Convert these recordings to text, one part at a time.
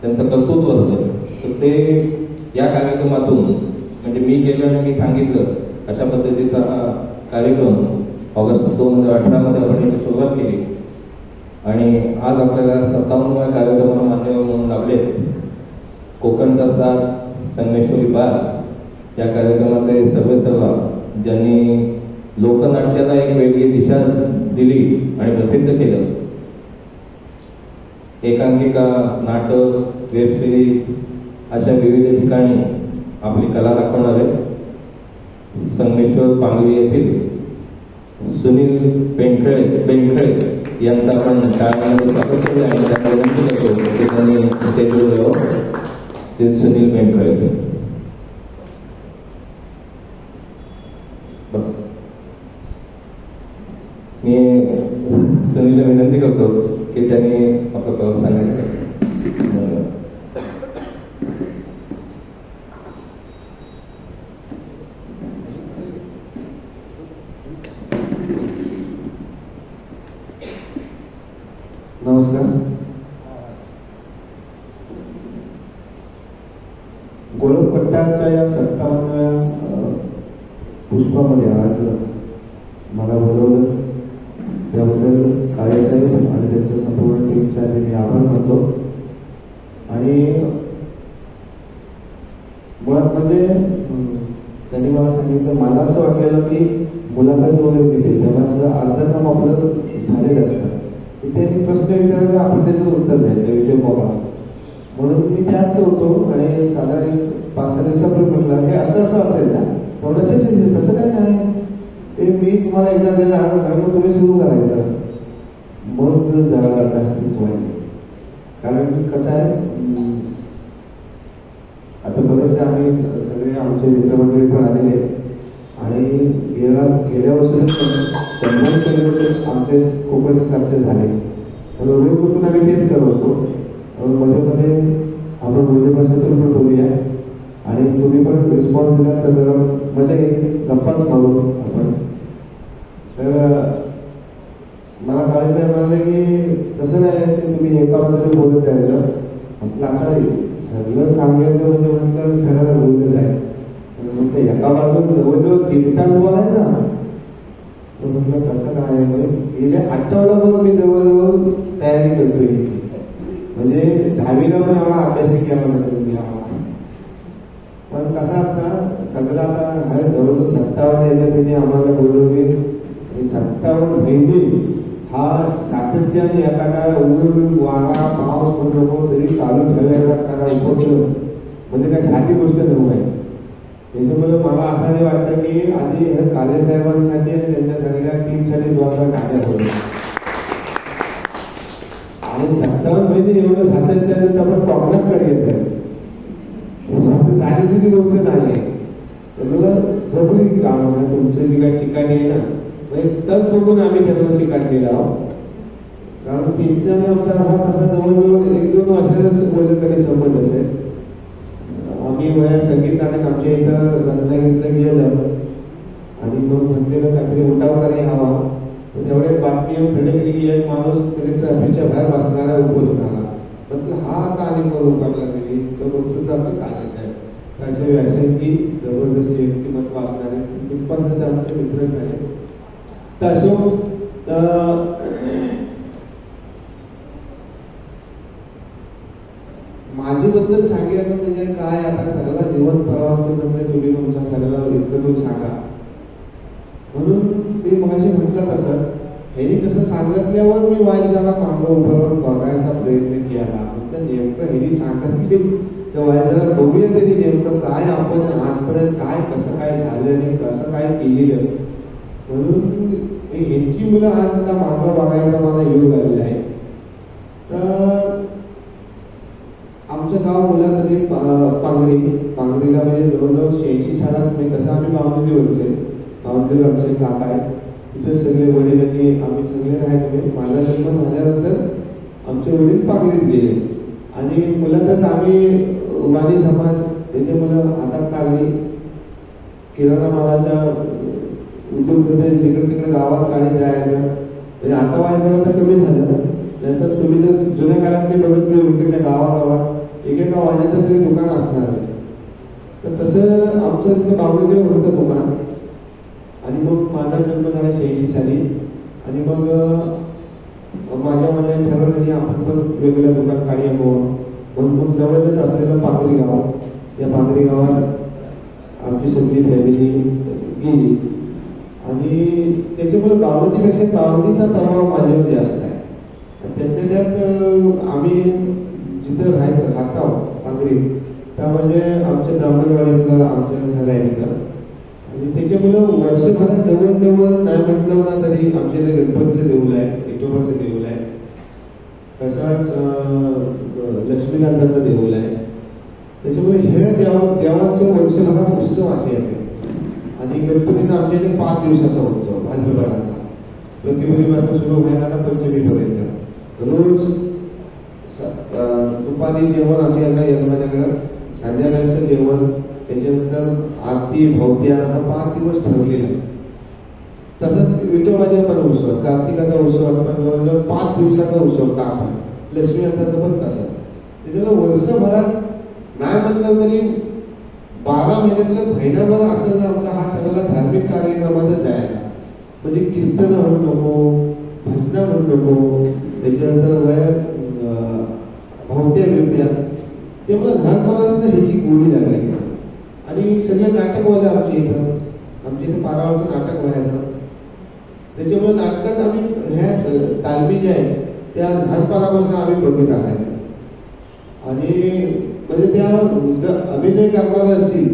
त्यांचं कर्तृत्व असतं. तर ते या कार्यक्रमातून म्हणजे मी गेलो आणि मी सांगितलं अशा पद्धतीचा हा कार्यक्रम ऑगस्ट 2018 आपण याची सुरुवात केली आणि आज आपल्याला 57व्या कार्यक्रमाला मान्यवर म्हणून लाभले. कोकणचा साथ संगमेश्वरी पार या कार्यक्रमाचे सर्व ज्यांनी लोकनाट्याला एक वेगळी दिशा दिली आणि प्रसिद्ध केलं. एकांकिका, नाटक, वेब सिरीज अशा विविध ठिकाणी आपली कला दाखवणारे संगमेश्वर पांगरी येथील सुनील पेंखळे यांचा आपण शाळेमध्ये स्वागत केलं आणि त्यांना विनंती करतो की त्यांनी स्टेजवर यावं. ते सुनील पेंखळे. मी सुनीलला विनंती करतो की त्यांनी आपला प्रवास सांगायचा. नमस्कार. गोलकट्टाच्या या 57व्या पुष्पामध्ये आज मला बोलवलं त्याबद्दल काळेसाहेब आणि त्यांच्या संपूर्ण टीमचे आधी मी आभार मानतो. आणि मुळात म्हणजे त्यांनी मला सांगितलं, मला असं वाटलेलं की मुलाखत वगैरे दिली तेव्हा अर्ध काम आपलं झालेलं असतं. त्यांनी प्रश्न विचारला, आपण त्याचं उत्तर द्यायचं विषय बघा. म्हणून मी त्याच होतो आणि साधारण 5-6 दिवसापूर्वी म्हटलं की असं असेल ना, थोडंसं तसं काय नाही, ते मी तुम्हाला एकदा देणार मग तुम्ही सुरू करायचं. मग जरा जास्तीच वाईट. कारण कसं आहे, आता बरेचसे आम्ही सगळे आमचे मित्रमंडळी पण आलेले आणि गेल्या वर्षी 100 किलोमीटर आमचे कोकणचे सक्सेस झाले. रोज कुठून आम्ही तेच करत होतो. मध्ये आपण बोली भाषेतून पण बोलूया आणि तुम्ही पण रिस्पॉन्स दिला तर जरा मजा येईल, गप्पाच मारू आपण. तर मला कळायचं म्हणाले की तसं नाही की तुम्ही एका बाजूने बोलत जायचं. म्हटलं आता सगळं सांगायचं म्हणजे म्हटलं सगळ्याला बोलतच आहे. म्हटलं एका बाजूला जवळजवळ 3 तास बोलायचा. तर म्हटलं कसं काय, गेल्या आठवडाभर मी जवळजवळ तयारी करतोय. म्हणजे 10वीला पण एवढा अभ्यास केला नसेल मी आम्हाला. पण कसं असतं सगळं आता जवळजवळ 57 येतं त्यांनी आम्हाला बोलवली. 57 महिने हा सातत्याने एखादा ऊन वारा पाऊस नको तरी चालू ठेवायचा एखादा उपक्रम म्हणजे काय साधी गोष्ट नव्हे. त्याच्यामुळे मला असं नाही वाटतं की आधी काले साहेबांसाठी आणि त्यांच्या सगळ्या टीमसाठी जोरदार टाळ्या होत्या. आणि 57 महिने एवढं सातत्याने आपण कोकणाकडे येत आहे, साधी सुधी गोष्ट नाही. तर जबरी काम आहे तुमचं जी काही चिकाटी आहे ना, तच बघून आम्ही त्याचा चिकाट केला आहोत. कारण त्यांच्या आमचा हा कसा जवळजवळ 1-2 वर्षाचा बोललं तरी संबंध असेल. आम्ही संगीत नाटक आमच्या इथं रत्नागिरीला गेलं आणि मग म्हटलेलं काहीतरी उठावकारी हवा. तेवढ्याच बातमी घडली की एक माणूस कलेक्टर ऑफिसच्या बाहेर बसणारा उपोषणाला. म्हटलं हा का आणि करून उभारला तरी तो बघतो आपलं काले साहेब असे असेल की जबरदस्त व्यक्तिमत्व असणारे तिथपर्यंत आमचे मित्र झाले. तसं माझ्याबद्दल सांगायचं म्हणजे काय, आता सगळ्याला जीवन प्रवास म्हणजे तुम्ही तुमचा सगळ्याला विस्तारून सांगा. म्हणून ते मगाशी म्हटलं तसं ह्यांनी तसं सांगितल्यावर मी वाईट जरा मागं उभं राहून बघायचा प्रयत्न केला. तर नेमकं ह्यांनी सांगितले तर वाईट जरा बघूया तरी नेमकं काय आपण आजपर्यंत काय कसं काय झालं आणि कसं काय केलेलं. म्हणून ह्यांची मुलं आज का मागं बघायचा मला योग आलेला आहे. तर आमचं गाव मुलांमध्ये पांगरीला म्हणजे जवळजवळ 86 सालात मी कसं आम्ही बावनगीवरचे आमचे काका आहे. तिथे सगळे वडिलांनी आम्ही सगळे राहायचे. माझा जन्म झाल्यानंतर आमचे वडील पांगरीत गेले आणि मुलांतच आम्ही वाणी समाज त्याचे मुलं हातात लागली. किराणा मालाच्या उद्योग जिकडे तिकडे गावात गाडी जायचं म्हणजे आता व्हायचं तर कमी झालं. नंतर तुम्ही जर जुन्या काळातले बघितले इकडच्या गावागावात आमचं तिथं बावळदेव होतं दुकान. आणि मग माझा जन्म झाला 86 साली. आणि मग माझ्या वडिलांनी ठरवलं की आपण पण वेगवेगळ्या दुकान काढूया म्हणून मग जवळच असलेलं पांगरी गाव, या पांगरी गावात आमची सगळी फॅमिली गेली. आणि त्याच्यामुळे बावळतीपेक्षा बावळतीचा प्रभाव माझ्यावर जास्त आहे. त्यातल्या त्यात आम्ही जिथं राहतो पांगरी त्यामध्ये आमच्या ब्राह्मणवाडीतलं आमचं घर आहे तिथं. आणि त्याच्यामुळं वर्षभरात जवळजवळ नाही म्हटलं ना तरी आमच्या इथे गणपतीचं देऊळ आहे, विठोबाचं देऊळ आहे, तसाच लक्ष्मीकांताचं देऊळ आहे. त्याच्यामुळे हे देवाचं वर्षभरात उत्सव असे येते. आणि गणपतीचा आमच्या इथे 5 दिवसाचा उत्सव भाद्रपदाचा, प्रतिपदीपासून सुरू व्हायला पंचमीपर्यंत. रोज दुपारी जेवण असे येतं यजमानाकडं, संध्याकाळचं जेवण, त्याच्यानंतर आरती भोवत्या, हा 5 दिवस ठरलेला. तसंच विठोबाचा पण उत्सव, कार्तिकाचा उत्सव पण जवळजवळ 5 दिवसाचा उत्सव ताप आहे. लक्ष्मीकांताचा पण तसंच. त्याच्यामुळे वर्षभरात नाही म्हटलं तरी 12 महिन्यातलं महिनाभर असं आमचा हा सगळा धार्मिक कार्यक्रमातच जायला. म्हणजे कीर्तन म्हणू नको, भजना म्हणू नको, त्याच्यानंतर भोवत्या बिवत्या, त्यामुळे लहानपणापासून ह्याची गोडी लागली. आणि सगळे नाटक व्हायला आमच्या इथं पारावरचं नाटक व्हायचं. त्याच्यामुळे नाटकात आम्ही ह्या तालमी ज्या आहेत त्या लहानपणापासून आम्ही बघत आहात. आणि म्हणजे त्या अभिनय करणारे असतील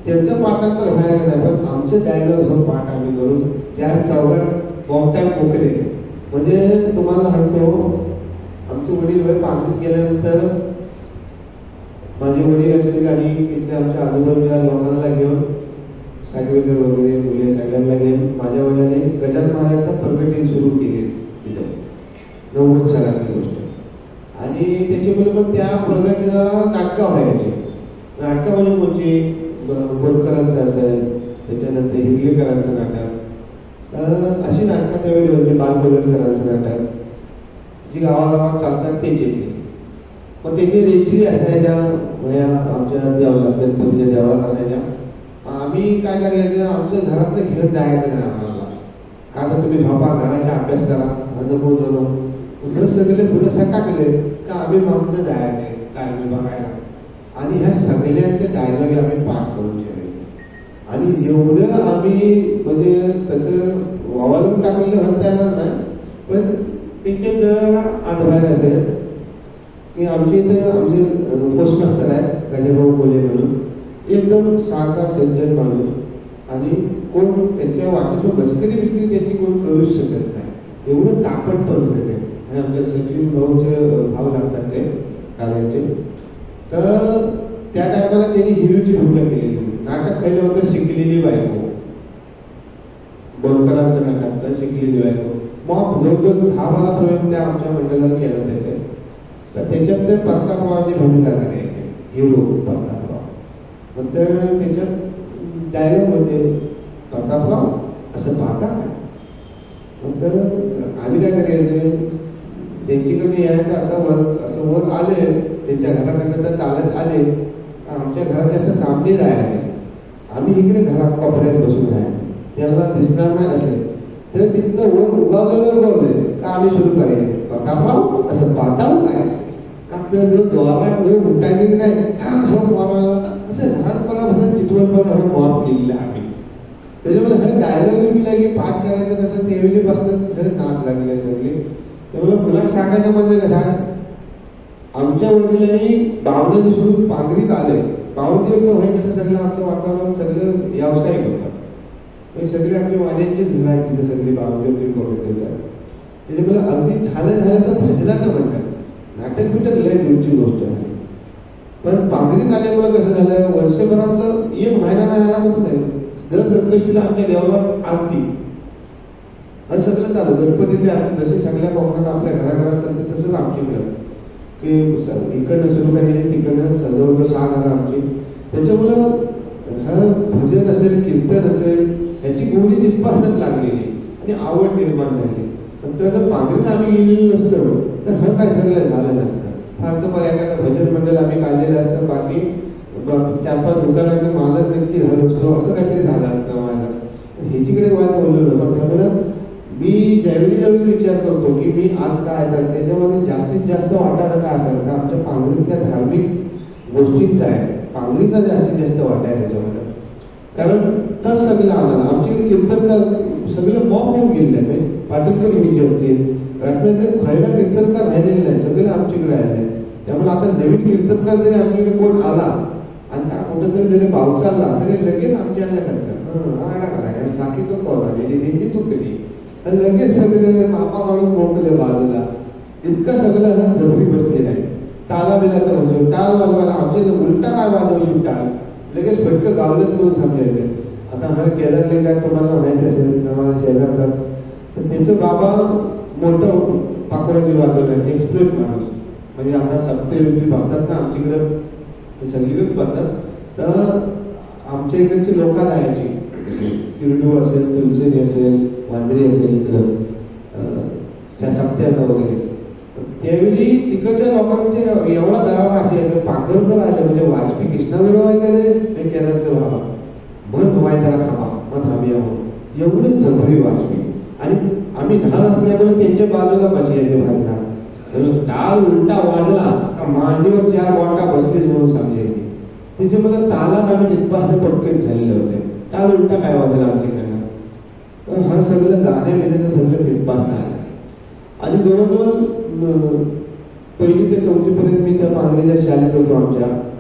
त्यांचं पाठांतर व्हायला नाही, पण आमचं डायलॉग घेऊन पाठ आम्ही करून त्या चौघात मोठ्या मोकळे. म्हणजे तुम्हाला सांगतो, आमचे वडील वय पाचवीत गेल्यानंतर माझे वडील असतील आणि तिथल्या आमच्या आजूबाजूच्या लोकांना घेऊन सागवेकर वगैरे मुले सगळ्यांना घेऊन माझ्या वडिलांनी गजानन महाराजांचा प्रकटीन सुरू केली तिथे 90 सालाची गोष्ट. आणि त्याच्यामुळे मग त्या प्रकटीला नाटकं व्हायची. नाटकं म्हणजे कोणची बोरकरांचं असेल, त्याच्यानंतर हिरगेकरांचं नाटक, अशी नाटकं त्यावेळी होती. बालपलटकरांचं नाटक जी गावागावात चालतात त्याची. मग त्याची रेसिपी असायच्या वया आमच्या देवाला, गणपतीच्या देवाला असायच्या. आम्ही काय करायचं, आमचं घरातलं घेऊन जायचं नाही आम्हाला. का तर तुम्ही झोपा, घराचा अभ्यास करा, नको जणू पुढं सगळे पुढं सटाकले का आम्ही मागून जायचे काय मी बघायला. आणि ह्या सगळ्यांचे डायलॉग आम्ही पाठ करून ठेवायचे. आणि एवढं आम्ही म्हणजे तसं वावरून टाकलेलं म्हणता येणार नाही, पण तिचे जर आठवायला असेल की आमच्या इथं आमचे पोस्टमास्टर आहेत गजाभाऊ बोले म्हणून, एकदम साधा सज्जन माणूस. आणि कोण त्यांच्या वाटेतून बसकरी बिस्करी त्याची कोण करूच शकत नाही, एवढं तापट पण होते ते. आमच्या सचिन भाऊचे भाव लागतात ते कार्याचे. तर त्या टायमाला त्यांनी हिरोची भूमिका केलेली. नाटक पहिलं होतं शिकलेली बायको, बोरकरांचं नाटक शिकलेली बायको. मग जवळजवळ 10-12 प्रयोग त्या आमच्या मंडळाला केलं त्याचे. तर त्याच्यात ते प्रतापरावाची भूमिका करायची, हिरो प्रतापराव. मग त्याच्यात डायलॉग मध्ये प्रतापराव असं पाहता काय. मग आम्ही काय करायचं, त्यांच्याकडे यायचं असं वर आले, त्यांच्या घराकडनं तर चालत आले, आमच्या घरात असं सामने जायचं. आम्ही इकडे घरात कोपऱ्यात बसून राहायचं, त्यांना दिसणार नाही असेल तर तिथं वर उगावले का आम्ही सुरू करायचं, प्रतापराव असं पाहता काय. का जो जवाबात जो उठायचं नाही असं मारायला, असं लहानपणापासून चित्रपट माफ केलेलं आहे. त्याच्यामुळे हे डायलॉग मी लागे पाठ करायचं कसं त्यावेळीपासूनच हे नाद लागले सगळे. त्यामुळे मुला सांगायचं म्हणजे घरात आमच्या वडिलांनी बावडे सोडून पांगरीत आले. बावडेचं व्हाय कसं सगळं आमचं वातावरण सगळं व्यावसायिक होतं. सगळे आपली वाड्यांचीच घरं आहेत तिथे सगळी बावडेची कोविड. त्याच्यामुळे अगदी झालं तर भजनाचं म्हणतात, नाटक बिटक लय दूरची गोष्ट आहे. पण पांगरीत आल्यामुळे कसं झालं, वर्षभरातलं 1 महिना नाही नाही, दर संकष्टीला आमच्या देवाला आरती असं सगळं चालू. गणपतीतली आरती जसे सगळ्या कोकणात आपल्या घराघरात चालते तसंच आमच्याकडे की इकडनं सुरू करायची, तिकडनं जवळजवळ 6 घरं आमची. त्याच्यामुळं हा भजन असेल, कीर्तन असेल, ह्याची गोडी तिथपासूनच लागलेली आणि आवड निर्माण झाली. तर पांगरीत आम्ही गेलेलो नसतो तर हा काय सगळं झालं नसतं. फार तर एखादं भजन मंडळ आम्ही काढलेलं असतं, बाकी 4-5 4-5 दुकानाचे मालक नक्की झालो असतो, असं काहीतरी झालं असतं माझं. ह्याच्याकडे वाद बोललो नव्हतं. त्यामुळे मी ज्यावेळी विचार करतो की मी आज काय तर त्याच्यामध्ये जास्तीत जास्त वाटायला काय असेल का आमच्या पांगरीतल्या धार्मिक गोष्टींचा आहे. पांगरीचा जास्तीत जास्त वाटा आहे त्याच्यामध्ये. कारण तस सगळं आम्हाला आमच्याकडे कीर्तनकार सगळं मॉप होऊन गेलेलं आहे. पाटीलकर गुरुजी असतील, रत्नागिरी खैला कीर्तनकार राहिलेले नाही, सगळे आमच्याकडे आले. त्यामुळे आता नवीन कीर्तनकार जरी आमच्याकडे कोण आला आणि का कुठंतरी जरी भाव चालला तरी लगेच आमच्या आडा करा साखीचं कॉल आली त्यांची चुकली आणि लगेच सगळे मापा काढून मोकले बाजूला. इतकं सगळं जबरी बसलेलं आहे. टाला बिलाचा म्हणजे टाळ वाजवायला आमच्या उलटा काय वाजवशी टाळ लगेच फटकं गावलंच म्हणून सांगायचे. आता आम्हाला केरळले काय तुम्हाला माहिती असेल आम्हाला शेजारचा तर त्याचं बाबा मोठं पाकोराची वाजवलं एक्सप्रेस माणूस म्हणजे आता सप्तेविधी बघतात ना आमच्याकडं सगळीकडे बघतात. तर आमच्या इकडची लोक जायची किरडू असेल, तुलसेनी असेल, वांद्री असेल इकडं त्या सप्त्याला वगैरे. त्यावेळी तिकडच्या लोकांचे एवढा दरावा असायचं पाकरकर आले म्हणजे वाजपी कृष्णाविरो वगैरे हे केरळचं बाबा मग व्हायचा थांबा मग थांबूया म्हणून एवढे जबरी वाजपी. आणि आम्ही लहान असल्यामुळे त्यांच्या बाजूला बसायचे भाजला टाळ उलटा वाजला का मांडीवर 4 बोटा बसले म्हणून समजायचे. तिथे मला तालात आम्ही जितपासून पटकन झालेले होते. टाळ उलटा काय वाजला आमच्याकडनं. हा सगळं गाणे बिण्याचं सगळं तितपास झालं. आणि जवळजवळ 1ली ते 4थी पर्यंत मी त्या पांगरीच्या शाळेत होतो.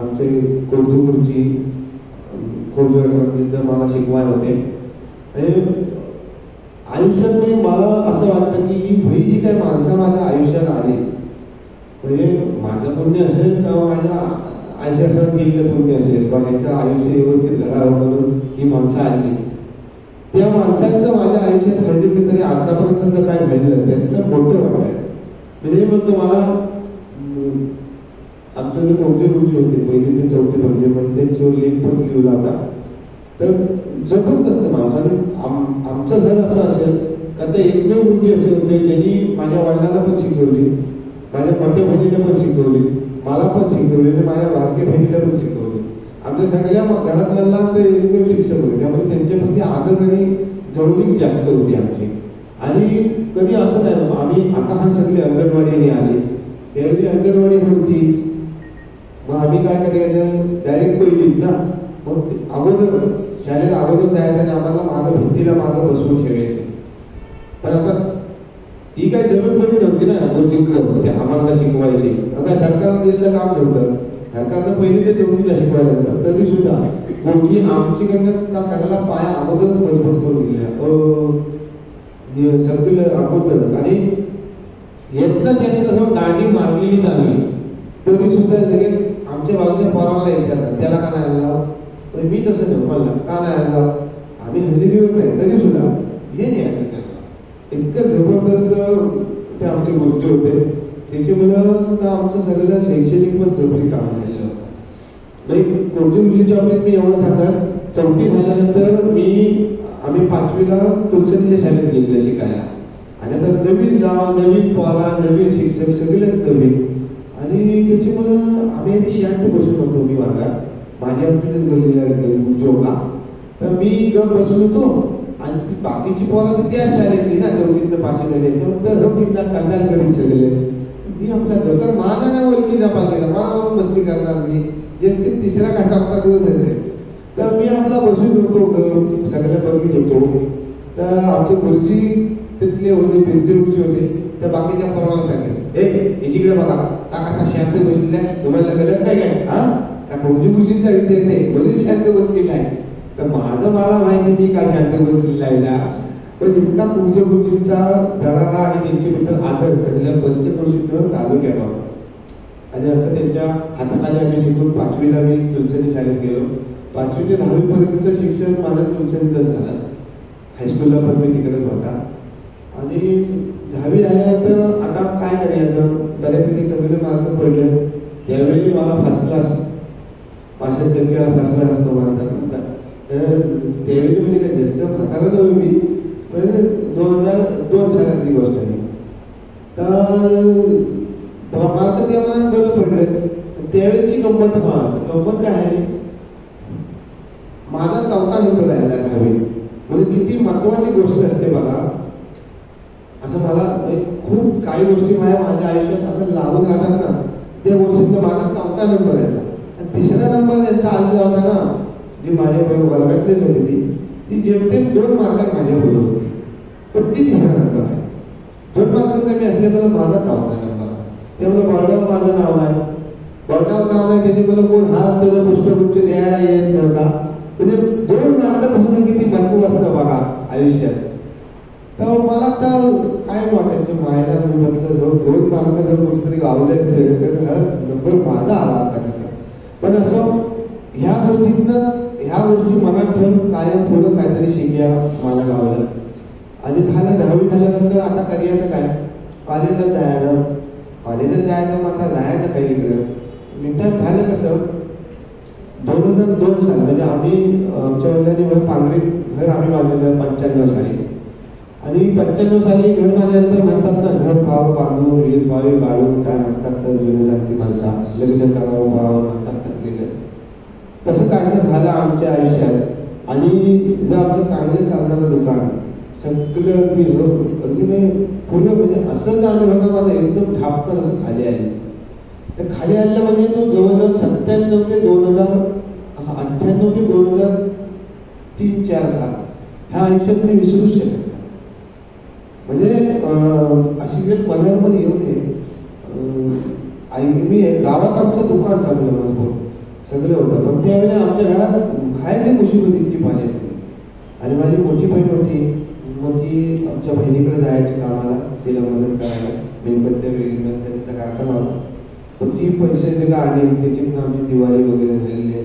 आमचे कोल्हापूरची कोल्हापूर मला शिकवाय होते. आयुष्यात मी मला असं वाटतं की ही भई जी काही माणसं माझ्या आयुष्यात आली म्हणजे माझं पुण्य असेल किंवा माझ्या आयुष्यात गेलेलं पुण्य असेल किंवा ह्याचं आयुष्य व्यवस्थित घडावं म्हणून ही माणसं आली. त्या माणसांचं माझ्या आयुष्यात कधी तरी आतापर्यंत काय घडलं त्यांचं मोठं वाट आहे. म्हणजे म्हणतो मला आमचं जे कोणते गुरुजी होते 1ली ते 4थी म्हणजे त्यांच्यावर लेख पण लिहिला होता. तर जबरदस्त माणसाने आमचं घर असं असेल का ते एकमेव गुरुजी असे होते त्यांनी माझ्या वडिलांना पण शिकवली, माझ्या मोठ्या बहिणीला पण शिकवली, मला पण शिकवली आणि माझ्या बारक्या बहिणीला पण शिकवली. आमच्या सगळ्या घरातल्या ते एकमेव शिक्षक होते. त्यामुळे त्यांच्याप्रती आदर आणि जवळीक जास्त होती आमची. आणि कधी असं नाही आम्ही आता हा सगळे अंगणवाडीने आले त्यावेळी अंगणवाडी नव्हती. मग आम्ही काय करायचं डायरेक्ट पहिलीत ना मग अगोदर शाळेत अगोदर जायचं आणि आम्हाला मागं भिंतीला मागं बसवून ठेवायचे. पण आता ती काय जमीनमध्ये नव्हती ना जिंकलं ते आम्हाला शिकवायची. आता सरकारनं दिलेलं काम नव्हतं. सरकारनं 1ली ते 4थीला शिकवायला होतं. तरी सुद्धा कोणती आमच्याकडनं का सगळा पाया अगोदरच मजबूत करून दिला सगळं अगोदर. आणि येतना त्याने तसं दांडी मारलेली चालली तरी सुद्धा लगेच आमच्या बाजूच्या पोराला विचारतात त्याला का नाही आला. पण मी तसं नाही म्हणला का नाही आला आम्ही हजेरीवर नाही तरी सुद्धा हे नाही आलं त्याला. इतकं जबरदस्त ते आमचे गुरुजी होते. त्याच्यामुळं आमचं सगळं शैक्षणिक पण जबरी काम झालेलं होतं. म्हणजे कोणत्या मुलीच्या बाबतीत मी एवढं सांगत 4थी झाल्यानंतर आम्ही 5वीला तुलसेच्या शाळेत गेलेलं शिकायला. आणि आता नवीन गाव नवीन पोरा नवीन शिक्षक सगळेच नवीन. आणि त्याच्यामुळं आम्ही आधी शांत बसून होतो. मी वर्गात माझ्या तिथेच गेलेला जोगा तर मी गप बसून होतो आणि ती बाकीची पोरं तर त्याच शाळेतली ना 4थीतनं पाशी झाले त्यामुळे कंदाल करीत सगळे. मी आपल्या दर माझा नाही ओळखीचा पालखीचा मला मस्ती करणार मी जे 3रा का 4था दिवस असेल तर मी आपला बसून होतो सगळ्या बघित होतो. तर आमचे गुरुजी तिथले होते बिरजे गुरुजी होते. तर बाकीच्या पोराला सांगेल एकीकडे बघा का कसा शांत बसलेला आहे तुम्हाला गरज नाही काय हा का गुरुजींचा विद्यार्थी म्हणून शांत बसलेला आहे. तर मला माहिती मी काय शांत बसलेला आहे. पण इतका गुरुजींचा दरारा आणि त्यांच्याबद्दल आदर सगळ्या पंचक्रोशीतून तालुक्यात होता. आणि असं त्यांच्या हाताखाली आम्ही शिकून 5वीला मी तुलसेनी शाळेत गेलो. 5वी ते 10वी पर्यंतचं शिक्षण माझं तुलसेनीतच झालं. हायस्कूलला पण मी तिकडेच होता. आणि 10वी झाल्यानंतर आता काय करायचं बऱ्यापैकी सगळे मार्क पडले. त्यावेळी मला फर्स्ट क्लास 65% फर्स्ट क्लास असतो म्हणतात. तर त्यावेळी म्हणजे काय जास्त म्हातारा नव्हे मी पण 2002 सालातली गोष्ट आहे. तर मार्क त्या मला बरं पडले. त्यावेळेची गंमत काय आहे माझा 4था नंबर राहिला 10वी. म्हणजे किती महत्वाची गोष्ट असते बघा. असं मला खूप काही गोष्टी माझ्या आयुष्यात असं लागून राहतात ना, त्या गोष्टीत माझा 4था नंबर राहिला. आणि 3रा नंबर ज्यांचा आलेला होता ना, जी माझ्या वर्गातलीच होती ती जेमतेम 2 मार्कात माझ्या पुढे होती, पण ती 3रा नंबर आहे. 2 मार्क कमी असल्यामुळे माझा 4था नंबर. ते मला बॉर्डावर माझं नाव नाही, बॉर्डावर नाव नाही त्याचे मला कोण हात तुला पुष्पगुच्छ द्यायला येत नव्हता. म्हणजे 2 मार्क होणं किती महत्व असतं बघा आयुष्यात. तर मला तर काय वाटायचं, मायला म्हटलं जर 2 मार्क जर कुठेतरी गावले असते तर नंबर माझा आला असता. पण असं ह्या गोष्टी मनात ठेवून कायम पुढं काहीतरी शिकल्या मला गावलं. आणि 10वी झाल्यानंतर आता करिअरचं काय, कॉलेजला जायचं म्हणता जायचं काही इकडं. रिटर्न झालं कसं 2002 साल, म्हणजे आम्ही आमच्या वडिलांनी पांगरीत घर आम्ही बांधलेलं 95 साली. आणि 95 साली घर बांधल्यानंतर म्हणतात ना, घर भाव बांधून रील भावी काढून काय म्हणतात तर जुनेदारची माणसा लग्न करावं भाव म्हणतात टाकलेलं. तसं काहीच झालं आमच्या आयुष्यात. आणि जर आमचं चांगलं चालणारं दुकान सगळं अगदी पूर्ण म्हणजे असं जाणं होतं माझं एकदम ठापकन असं खाली आले. तर खाली आलं म्हणजे तो जवळजवळ 97 ते 2098 ते 2003-4 साल ह्या आयुष्यात मी विसरूच शकत नाही. म्हणजे अशी वेळ मनामध्ये येऊ नये. मी गावात आमचं दुकान चाललं मजबूत सगळं होतं, पण त्यावेळेला आमच्या घरात खायची मुसीबत इतकी पाहिजे. आणि माझी मोठी बहीण होती, मग ती आमच्या बहिणीकडे जायची कामाला, तिला मदत करायला. मेणबत्त्या वगैरे त्यांचा कारखाना होता, पण ती पैसे दिला आणि त्याची आमची दिवाळी वगैरे झालेली आहे.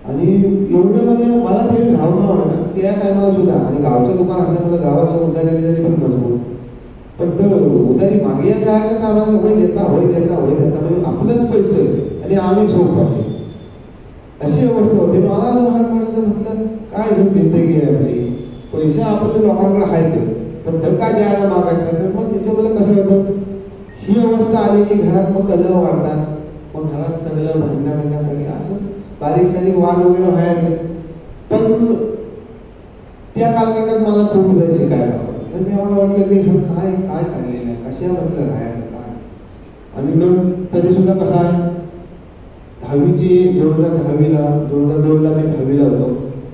आणि एवढं म्हणजे मला ते भावना वाटतं त्या टायमाला सुद्धा. आणि गावचं दुकान असल्यामुळे गावाचं उदारी पण मजबूत. पण तर उदारी मागे जायचं ना, आम्हाला होय देता म्हणजे आपलंच पैसे आणि आम्ही झोपाशी अशी अवस्था होती. मला म्हटलं काय झोप जिंदगी आहे आपली, पैसे आपल्या लोकांकडे आहेत पण धक्का द्यायला मागायचं. मग त्याच्यामध्ये कसं होतं, ही अवस्था आली की घरात मग कलह वाढतात, मग घरात सगळं भांडणं सगळे असं बारीक सारीक वाद वगैरे व्हायचे. पण त्या कालखंडात मला खूप काही शिकायला पण ते मला वाटलं की काय काय चाललेलं आहे, कशा म्हटलं राहायचं काय. आणि मग तरी सुद्धा कसं आहे, 10वीची 2002ला मी 10वीला होतो.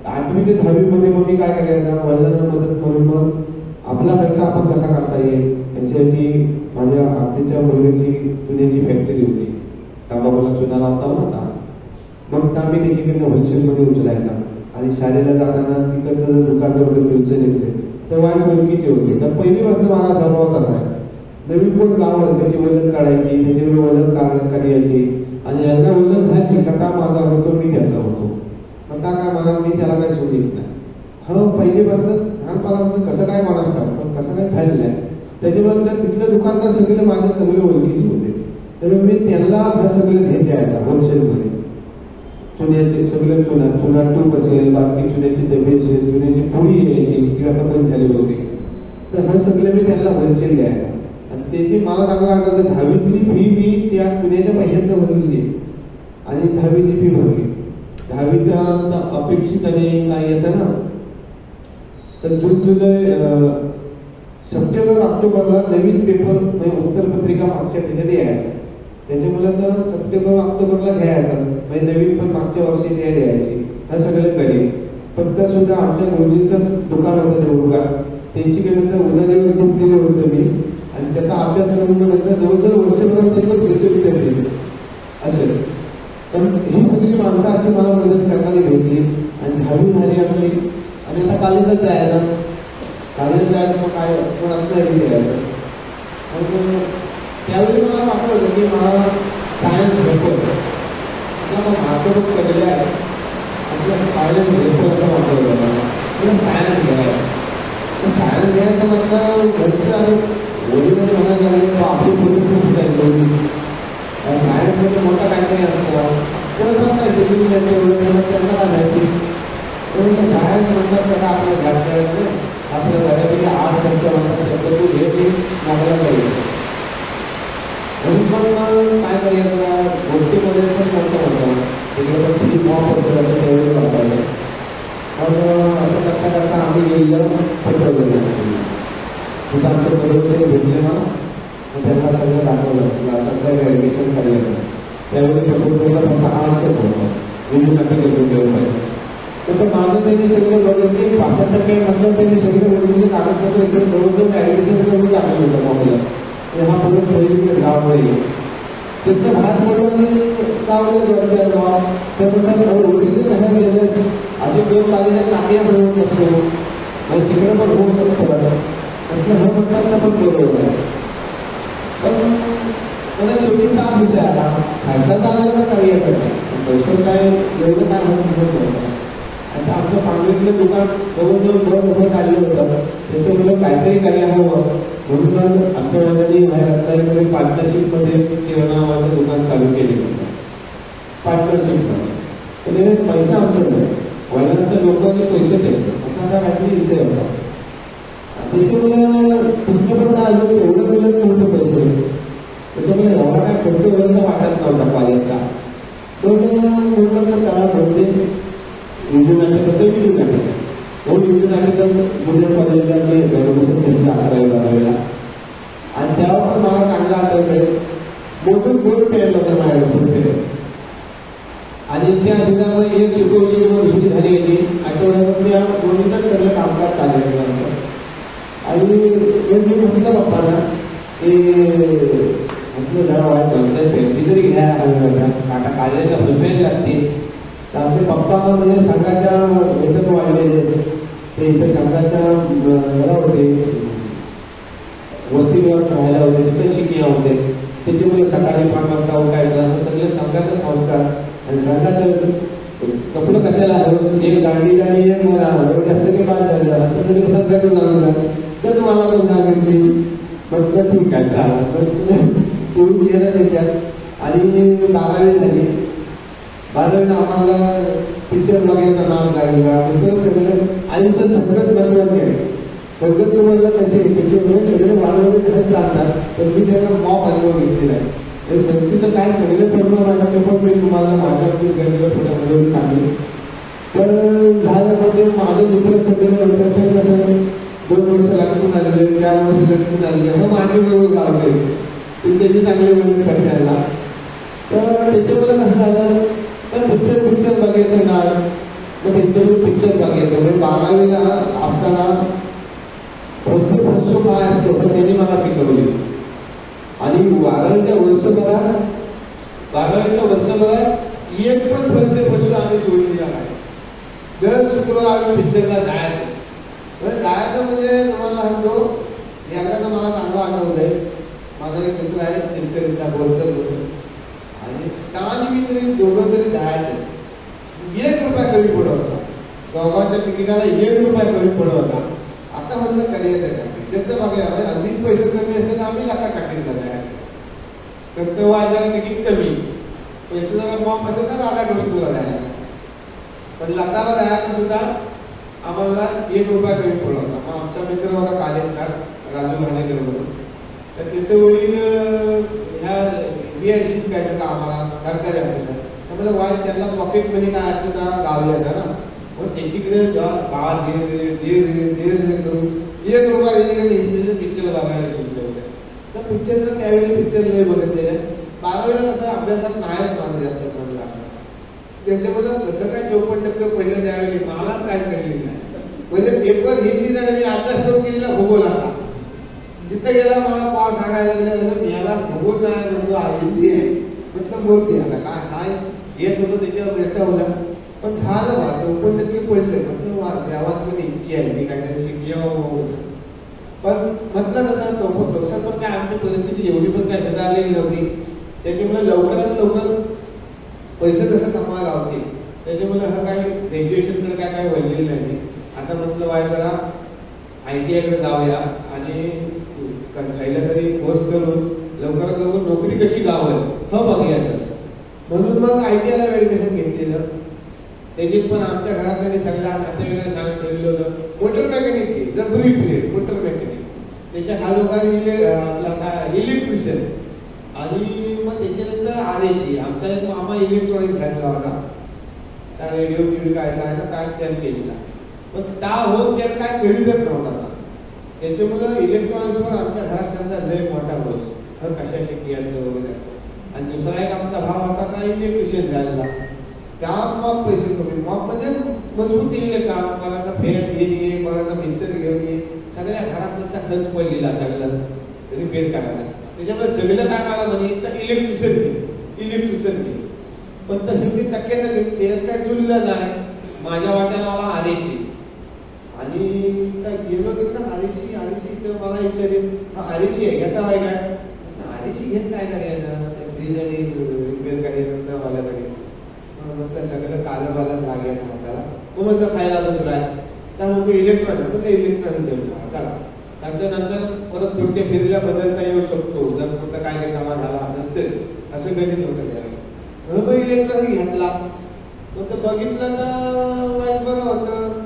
8वी ते 10वी मध्ये मग मी काय करायचं, वडिलांना मदत करून मग आपला खर्च आपण कसा काढता येईल याच्यासाठी माझ्या आत्याच्या मुलगीची चुन्याची फॅक्टरी होती, तांबाखूला चुना लावता होता. मग आम्ही त्याच्याकडनं होलसेलमध्ये उचलायचा. आणि शाळेला जाताना तिकडचं दुकानदार वगैरे उचलले तर माझी ओळखीची होती. तर पहिली वाजता मला स्वभाव तसा आहे, नवीन कोण गाव त्याची वजन काढायची, त्याची वजन करायची. आणि यांना वजन झाली कथा माझा होतो, मी त्याचा होतो. आता काय मला मी त्याला काही सोड येत नाही. हो पहिलीपासून लहानपणापासून कसं काय माणूस पण कसं काय झालेलं आहे. त्याच्यानंतर तिथलं दुकानदार सगळे माझे सगळे ओळखीचे होते. तर मी त्यांना हा सगळं घेत द्यायचा होलसेलमध्ये. चुन्याचे सगळं चुना टूप असेल, बाकी चुन्याची डबे असेल, चुन्याची पोळी यायची ती आता पण झाली होती. तर हे सगळं मी त्यांना होलसेल द्यायचा. आणि त्याची मला चांगला आठवतं 10वीची फी मी त्या चुन्याच्या पैशातनं भरलेली आणि 10वीची फी भरली. 10वीचा अपेक्षित आणि काय येतं ना, तर जून जुलै सप्टेंबर ऑक्टोबरला नवीन पेपर उत्तरपत्रिका मागच्या त्याच्यात यायच्या. त्याच्यामुळे तर सप्टेंबर ऑक्टोबरला घ्यायचा म्हणजे नवीन पण मागच्या वर्षी ते द्यायची. हा सगळं करेल. फक्त सुद्धा आमच्या गुरुजींचं दुकान होतं देऊळगाव, त्यांची केलं उदारीवर घेतलेलं होतं मी. आणि त्याचा अभ्यास करून जवळजवळ वर्षभरात त्याचं प्रेसिडेंट दिले असेल. पण ही सगळी माणसं अशी मला मदत करणारी भेटली. आणि 10वी झाली आपली. आणि आता कॉलेजात जायचं मग काय कोणाचं द्यायचं. मग त्यावेळी मला वाटलं की मला सायन्स भेटलं मग माझं खूप केलेलं आहे आपलं सायन्स भेटलं असं वाटलं मला सायन्स घ्यायला. तर सायन्स घ्यायचं म्हटलं घरचं आणि ओरिजिनल म्हणायला लागलं आपली परिस्थिती जाईल. सायन्समध्ये मोठा काहीतरी असतो कोणाला काय शिकून द्यायचं त्यांना काय माहिती. सायन्स म्हणतात त्याला आपल्या घरात करायचं आपल्या घरापैकी 8% म्हणतात त्याचं तू घे आपल्याला पाहिजे. म्हणून पण काय करायचं गोष्टीमध्ये पण मोठं होतं तिकडे पण किती मॉप असतं त्यावेळी वापरायचं. आम्ही गेलेलं ठरवलेलं तिथं आमच्या बरोबर भेटले ना, मग त्यांना सगळं दाखवलं किंवा कसं ॲडमिशन करायचं. त्यावेळी प्रकल्पाला फक्त आवश्यक होतं विजूसाठी करून तर माझं त्यांनी सगळं बघितले 65% मतलब त्यांनी सगळे वडीलचे कागदपत्र इकडे जवळजवळ ॲडमिशन करून टाकलं होतं मोबाईलला. हा परत पहिलीकडे गाव नाही तिथं भात मोठवाने गावलं गाव तर म्हणतात ओळखीचे नाही गेलं असे दोन चालेल्या टाक्या मिळवून बसतो आणि तिकडे पण होऊ शकतो म्हटलं हे म्हणतात पण केलं होतं. पण मला शेवटी काम विचारला खायचा आला काही येत नाही पैसे काय एवढं काय होत नव्हतं. आता आमचं सांगलीतलं दुकान जवळजवळ 2 वर्ष काढलं होतं त्याच्यामुळे काहीतरी करायला हवं म्हणून आमच्या वडिलांनी रत्नागिरीमध्ये पार्टनरशिपमध्ये किराणा नावाचं दुकान चालू केले होतं. पार्टनरशिपमध्ये तर त्याने पैसा आमच्याकडे वडिलांच्या लोकांनी पैसे द्यायचे असा हा काहीतरी विषय होता. त्याच्यामुळे तुमच्याकडे आलं एवढं मिळत नव्हतं पैसे त्याच्यामुळे एवढा काय खर्च वगैरे वाटत नव्हता कॉलेजचा. तो त्याला म्हणजे विजू नाट्यबद्दल विजू नाट्य तो विजू नाट्य मुलं कॉलेजला मी घरबसून त्यांचा 11वी-12वीला आणि त्यावर मला चांगला आठवतंय मोठून गोड पेरलं होतं माझ्याकडे आणि त्या शिकामध्ये एक शिकवली किंवा दुसरी झाली होती आठवड्यावर त्या दोन्हीतच सगळं कामकाज चाललेलं आणि मी म्हटलं बाप्पाला की म्हटलं जरा वाईट म्हणतात पेरली तरी घ्यायला आता काढायला प्रिपेअर लागते. तर आपले पप्पा म्हणजे संघाच्या याच्यात वाढलेले ते इथे संघाच्या घरा होते वस्तीवर राहायला होते तिथे शिकले होते त्याच्यामुळे सकाळी 5 वाजता उठायचं सगळे संघाचे संस्कार आणि संघाचं कपडे कशाला हवं एक गाडीला आणि एक मला एवढे असतं की बाद झालं असं तरी संघाचं जाणून तर मला पण सांगितली म्हटलं ठीक आहे चालेल शिवून गेलं त्याच्यात आणि 12वी झाली. 12वीला आम्हाला पिक्चर बघायचं नाव लागलं सगळं आयुष्यात सगळ्यात महत्वाचे आहे सगळं तुम्हाला कसे त्याच्यामुळे सगळे 12वी खरंच चालतात तर मी त्यांना मॉप अनुभव घेतलेला आहे. संस्थेचं काय सगळे प्रश्न वाटते पण मी तुम्हाला माझ्या गणित थोड्यामध्ये सांगेन. तर झालं म्हणजे माझं मित्र सगळे 2 वर्ष लागून आलेले 4 वर्ष लागून आलेले मग माझे बरोबर गावले ते त्याची चांगले वेळ करायला. तर त्याच्यामुळे कसं झालं तर पिक्चर बघायचं ना मग त्यांच्यावर पिक्चर बघायचं म्हणजे 12वीला असताना फसो काय असतो तर त्यांनी मला शिकवली आणि 12वीच्या वर्षभरात एक पण फसो आम्ही सोडलेला नाही. दर शुक्रवार आम्ही पिक्चरला जायचं म्हणजे तुम्हाला सांगतो एकदा मला चांगला अनुभव आहे. माझा एक मित्र आहे शेतकरीचा बोलकर आणि त्याने मी तरी दोघं तरी जायचं 1 रुपया कमी पडत होता दोघांच्या तिकिटाला 1 रुपया कमी पडत होता. आता म्हटलं करायचं आहे का पिक्चरचं बघायला अधिक पैसे कमी असते तर आम्ही लाखा टाकायचं जायचं तर तेव्हा जरा तिकीट कमी पैसे जरा कम असेल तर राधा करून तुला जायला पण लाखाला जायचं सुद्धा आम्हाला 1 रुपया कमी पडला होता. मग आमचा मित्र होता कालेजकार राजू घाणेकर म्हणून तर त्याचे वडील ह्या BIDC काय का आम्हाला सरकारी असतं तर मला वाईट त्यांना पॉकेट मनी काय असतं ना गावी येतं ना मग त्याच्याकडे गावात धीरे करून 1 रुपया त्याच्याकडे पिक्चर बघायला शिकले होते. तर पिक्चरचं त्यावेळी पिक्चर नाही बघितलेले 12वीला कसं अभ्यासात नाहीच मानले जातात मला त्याच्यामुळे कसं काय 54% पहिलं त्यावेळी मलाच काय कळले नाही. पहिले पेपर हिंदी झाले मी अभ्यास करून गेलेला भूगोल आता तिथं गेला मला पाव सांगायला लागलं याला भूगोल नाही म्हणतो हिंदी आहे म्हटलं बोलते आता काय येत होतं त्याच्यावर भेटता होता पण झालं मला 54% पडले म्हटलं देवाच पण इच्छा आहे मी काहीतरी शिकल्यावर पण म्हटलं तसं 54% पण काय आमची परिस्थिती एवढी पण काय घडा आलेली नव्हती. त्याच्यामुळे लवकरात लवकर पैसे कसं कमायला होते त्याच्यामुळे हा काही ग्रॅज्युएशन तर काय व्हायलेलं नाही. आता म्हटलं वाय जरा ITIकडे जाऊया आणि काही तरी कोर्स करून लवकरात लवकर नोकरी कशी गावं हे बघूया म्हणून मग ITIला ऍडमिशन घेतलेलं. त्याच्यात पण आमच्या घरातल्या सगळ्या नातेवाईकांना सांगून ठेवलेलं होतं मोटर मेकॅनिक जबरी ट्रेड मोटर मेकॅनिक त्याच्या हा लोकांनी इलेक्ट्रिशियन आणि मग त्याच्यानंतर RAC आमचा एक मामा इलेक्ट्रॉनिक झालेला होता त्या रेडिओ टीव्ही काय काय त्याने केलेला पण त्या होत त्यात काय गरीबच नव्हता. त्याच्यामुळं इलेक्ट्रॉनिक्सवर आमच्या घरात त्यांचा लय मोठा रोज कशाशी कियाचं वगैरे. आणि दुसरा एक आमचा भाव होता का इलेक्ट्रिशियन झालेला, त्या मग पैसे कमी मग म्हणजे मजबूत दिलेले काम, कोणाचा फेर घेऊन ये, कोणाचा मिस्त्री घेऊन ये, सगळ्या घरात नुसता खर्च पडलेला सगळ्याला रिपेअर करायला. त्याच्यामुळे सगळं काय मला म्हणे तर इलेक्ट्रिशियन घे. पण तशी मी टक्क्याचं घेतले काय जुळलं नाही. माझ्या वाट्याला आला आरेशी आणि काय गेलो तिकडं आरेशी तर मला विचारेल आरेशी आहे घेता वाय काय आरेशी घेत काय करायचं फ्रीज आणि रिपेअर करायचं माझ्याकडे. म्हटलं सगळं कालबाला लागेल हाताला. मग म्हटलं खायला दुसरा आहे त्यामुळे इलेक्ट्रॉनिक देऊ चला. त्याच्यानंतर परत पुढच्या फेरीला बदलता येऊ शकतो जर कुठं काय कामा झाला नंतर असं कधी नव्हतं त्यावेळी. इलेक्ट्रॉनिक घेतला मग तर बघितलं तर वाईट बरं होतं.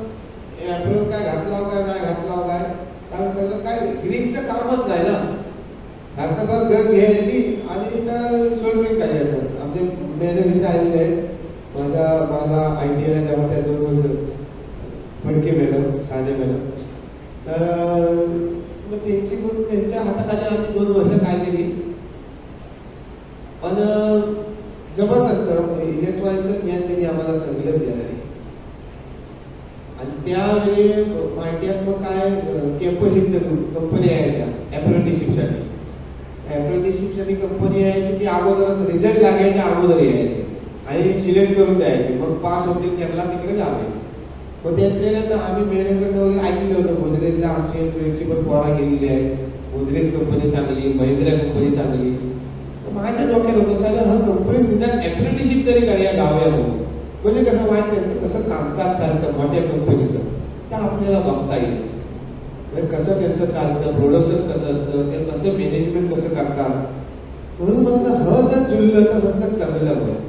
ॲप्रोन काय घातला काय नाही घातला काय कारण सगळं काय ग्रीसचं कामच नाही ना. घातभर घर घ्यायची आणि तर सोडून करायचं. आमचे मॅडम इथे आलेले आहेत मला ITI ला तेव्हा त्या 2 वर्ष फडके मॅडम साधे मॅडम. तर मग त्यांच्या हाताखाली आम्ही 2 वर्ष काढलेली. पण जबरदस्त इलेक्ट्रॉनिक्सचं ज्ञान त्यांनी आम्हाला चांगलं दिलं आहे. आणि त्यावेळी माहिती मग काय कॅम्पसच्या कंपनी यायच्या अप्रेंटिसशिपसाठी. अप्रेंटिसशिपसाठी कंपनी यायची ती अगोदर रिझल्ट लागायच्या अगोदर यायची आणि सिलेक्ट करून द्यायचे. मग पास होतील त्यांना तिकडे लावायचे. मग त्यातले आम्ही मॅनेजमेंट वगैरे ऐकलं होतं. गोदरेजला आमचे प्रिन्सिपल पोरा गेलेले आहेत. गोदरेज कंपनी चांगली, महिंद्रा कंपनी चांगली. माझ्या डोक्यात होतं सगळं हा कंपनी निदान अप्रेंटिसशिप तरी करूया गावामध्ये. म्हणजे कसं माहिती त्यांचं कसं कामकाज चालतं मोठ्या कंपनीचं ते आपल्याला बघता येईल. म्हणजे कसं त्यांचं चालतं, प्रोडक्शन कसं असतं, ते कसं मॅनेजमेंट कसं करतात. म्हणून म्हटलं जर जुळलं तर म्हटलं चांगलं होतं.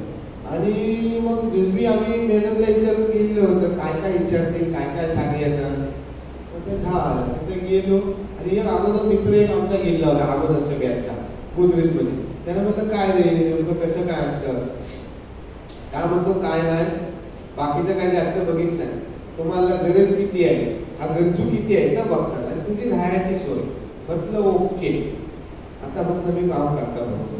आणि मग जुलबी आम्ही मॅडमला विचारून गेलं होतं काय काय विचारतील काय काय सांगायचं. ते झालं तिथे गेलो आणि एक अगोदर मित्र एक आमचा गेला होता अगोदरच्या बॅचचा गोदरेजमध्ये. त्यानं म्हटलं काय रे नेमकं कसं काय असतं. काय म्हणतो काय नाही बाकीचं काय जास्त बघित नाही. तुम्हाला गरज किती आहे हा गरजू किती आहे तर बघतात आणि तुमची राहायची सोय. म्हटलं ओके. आता म्हटलं मी काम करता म्हणतो.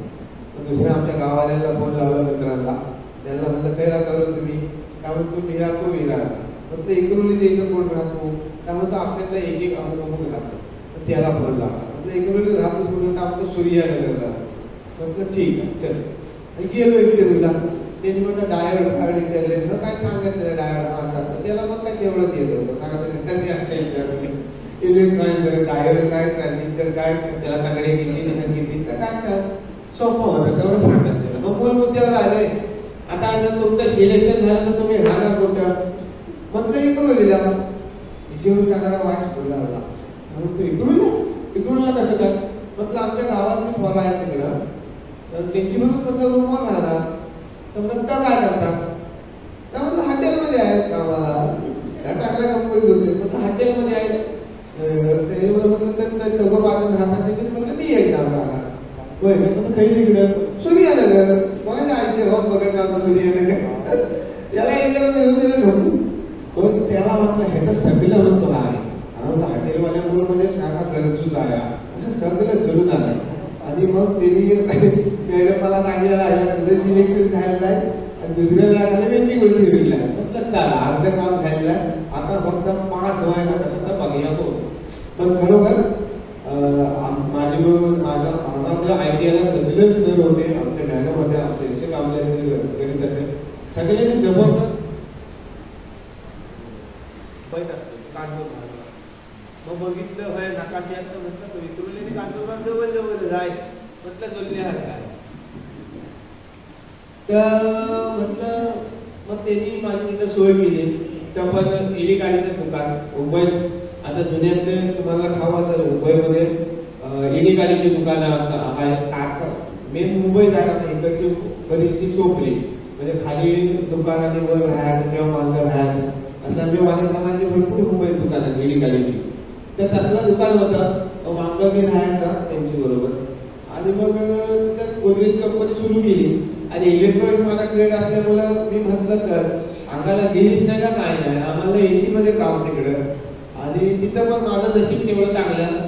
दुसऱ्या आमच्या गावाल्याला फोन लावला मित्रांना. त्यांना म्हटलं काय राहता तुम्ही काय म्हणतो मी राहतो विरारला. म्हटलं इकडून इथं कोण राहतो काय म्हणतो आपल्याला एक अमुक राहतो. त्याला फोन लावला. म्हटलं इकडून राहतो म्हणून आमचं सूर्यानगरला. म्हटलं ठीक आहे चल. गेलो इंटरव्ह्यूला. त्यांनी म्हटलं डायोड फायड विचारले ना काय सांगितलं डायोड असा त्याला मग काय तेवढंच येत होतं. इलेक्ट्रॉनिक डायोड काय ट्रान्झिस्टर काय त्याला सगळे किती तर काय काय सोपं होतं तेवढं सांगितलं. मग मूल मुद्द्यावर आले. आता जर तुमचं सिलेक्शन झालं तर तुम्ही राहणार कुठं. म्हटलं इकडून लिहिला. जेवढं करणारा वाईट बोलला मला म्हणून तू इकडूनला कसं काय. म्हटलं आमच्या गावात मी पोरं आहेत तिकडं तर त्यांची म्हणून म्हटलं रूमवर राहणार. तर म्हटलं काय करतात तर म्हटलं हॉटेलमध्ये आहेत कामाला चांगल्या कंपनीत होते. म्हटलं हॉटेलमध्ये आहेत ते म्हटलं तर चौघं बाजून राहतात त्याच्यात म्हटलं मी एक काम राहणार. होय म्हटलं काही तिकडं सूर्यानगर मला जायचं होत बघत राहतो सूर्यानगर. याला एकदा मिळून दिलं नको त्याला म्हटलं ह्याचं सगळं म्हणतो आहे. हॉटेलवाल्यामुळे म्हणजे सारा गरजूच आहे असं सगळं जळून आलं. आणि मग त्यांनी मॅडम मला सांगितलं सिलेक्शन झालेलं आहे आणि दुसऱ्या झालं वेगळी गोष्टी भेटल्या. म्हटलं चला अर्ध काम झालेलं आहे आता फक्त पास व्हायला कसं तर बघूया हो. पण खरोखर माझ्या ITI ला सगळेच सर होते आमच्या मॅडम होत्या आमचे कामले गणिताचे सगळ्यांनी जबरदस्त पैत असतो कांदूर. मग बघितलं होय नाकाशी असतं म्हटलं विक्रुलेली कांदूर जवळ जवळ जाय म्हटलं जोडले हा काय तर म्हटलं. मग त्यांनी माझी तिथं सोय केली. तर पण इलेगाडीचं दुकान मुंबईत आता जुन्यातले तुम्हाला ठाव असेल मुंबईमध्ये इलेगाडीची दुकानं आहेत. आता मेन मुंबईत आहे ना इकडची बरीचशी सोपली म्हणजे खाली दुकानाने वर राहायचं किंवा मागं राहायचं असं आमच्या वाणिज्याची भरपूर मुंबईत दुकान आहेत इलेगाडीची. तर तसलं दुकान होतं मागं मी राहायचा त्यांची बरोबर. आणि मग गोदरेज कंपनी सुरू केली आणि इलेक्ट्रॉनिक माझा ट्रेड असल्यामुळं मी म्हटलं तर अंगाला गेलीच नाही का काय नाही, आम्हाला एसी मध्ये काम तिकडं. आणि तिथं पण माझं नशीब तेवढं चांगलं,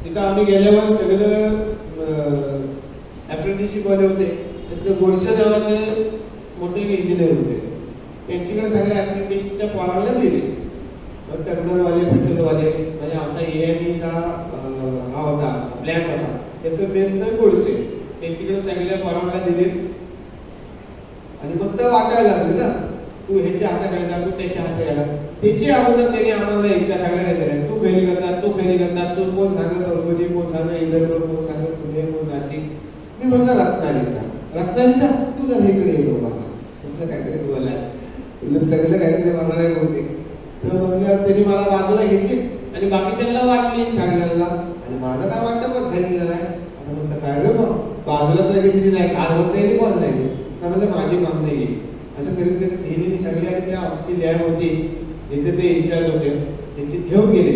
तिथं आम्ही गेल्यावर सगळं अप्रेंटिसशिप वाले होते. तिथं गोडसे नावाचे मोठे इंजिनियर होते, त्यांच्याकडे सगळ्या अप्रेंटिसच्या पोरांना दिले. टर्नरवाले फिटरवाले म्हणजे आमचा एएनईचा हा होता ब्लॅक होता, त्याचं मेन तर गोडसे, त्यांच्याकडे सगळ्या पोरांना दिले. आणि मग तर वाटायला लागलं ना, तू ह्याच्या हाताखाली जा, तू त्याच्या हाताखाली. त्याची अगोदर त्यांनी आम्हाला इच्छा सगळ्या केल्या, तू खैरी करतात, तू खैरी करतात, तू कोण सांगत अवघडी, कोण सांगत इंद्रपूर, कोण सांगत पुणे, कोण नाशिक. मी म्हणलं रत्नागिरीचा, रत्नागिरीचा तू जर इकडे येतो मला तुमचं काहीतरी बोलाय, सगळं काहीतरी मला होते. तर म्हणलं त्यांनी मला बाजूला घेतली आणि बाकीच्यांना वाटली सगळ्यांना. आणि माझं काय वाटतं पण सांगितलं नाही. आता म्हणतं काय रे मग बाजूला तर घेतली नाही, आज होत नाही कोण नाही, तर म्हणलं माझी काम नाही. असं करीत करीत नेहमी सगळ्या त्या आमची लॅब होती, तिथे ते इन्चार्ज होते, त्यांची घेऊन गेले.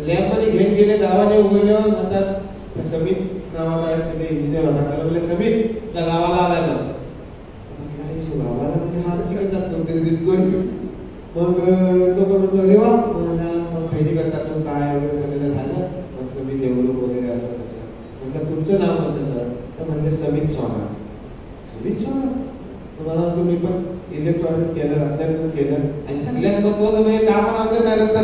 लॅबमध्ये घेऊन गेले, दरवाजे उघडल्यावर म्हणतात समीत नावाचा तिथे इंजिनियर होता, त्याला म्हणले समीत त्या गावाला आला ना. गावाला म्हणजे हा तिकडे जातो दिसतोय. मग तो म्हणतो अरे वा, मग खैरी करतात तो काय वगैरे सगळं झालं. मग मी डेव्हलप वगैरे असं तसं. म्हटलं तुमचं नाव कसं सर, तर म्हणजे समीत सोना. समीत सोना तुम्हाला तुम्ही पण इलेक्ट्रॉनिक केलं, रत्नागिरीत केलं. आणि सगळ्यात महत्वाचं म्हणजे त्या पण आमच्या मॅडमचा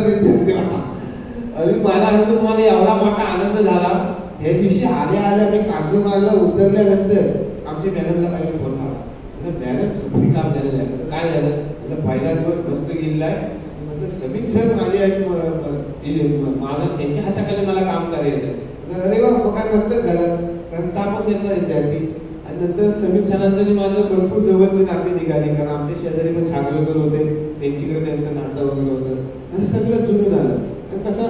आणि मला तुम्हाला एवढा मोठा आनंद झाला. हे दिवशी आल्या मी काजू मारला, उतरल्यानंतर आमच्या मॅडमला काही फोन आला, मॅडम सुखी काम झालेलं आहे. काय झालं, पहिला दिवस मस्त गेलेला आहे. म्हटलं समीत सर माझे आहेत, मला त्यांच्या हाताखाली मला काम करायचं. अरे वा, मग काय मस्तच झालं, कारण का पण त्यांचा विद्यार्थी. आणि नंतर समीत सरांचं माझं भरपूर जवळचं नाते निघाली, कारण आमच्या शेजारी पण सागवेकर होते, त्यांच्याकडे त्यांचं नातं वगैरे होतं. असं सगळं जुळून आलं. आणि कसं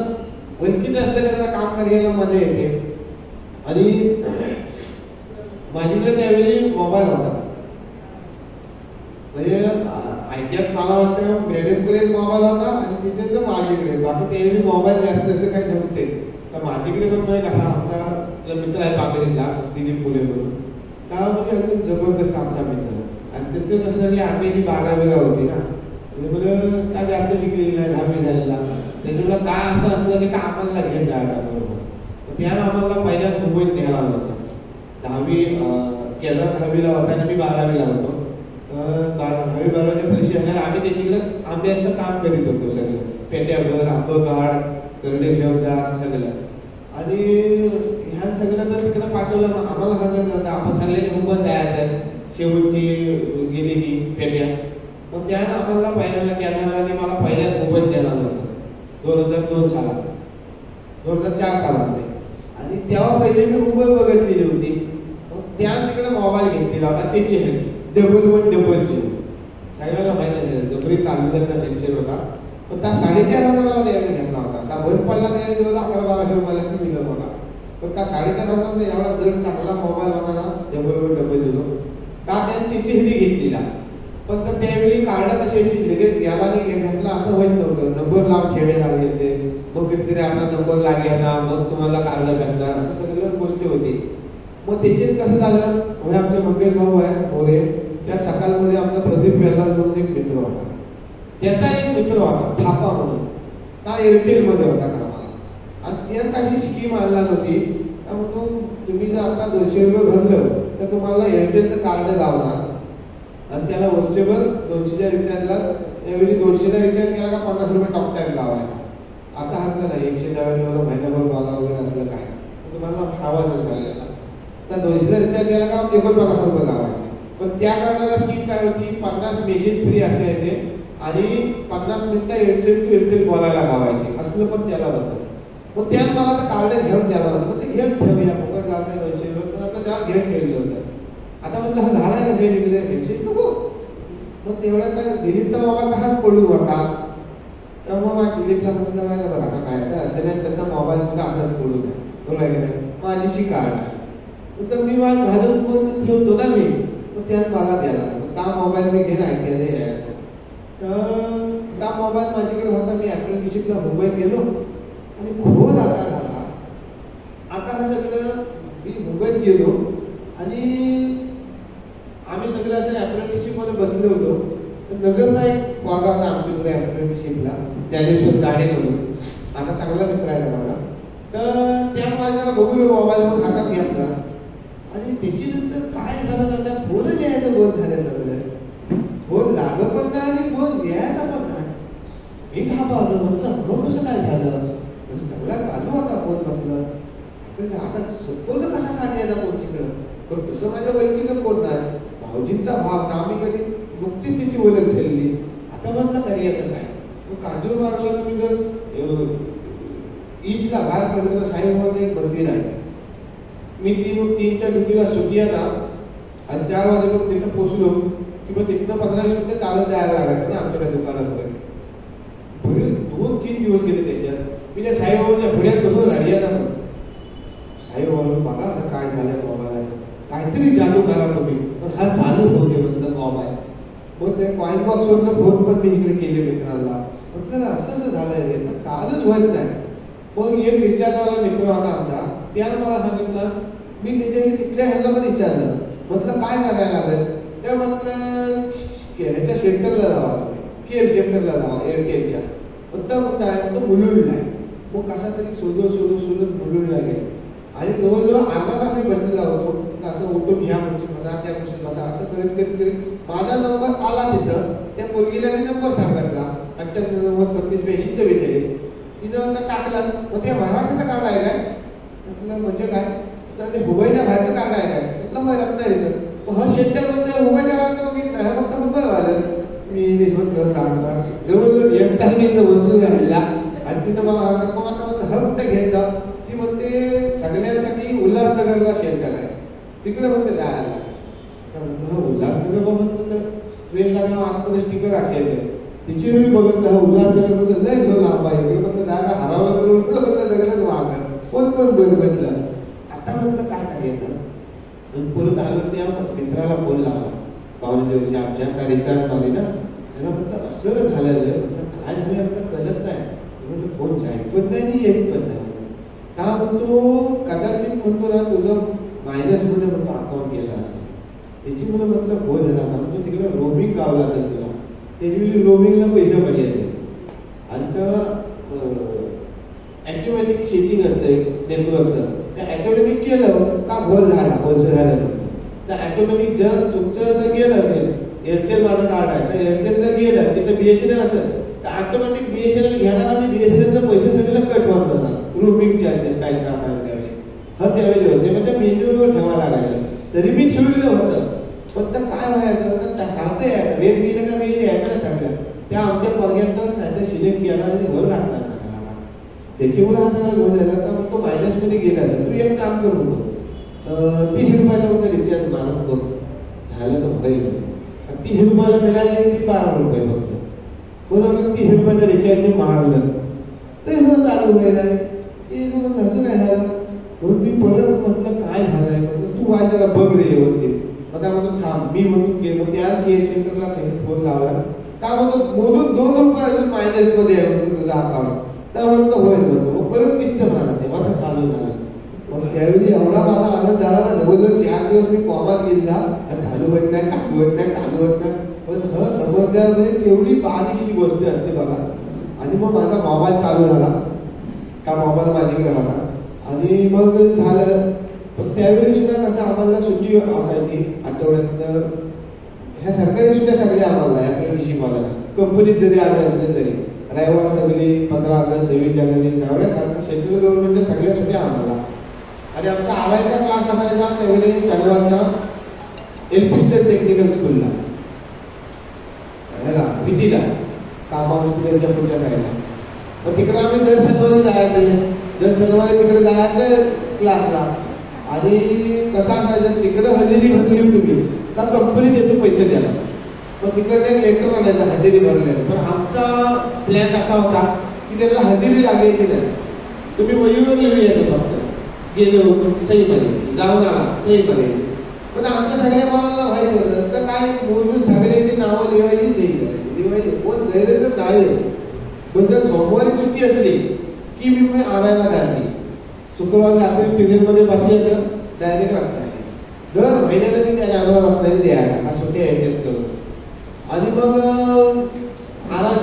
ओळखीचं असलं का त्याला काम करायला मजा येते. आणि माझ्याकडे त्यावेळी मोबाईल होता, म्हणजे ऐक्यात मला वाटतं मॅडमकडे मोबाईल होता आणि तिथे तर माझ्याकडे. बाकी त्यावेळी मोबाईल जास्त असं काही नव्हते. तर माझ्याकडे पण म्हणजे कसा आमचा मित्र आहे पाकळीतला दिलीप फुले म्हणून, का म्हणजे अजून जबरदस्त आमचा मित्र. आणि त्याचं कसं की आम्ही 12वीला होती ना, म्हणजे मला काय जास्त शिकलेली नाही, 10वी झालेला. त्याच्यामुळे काय असं असलं की आम्हाला घेत जायला बरोबर. त्यानं आम्हाला पहिल्या मुंबईत न्यायला होता. 10वी केदार 10वीला होता आणि मी 12वीला होतो. 10वी-12वीच्या परीक्षा झाल्या, आम्ही त्याच्याकडे आंब्याचं काम करीत होतो सगळं, पेट्याभर आंबं काढ, करडे घेऊन जा असं सगळं. आणि ह्या सगळं तर तिकडे पाठवलं. आम्हाला सांगायचं होतं आपण सगळ्यांनी मुंबईत जायचं, शेवटची गेली की पेट्या. मग त्यानं आम्हाला पहिल्यांदा केदारला आणि मला पहिल्याच मुंबईत देणार होतं 2002 सालात, 2004 सालामध्ये. आणि तेव्हा पहिले मी मुंबई बघितलेली होती. मग त्या तिकडे मोबाईल घेतलेला होता, त्याची आहे 1100 सगळ्याला माहिती आहे, जबरी चालू टेन्शन होता. पण त्या 4,500 द्यायला घेतला होता. त्या बंद पडला त्याने 11-1200 रुपयाला मिळत होता. पण त्या 4,500 एवढा जर चांगला मोबाईल होता ना 1100 का त्याने तिची हिरी घेतलेला. पण तर त्यावेळी कार्ड कसे लगेच याला नाही घेतला असं होत नव्हतं. नंबर लावून ठेवे लागायचे, मग कितीतरी आपला नंबर लागायचा, मग तुम्हाला कार्ड भेटणार, असं सगळ्या गोष्टी होती. मग त्याच्यात कसं झालं, म्हणजे आमचे मंगेश भाऊ आहेत मोरे, त्या सकाळमध्ये आमचा प्रदीप वेल्ला म्हणून एक मित्र होता. त्याचा एक मित्र होता थापा म्हणून, हा एअरटेलमध्ये होता कामाला. आणि त्यात अशी स्कीम आणला नव्हती, त्यामुळे तुम्ही जर आता 200 रुपये भरलं तर तुम्हाला एअरटेलचं कार्ड लावणार आणि त्याला वर्षभर 200च्या रिचार्जला, त्यावेळी 200ला रिचार्ज केला का 50 रुपये टॉक टाईम लावायचा. आता हरकत नाही, 190 महिनाभर मला वगैरे असलं काय तुम्हाला खावायचं झालेला. तर 200ला रिचार्ज केला का 49 रुपये लावायचे. पण त्या कार्डाला स्कीम काय होती, 50 मेसेज फ्री असायचे आणि 50 मिनिटं एअरटेल टू एअरटेल बोलायला लावायचे, असलं पण त्याला होतं. मग त्यात मला तर कार्ड घेऊन द्यायला होतं, ते घेऊन ठेवूया फुकट लावता 200 रुपये, पण आता त्याला घेऊन ठेवलं होतं. आता म्हटलं हा घालायला घे निघले एकशे नको. मग तेवढ्या दिलीपचा मोबाईल तसाच पडून होता. त्यामुळे मग दिलीपला म्हटलं नाही बघा आता काय असं नाही, तसा मोबाईल सुद्धा असाच पडून आहे, बरोबर आहे की नाही, माझीशी कार्ड आहे. तर मी माझं घालून पण ठेवतो ना मी, मग त्यात मला द्यायला का मोबाईल मी घेऊन ऐकायला यायचो. तर त्या मोबाईल माझ्याकडे होता. मी अप्रेंटिसशिपला मुंबईत गेलो आणि खोल असा झाला. आता हा सगळं मी मुंबईत गेलो आणि आम्ही सगळे असं अप्रेंटिसशिपमध्ये बसलो होतो. नगरचा एक वर्ग होता आमच्याकडे अप्रेंटिसशिपला, ज्ञानेश्वर गाडे म्हणून, आता चांगला मित्र आहे मला. तर त्या माझ्याला बघून मोबाईल मग हातात घेतला आणि त्याच्यानंतर काय झालं ना, फोन लिहायचं बंद झालं सगळं. फोन लागत पण नाही आणि फोन लिहायचा पण नाही. मी घाबरलो, म्हटलं मग कसं काय झालं, सगळा चालू होता फोन. म्हटलं तर आता फोन कसा सांगायचा कोणतीकडं, पण तसं माझ्या ओळखीचं कोण नाही, भाऊजींचा भाव ना, आम्ही कधी नुकतीच त्याची ओळख झालेली. आता म्हटलं कार्याचं काय, मग काजू मारला तुम्ही जर ईस्टला बाहेर पडलं साईबाबाचं एक मंदिर आहे. मी 3च्या ड्युटीला सुट्टी आहे ना, आणि 4 वाजेपर्यंत तिथं पोचलो की मग तिथं 15 मिनिटं चालत जायला लागायचं ना आमच्या त्या दुकानापर्यंत. पुढे 2-3 दिवस गेले त्याच्यात. मी त्या साईबाबाच्या पुढ्यात बसून राहिला ना, साईबाबा बघा आता काय झालंय मोबाईल, काहीतरी जादू करा तुम्ही. पण हा चालू होते म्हटलं मोबाईल. मग त्या कॉइन बॉक्सवरनं फोन पण मी इकडे केले मित्रांना, म्हटलं असं झालंय चालूच व्हायच नाही. मग एक रिचार्जवाला मित्र होता आमचा, त्यानं मला सांगितलं, मी त्याच्या तिथल्या ह्याला पण विचारलं, म्हटलं काय करायला लागेल. त्या म्हटलं ह्याच्या सेंटरला जावा, केअर सेंटरला जावा एअरटेलच्या. म्हटलं कुठं आहे, तो मुलुंडला आहे. मग कसा तरी शोधत मुलुंडला गेलो आणि जवळजवळ अर्धा तास मी बसलेला होतो. असं उठून घ्या म्हणजे मला त्या गोष्टी बसा असं करीत माझा नंबर आला तिथं. त्या मुलगीला मी नंबर सांगितला 98-90-32-82-42. तिनं टाकला. मग ते मराठीचं कार्ड आहे काय, म्हटलं म्हणजे काय, तर ते हुबईच्या बाहेरचं कार्ड आहे काय, म्हटलं होय रत्नागिरीचं. मग हा सेंटर म्हणजे हुबईच्या बाहेरचं बघितलं, हा फक्त हुबई आलं. मी म्हटलं सांगता जवळजवळ एक तास मी इथं वस्तू राहिला आणि तिथं मला मग आता म्हणतं हा कुठे घ्यायचा. ती म्हणते सगळ्यांसाठी उल्हासनगरला शेल्टर आहे, तिकडे म्हणते जायला. उल्हासनगर म्हणतो तर ट्रेनला नाव आतमध्ये स्टिकर असायचं, तिची मी बघितलं हा उल्हासनगर म्हणतं लय जो लांब आहे, इकडे म्हणतं जागा हरवलं म्हणतं जगलंच वागणार कोण बघितलं. आता म्हटलं काय करायचं. परत आलं त्या मित्राला फोन लावला, पावणे दिवशी आमच्या का रिचार्ज मारली ना, त्याला म्हटलं असं झालेलं, काय झालं म्हटलं कळत नाही. म्हणजे फोन जाईल पण नाही आणि येत पण नाही. का म्हणतो कदाचित म्हणतो ना तुझं मायनसमध्ये म्हणतो अकाउंट गेला असेल, त्याची मुलं म्हटलं फोन झाला म्हणतो तिकडे रोमिंग गावला असेल तुला, त्याची रोमिंगला पैसे पडायचे. आणि तर ॲटोमॅटिक सेटिंग असतं नेटवर्कचं, त्या ॲटोमॅटिक केलं का गोल झाला, गोलसं झालं. तर ॲटोमॅटिक जर तुमचं जर गेलं एअरटेल माझं कार्ड आहे, तर एअरटेल जर गेलं तिथं BSNL असेल तर ऑटोमॅटिक BSNL घेणार आणि BSNLचे पैसे सगळे कट होत जातात. रोमिंग चार्जेस काय असायला त्यावेळी त्यावेळी होते, म्हणजे मेन्यूवर ठेवायला लागायचं. तरी मी ठेवलेलं होतं, फक्त काय व्हायचं तर टाकता यायचं रेट गेलं का मी यायचं सगळं त्या आमच्या पर्यंत साध्या सिलेक्ट केला आणि वर लागतात सगळ्याला. त्याच्यामुळे हा सगळा गोल झाला. तर मग तो मायनसमध्ये गेला तर तू एक काम करू नको, 30 रुपयाचा फक्त रिचार्ज मारून बघ, झालं तर होईल. 30 रुपयाला मिळाले की 12 रुपये फक्त. बरोबर 30 रुपयाचं रिचार्ज मारलं तर हे चालू व्हायला असं काय झालं. म्हणून मी परत म्हटलं काय झालंय, म्हटलं तू काय जरा बघ रे व्यवस्थित. मग म्हणून थांब, मी म्हणून गेलो त्या केअर सेंटरला काही फोन लावला, का म्हणतो मोजून 2 रुपये अजून मायनसमध्ये आहे म्हणतो तुझा अकाउंट. त्या म्हणतो होय म्हणतो. मग परत दिसतं मला तेव्हा चालू झालं. मग त्यावेळी एवढा माझा आनंद झाला ना, जवळजवळ 4 दिवस मी कॉमात गेला, चालू होत नाही चालू होत नाही चालू होत नाही. पण ह समजण्यामध्ये केवढी बारीकशी गोष्ट असते बघा. आणि मग माझा मोबाईल चालू झाला, का मोबाईल माझ्याकडे होता आणि मग झालं. पण त्यावेळी सुद्धा कसं आम्हाला सुट्टी असायची आठवड्यात. ह्या सरकारी सुद्धा सगळ्या आम्हाला आपल्या शिकवायला, कंपनीत जरी आले असले तरी रविवार सगळी 15 ऑगस्ट 26 जानेवारी त्यावेळेसारखं सेंट्रल गव्हर्नमेंटच्या सगळ्या सुट्ट्या आम्हाला. आणि आमचा आरायचा क्लास असायचा त्यावेळी शनिवारचा एलपी टेक्निकल स्कूलला ह्याला विटीला कामा हॉस्पिटलच्या पुढच्या साईडला. मग तिकडे आम्ही दर शनिवारी जायचं, दर शनिवारी तिकडे जायचं क्लासला. आणि कसं असायचं तिकडे हजेरी भरली तुम्ही का कंपनी त्याचे पैसे द्यायला. मग तिकडे लेटर आणायचं हजेरी भरल्याचं. पण आमचा प्लॅन असा होता की त्याला हजेरी लागायची नाही, तुम्ही वहीवर लिहून यायचं फक्त गेलो सही मध्ये जाऊन आला सही मध्ये. पण आमच्या सगळ्या माणसाला माहित होतं तर काय मोजून सगळ्यांची नावं लिहायची सही करायची लिहायची. कोण गैरेच नाही. पण जर सोमवारी सुट्टी असली की मी आणायला जाते, शुक्रवारी रात्री पिरियडमध्ये बसायचं डायरेक्ट रत्नागिरी. दर महिन्याला मी त्या नावावर रत्नागिरी द्यायला हा सुट्टी ऍडजस्ट करून. आणि मग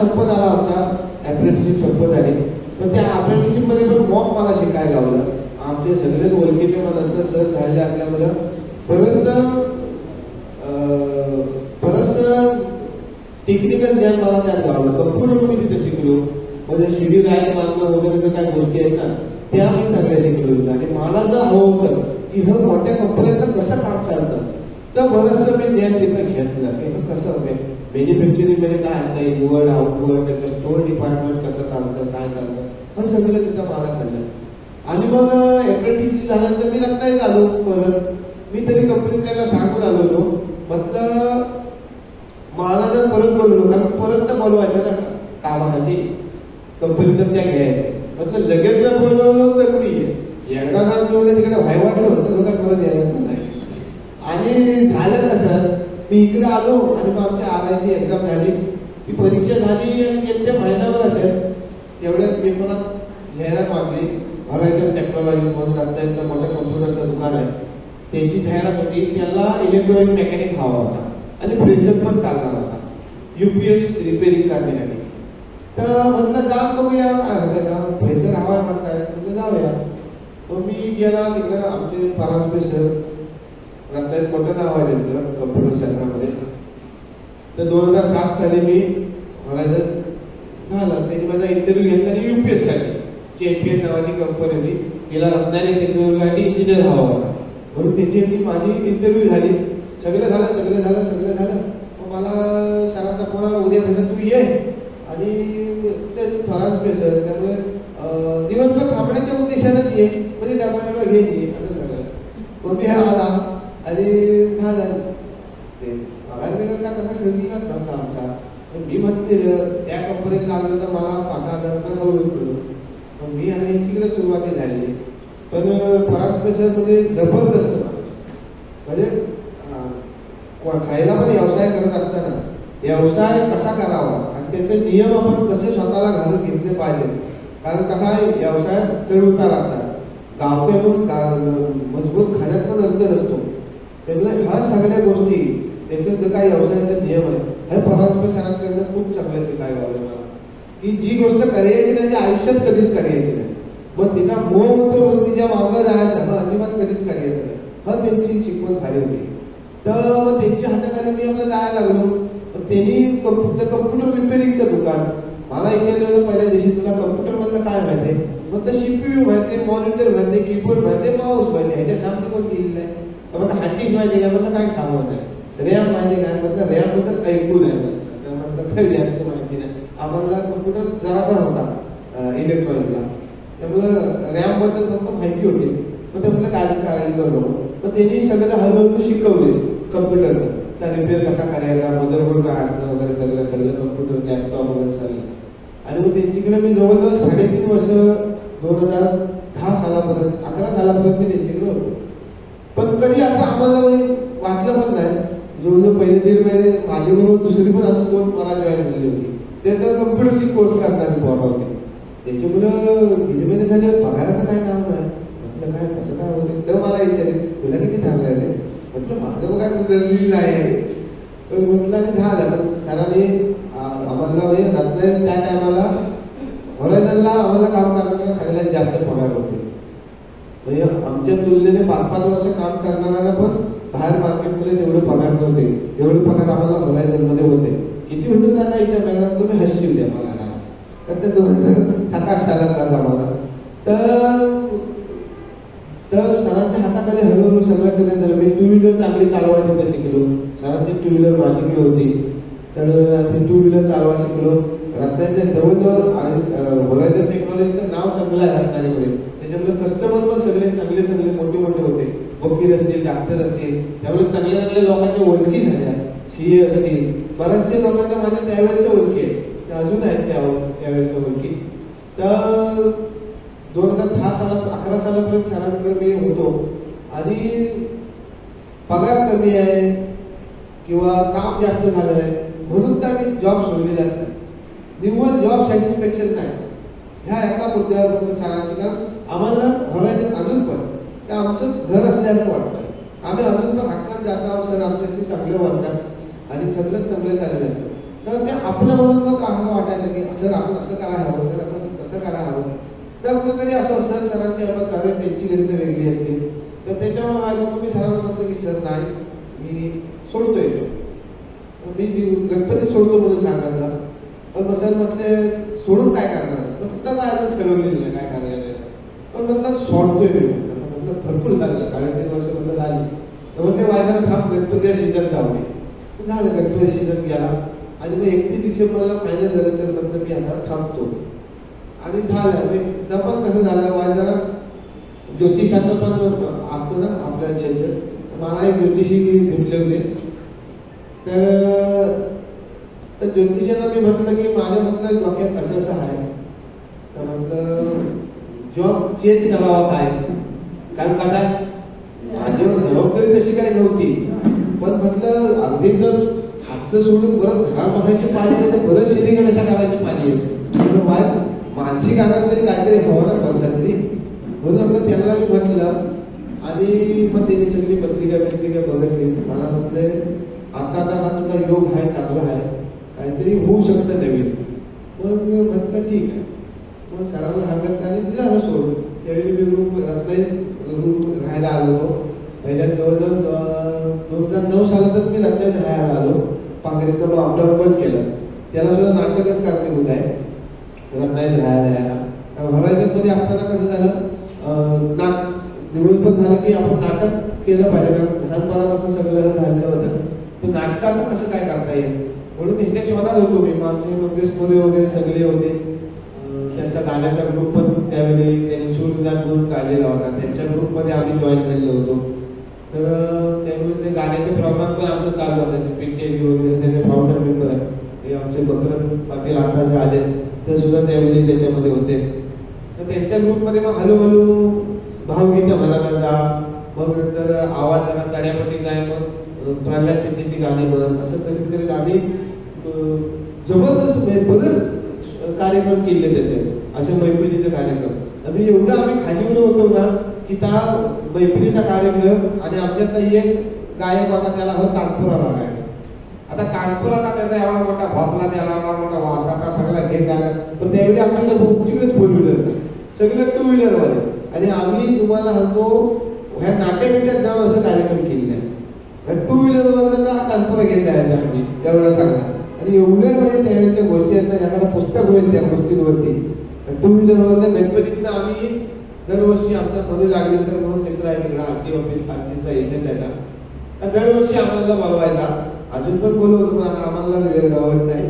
संपत आला होता, अप्रेंटिसशिप संपत आली. पण त्या अप्रेंटिसशिप मध्ये पण मॉक मला शिकायला लावलं. आमचे सगळेच ओळखीचे मग नंतर सर झाले असल्यामुळं बरंच टेक्निकल ज्ञान मला त्यात लावलं. कम्प्युटर मी तिथे शिकलो. म्हणजे शिडी राईट मारणं वगैरे काय गोष्टी आहेत ना त्या मी सगळ्या शिकलो होतं. आणि मला जर हवं होतं की हे मोठ्या कंपन्यांचं कसं काम चालतं तर बरंचसं मी ज्ञान तिथं घेतलं की हे कसं मॅन्युफॅक्चरिंग मध्ये काय असतं, इनवर्ड आउटवर्ड, त्याचं स्टोअर डिपार्टमेंट कसं चालतं, काय चालतं, हे सगळं तिथं मला कळलं. आणि मग अप्रेंटिसशिप झाल्यानंतर मी रत्नागिरीत आलो. परत मी तरी कंपनीत त्याला सांगून आलो होतो, म्हटलं मला जर परत बोललो कारण परत तर बोलवायचं ना कामासाठी कंपनीत त्या घ्यायचं. म्हटलं लगेच जर बोलवलं तर मी एकदा ना तिकडे व्हाय वाटलं होतं का परत यायचं नाही. आणि झालं कसं मी इकडे आलो आणि मग आमच्या आरायची एक्झाम झाली, ती परीक्षा झाली आणि गेल्या महिन्यावर असेल तेवढ्यात मी मला जाहिरात वाटली. हॉरायझन टेक्नॉलॉजी म्हणून रत्नागिरीचं मोठं कम्प्युटरचं दुकान आहे, त्याची जाहिरात होती. त्याला इलेक्ट्रॉनिक मेकॅनिक हवा होता आणि फ्रेशर पण चालणार होता UPS रिपेअरिंग करण्यासाठी. तर म्हटलं जाऊन बघूया काय होतं का, फ्रेशर हवा म्हणताय म्हणजे जाऊया. मग मी गेला तिकडे. आमचे परांजपे सर रत्नागिरीत मोठं नाव आहे त्यांचं कम्प्युटर क्षेत्रामध्ये. तर 2007 साली मी हॉरायझन झालं. त्यांनी माझा इंटरव्ह्यू घेतला आणि UPS साठी चॅम्पियन नावाची कंपनी होती, तिला रत्नागिरी सेक्युरिटी इंजिनियर हवा होता म्हणून त्याची माझी इंटरव्ह्यू झाली. सगळं झालं. मग मला सरांचा फोन आला, उद्या भेटत तू ये. आणि ते फरांजपे सर त्यामुळे दिवसभर थांबण्याच्या उद्देशानंच ये म्हणजे डबा घ्यायची असं सगळं. मग मी आला आणि झालं ते पगार का तसा खरेदीला नव्हता आमचा. मी म्हणते त्या कंपनीत लागलं तर मला 5,000 रुपये हळूहळू पडलो. मग मी आणि यांचीकडे सुरुवाती झाली. पण फरांजपे सर म्हणजे जबरदस्त म्हणजे खायला पण व्यवसाय करत असताना व्यवसाय कसा करावा आणि त्याचे नियम आपण कसे स्वतःला घालून घेतले पाहिजे. कारण कसा आहे व्यवसाय चढ उतार असतात, गावते म्हणून मजबूत खाण्यात पण अंतर असतो. त्यामुळे ह्या सगळ्या गोष्टी त्याचे जे काही व्यवसायाचे नियम आहे हे फरांजपे सरांकडनं खूप चांगले शिकायला लावले मला. की जी गोष्ट करायची नाही ती आयुष्यात कधीच करायची नाही. मग तिचा मोह होतो तिच्या मागं जायचं हा अजिबात कधीच करायचं नाही. हा त्यांची शिकवण झाली होती. तर मग त्यांच्या हाताखाली मी आपलं जायला लागलो. त्यांनी कम्प्युटर रिपेअरिंगचं दुकान मला विचारलं पहिल्या दिवशी, तुला कम्प्युटर मधलं काय माहिती आहे? मग CPU माहिती, मॉनिटर माहिती, कीबोर्ड माहिती, माऊस माहिती, ह्याच्या सामने कोण केलेलं आहे? म्हटलं हार्ड डिस्क माहिती आहे म्हटलं काय सांगत आहे. रॅम माहिती काय म्हटलं रॅम बद्दल ऐकून आहे म्हटलं काही जास्त माहिती नाही. आम्हाला कम्प्युटर जरासा होता इलेक्ट्रॉनिकला, त्यामुळं रॅम बद्दल फक्त माहिती होती. मग ते म्हटलं काळजी करू. मग त्यांनी सगळं हळूहळू शिकवले कम्प्युटरचं, त्या रिपेअर कसा करायचा, मदरबोर्ड काय असतं वगैरे सगळं कम्प्युटर लॅपटॉप वगैरे सगळं. आणि मग त्यांच्याकडे मी जवळजवळ 3.5 वर्ष 2010 सालापर्यंत 11 सालापर्यंत मी त्यांच्याकडे होतो. पण कधी असं आम्हाला वाटलं पण नाही. जवळजवळ पहिले 1.5 महिने माझ्याबरोबर दुसरी पण अजून 2 मला जॉईन झाली होती. ते तर कम्प्युटरची कोर्स करणारी पोरं होते. त्याच्यामुळं 1.5 महिने झाले पगाराचं काय काम नाही. म्हटलं काय कसं काय होते तर मला विचारले तुला किती ठरलंय ते. म्हटलं माझं काय जरुरी नाही. म्हटलं झालं. पण सरांनी आम्हाला म्हणजे रत्नागिरीत त्या टायमाला हॉरायझनला आम्हाला काम करणाऱ्या सगळ्यात जास्त पगार होते. म्हणजे आमच्या तुलनेने 5-5 वर्ष काम करणाऱ्यांना पण बाहेर मार्केटमध्ये तेवढे पगार नव्हते. एवढे पगार आम्हाला हॉरायझनमध्ये होते. किती होते त्यांना विचारलं तुम्ही हसशील द्या मला ना. तर ते 2007-8 सालात झालं आम्हाला. तर सरांच्या हाताखाली हळूहळू सगळं करण्यात झालं. मी 2 व्हीलर चांगली चालवायला शिकलो. सरांची 2 व्हीलर माझ्याकडे होती. तर मी 2 व्हीलर चालवा शिकलो. रत्नागिरीच्या जवळजवळ आणि हॉरायझन टेक्नॉलॉजीचं नाव चांगलं आहे रत्नागिरीमध्ये. त्याच्यामुळे कस्टमर पण सगळे चांगले मोठे होते. वकील असतील, डॉक्टर असतील, त्यामुळे चांगल्या लोकांच्या ओळखी झाल्या. CA असतील, बऱ्याचशा लोकांच्या माझ्या त्यावेळेच्या ओळखी आहेत, त्या अजून आहेत त्यावेळेच्या ओळखी. तर 2010 सालात 11 सालापर्यंत सरांकडे मी होतो. आणि पगार कमी आहे किंवा काम जास्त झालं आहे म्हणून काय मी जॉब सोडले जात नाही. निव्वळ जॉब सॅटिस्फॅक्शन नाही ह्या एका मुद्द्यावर फक्त सरांची. कारण आम्हाला हॉरायझन अजून पण ते आमचंच घर असल्याचं वाटतं. आम्ही अजून पण हक्कान जात आहोत. सर आमच्याशी चांगले वाटतात. आणि सगळं चांगलं झालेलं असतं. तर ते आपलं म्हणून मग आम्हाला वाटायचं की सर आपण असं करायला हवं, सर आपण तसं करायला हवं. तर कुठेतरी असं सर सरांची कारण त्यांची गणितं वेगळी असते. तर त्याच्यामुळे माझ्या मी सरांना म्हणतो की सर नाही मी सोडतोय, मी गणपती सोडतो म्हणून सांगितलं. पण सर म्हटले सोडून काय करणार, फक्त काय ठरवलेलं नाही काय करायचं. पण म्हटलं सोडतोय मी, म्हटलं भरपूर झालं 3.5 वर्ष म्हटलं झाली. तर मग ते वायदाला थांब गणपती सीझन जाऊ नये झालं. गणपती सीझन गेला आणि मग 31 डिसेंबरला फायनल झालं. तर म्हटलं मी आता थांबतो आणि झालं. पण कसं झालं वायदाला ज्योतिषाचं पण असतं ना आपल्या क्षेत्र. मला एक ज्योतिषी भेटले होते. तर ज्योतिषाला मी म्हटलं की माझ्या म्हटलं डोक्यात असं असं आहे. तर म्हटलं जॉब चेंज करावा काय, कारण कसं आहे माझ्यावर जबाबदारी तशी काही नव्हती. पण म्हटलं अगदी जर हातचं सोडून परत घरात बसायची पाहिजे तर बरंच शेती कशा करायची पाहिजे. मानसिक आनंद तरी काहीतरी हवं ना माणसातली. म्हणून म्हटलं त्यांना मी म्हटलं आणि मग त्यांनी सगळी पत्रिका बघितली. मला म्हटले आताचा हा तुझा योग आहे चांगला आहे, काहीतरी होऊ शकतं नवीन. मग म्हटलं ठीक आहे. मग सरांना सांगत आणि दिला सोडून. त्यावेळी मी रूम राहायला आलो होतो. पहिल्या जवळजवळ 2009 सालातच मी रत्नागिरीत राहायला आलो. पांगरीचं मग अपडाऊन बंद केलं. त्याला सुद्धा नाटकच कारणीभूत आहे रत्नागिरीत राहायला यायला. कारण हॉरायझनमध्ये असताना कसं झालं निवडून पण झालं की आपण नाटक केलं पाहिजे. कारण लहानपणापासून सगळं झालेलं होतं. तर नाटकाचं कसं काय करता येईल म्हणून ह्याच्या शोधात होतो मी. आमचे मंगेश मोरे वगैरे सगळे होते. त्यांचा गाण्याचा ग्रुप पण त्यावेळी त्यांनी सूरविधान म्हणून काढलेला होता. त्यांच्या ग्रुपमध्ये आम्ही जॉईन झालेलो होतो. तर त्यामुळे ते गाण्याचे प्रोग्राम पण आमचं चालू होतं. पिंटेजी वगैरे त्याचे फाउंडर मेंबर हे आमचे बकरत पाटील आता जे आले ते सुद्धा त्यावेळी त्याच्यामध्ये होते. तर त्यांच्या ग्रुपमध्ये मग हळूहळू भावगीतं म्हणायला जा, मग नंतर आवाज जरा चढ्यापट्टी जाय, मग प्रल्हाद सिद्धीची गाणी म्हणत असं करीत करीत आम्ही जबरदस्त बरेच कार्यक्रम केले त्याचे असे मैफिलीचे कार्यक्रम. आम्ही एवढं आम्ही खालीवर होतो ना की त्या मैफिलीचा कार्यक्रम आणि आमच्यात एक गायक होता त्याला कानपुरा लागायचा. आता कानपुराला त्याचा एवढा मोठा भापला, त्याला एवढा मोठा वासाचा सगळा घेत आला. पण त्यावेळी आपल्याला तिकडेच 4 व्हीलर सगळे 2 व्हीलर वाले. आणि आम्ही तुम्हाला सांगतो ह्या नाट्यपीठात जाऊन असं कार्यक्रम केलेला आहे. 2 व्हीलरवर हा कानपुरा घेत जायचा आम्ही एवढा सगळा. आणि एवढ्या म्हणजे त्यावेळेच्या गोष्टी आहेत ना ज्याला पुस्तक होईल त्या गोष्टींवरती. 2 व्हीलरवर गणपतीतनं आम्ही दरवर्षी आमचा मनोज आडवेकर म्हणून मित्र आहे तिकडे आरती ऑफिस आरतीचा एजंट आहे ना, दरवर्षी आम्हाला बोलवायचा. अजून पण बोलवतो पण आम्हाला वेळ गावत नाही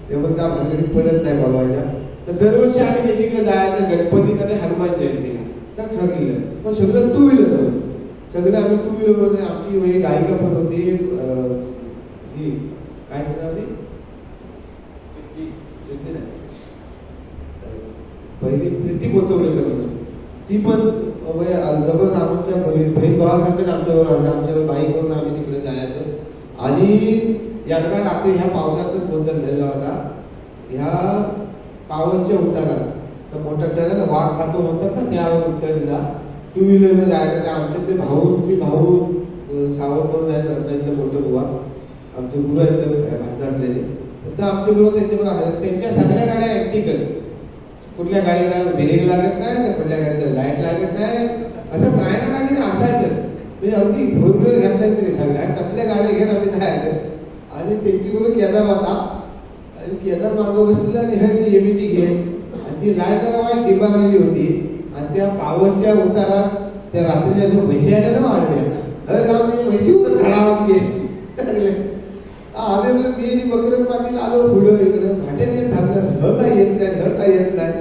तेव्हा त्या भानगडीत पडत नाही बोलवायचा. तर दरवर्षी आम्ही त्याच्याकडे जायचं गणपतीत आणि हनुमान जयंतीला. तर ठरलेलं पण सगळं 2 व्हीलर सगळं आम्ही 2 व्हीलरमध्ये. आमची गायिका पण होती ही काय म्हणतात पहिली प्रीती कोतवडेकर म्हणून ती पण जबरदस्त आमच्या बहीण भावासारखंच आमच्यावर बाईक करून आम्ही तिकडे जायचं. आणि एकदा रात्री ह्या पावसातच गोंधळ झालेला होता. ह्या पावसच्या उतारात तर मोठा ट्रेन वाघ खातो म्हणतात ना त्या उतरला 2 व्हीलरने जायचं. त्या आमचे ते भाऊ सावध म्हणून आहेत रत्नागिरीचे मोठे बुवा आमचे गुरु आहेत भाजनातलेले. तर आमचे गुरु त्यांच्याबरोबर आहेत. त्यांच्या सगळ्या गाड्या ऍक्टिकच. कुठल्या गाडीला ब्रेक लागत नाही तर कुठल्या गाडीला लाईट लागत नाही असं काय ना काही असायचं. म्हणजे अगदी भरपूर घेत नाही तरी सगळ्या कसल्या गाड्या घेत आम्ही जायचं. आणि त्यांची गुरु केदार होता आणि केदार मागं बसलेला आणि एबीटी घेत आणि ती लाईट जरा डिबारलेली होती. आणि त्या पावसच्या उतारात त्या रात्रीच्या जो म्हशी आल्या ना वाढल्या म्हशीवर ढळावून घे आम्ही मी बकरत पाटील आलो पुढं इकडं घाट्यात येत थांबलं काय येत नाही.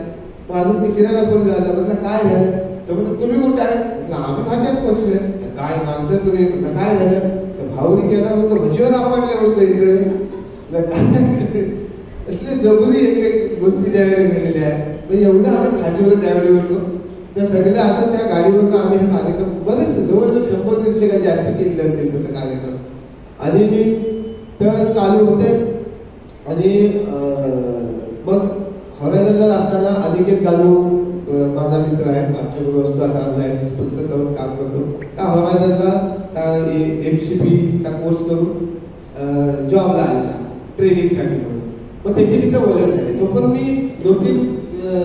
मग अजून तिसऱ्याला फोन झाला म्हटलं काय झालं तर म्हणून तुम्ही कुठे आहे आम्ही घाट्यात पोहोचले. काय माणसं तुम्ही काय झालं तर भाऊनी केला म्हणतो म्हशीवर आपणल्या होतं इकडे जबरी एक गोष्टी त्यावेळेला घडलेल्या आहे. म्हणजे एवढं आम्ही खालीवर त्यावेळी होतो. तर सगळ्या असं त्या गाडीवरून आम्ही हा कार्यक्रम बरेच जवळजवळ 100-150 जास्त केलेले असतील तसं कार्यक्रम. आणि तर चालू होते. आणि मग हॉरायझनला असताना अनिकेत गालू माझा मित्र आहे आमच्याकडे असतो आता पुस्तक करून काम करतो. त्या हॉरायझनला MCP चा कोर्स करून जॉबला आलेला ट्रेनिंगसाठी म्हणून. मग त्याची तिथं ओळख झाली. तो पण मी 2-3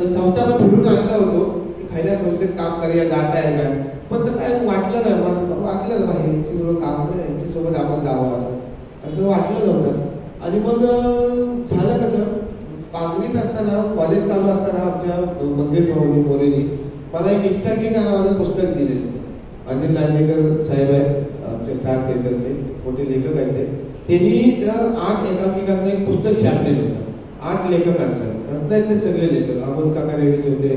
संस्था फिरून आणला होतो की खैल्या संस्थेत काम करायला जात आहे का, पण तर काय वाटलं नाही मला, वाटलं नाही यांच्याबरोबर काम कर, यांच्यासोबत आपण जावं असं वाटलं नव्हतं. आणि मग झालं कसं, पांगरीत असताना कॉलेज चालू असताना आमच्या मंगेश भाऊनी मोरेनी मला एक इष्टाकी नावाचं पुस्तक दिलेलं. अनिल नांदेकर साहेब आहेत आमचे स्टार थिएटरचे मोठे लेखक आहेत ते. त्यांनी त्या 8 एकांकिकांचं एक पुस्तक छापलेलं होतं. 8 लेखकांचं रत्नाचे सगळे लेखक, अमोल काका रेड्डीचे होते,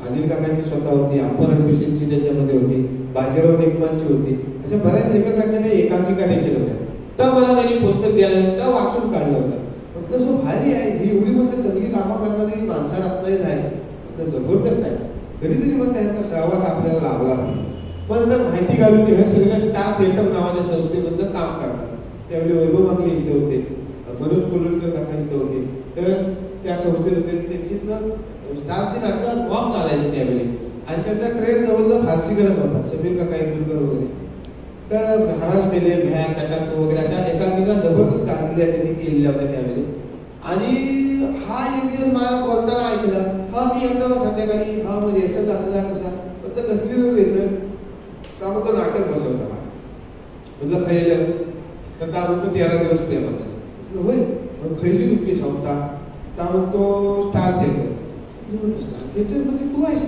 अनिल काकांची स्वतः होती, अंबर रणबिसिंगची त्याच्यामध्ये होती, बाजीराव नेकमानची होती, अशा बऱ्याच लेखकांच्या त्या एकांकिका द्यायच्या होत्या. तर मला त्यांनी पुस्तक द्यायला तर वाचून काढलं होतं. म्हटलं सो भारी आहे ही, एवढी म्हटलं चांगली कामं करणारी माणसं रत्नागिरीत आहे, तर जबरदस्त आहे. कधीतरी मग त्यांचा सहवास आपल्याला लाभला नाही. पण जर माहिती घालून हे सगळं स्टार थिएटर नावाच्या संस्थेबद्दल काम करतात. त्यावेळी वैभव मागले इथे होते, मनोज कोल्हटकर काका इथे होते, तर त्या संस्थेत होते. त्यांची स्टारची नाटकं बॉम्ब चालायची त्यावेळी. आणि त्याचा ट्रेन जवळजवळ फारसी गरज होता. समीर काका इंदुरकर वगैरे, तर महाराज मेले, भ्या चटाक वगैरे अशा एकांकिका जबरदस्त काढलेल्या त्यांनी केलेल्या होत्या त्यावेळी. आणि हा एक दिवस मला बोलताना ऐकलं, हा मी आता संध्याकाळी हा मग रेसल असला कसा, तर कसली रेसल का म्हणतो नाटक बसवता म्हटलं खैलं, तर का म्हणतो 13 दिवस प्रेमाचं. होय मग खैली तुमची संस्था का म्हणतो स्टार थिएटर. स्टार थिएटर मध्ये तू आहेस?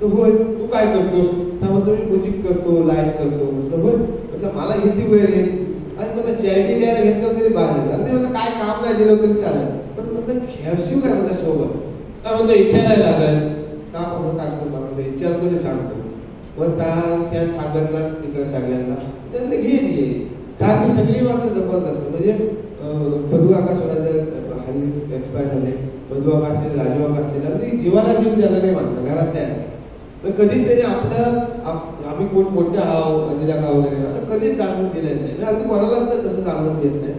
होय. तू काय करतोस? का म्हणतो मी कोचिंग करतो, लाईट करतो. म्हटलं होय. म्हटलं मला किती वेळ येईल, आणि मला चॅरिटी द्यायला घेतलं तरी बाहेर येतात. मी म्हटलं काय काम नाही दिलं तरी चालेल, पण म्हटलं खेळशीव काय म्हणलं सोबत. का म्हणतो इच्छा नाही लागेल का म्हणून टाकतो का म्हणतो इच्छा मध्ये सांगतो. पण त्या सांगितलं तिकडे सगळ्यांना त्यांना घे त्याची सगळी माणसं जबरदस्त. म्हणजे बधू आकाश हल्ली एक्सपायर झाले, बधू आकाश असतील, राजू आकाश असतील, आणि जीवाला जीव द्यायला नाही माणसं घरात त्या. पण कधीच त्यांनी आम्ही कोण मोठे आहो अनिला का वगैरे असं कधीच जाणून दिलं नाही. अगदी कोणालाच तर तसं जाणून देत नाही.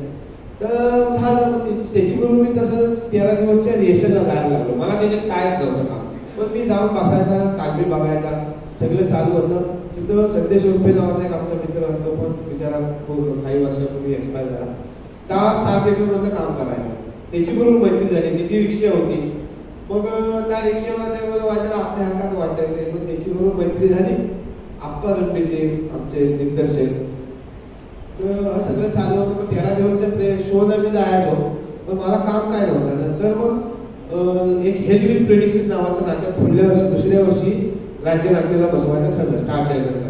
तर झालं मग त्याची बरोबर मी तसं 13 दिवसच्या रिएशनला जायला लागलो. मला त्याच्यात कायच नव्हतं काम, पण मी जाऊन बसायचा, तालमी बघायचा, सगळं चालू होतं. तिथं संदेश उर्फे नावाचा एक आमचा मित्र होतो, पण बिचारा काही वर्षापूर्वी एक्सपायर झाला. त्या स्टार थिएटरमधलं काम करायचं, त्याची बरोबर मैत्री झाली. त्याची रिक्षा होती, मग त्या रिक्षेवर त्याला वाटायला आपल्या हातात वाटायचे, मग त्याची बरोबर मैत्री झाली. आप्पा रणबिसिंग आमचे दिग्दर्शक, तर सगळं चालू होतं. पण 13 दिवसच्या शोला मी जायचो, पण मला काम काय नव्हतं. नंतर मग एक हेल्थ प्रेडिक्शन नावाचं नाटक पुढल्या वर्षी दुसऱ्या वर्षी राज्य नाट्याला बसवायचं ठरलं. स्टार थिएटर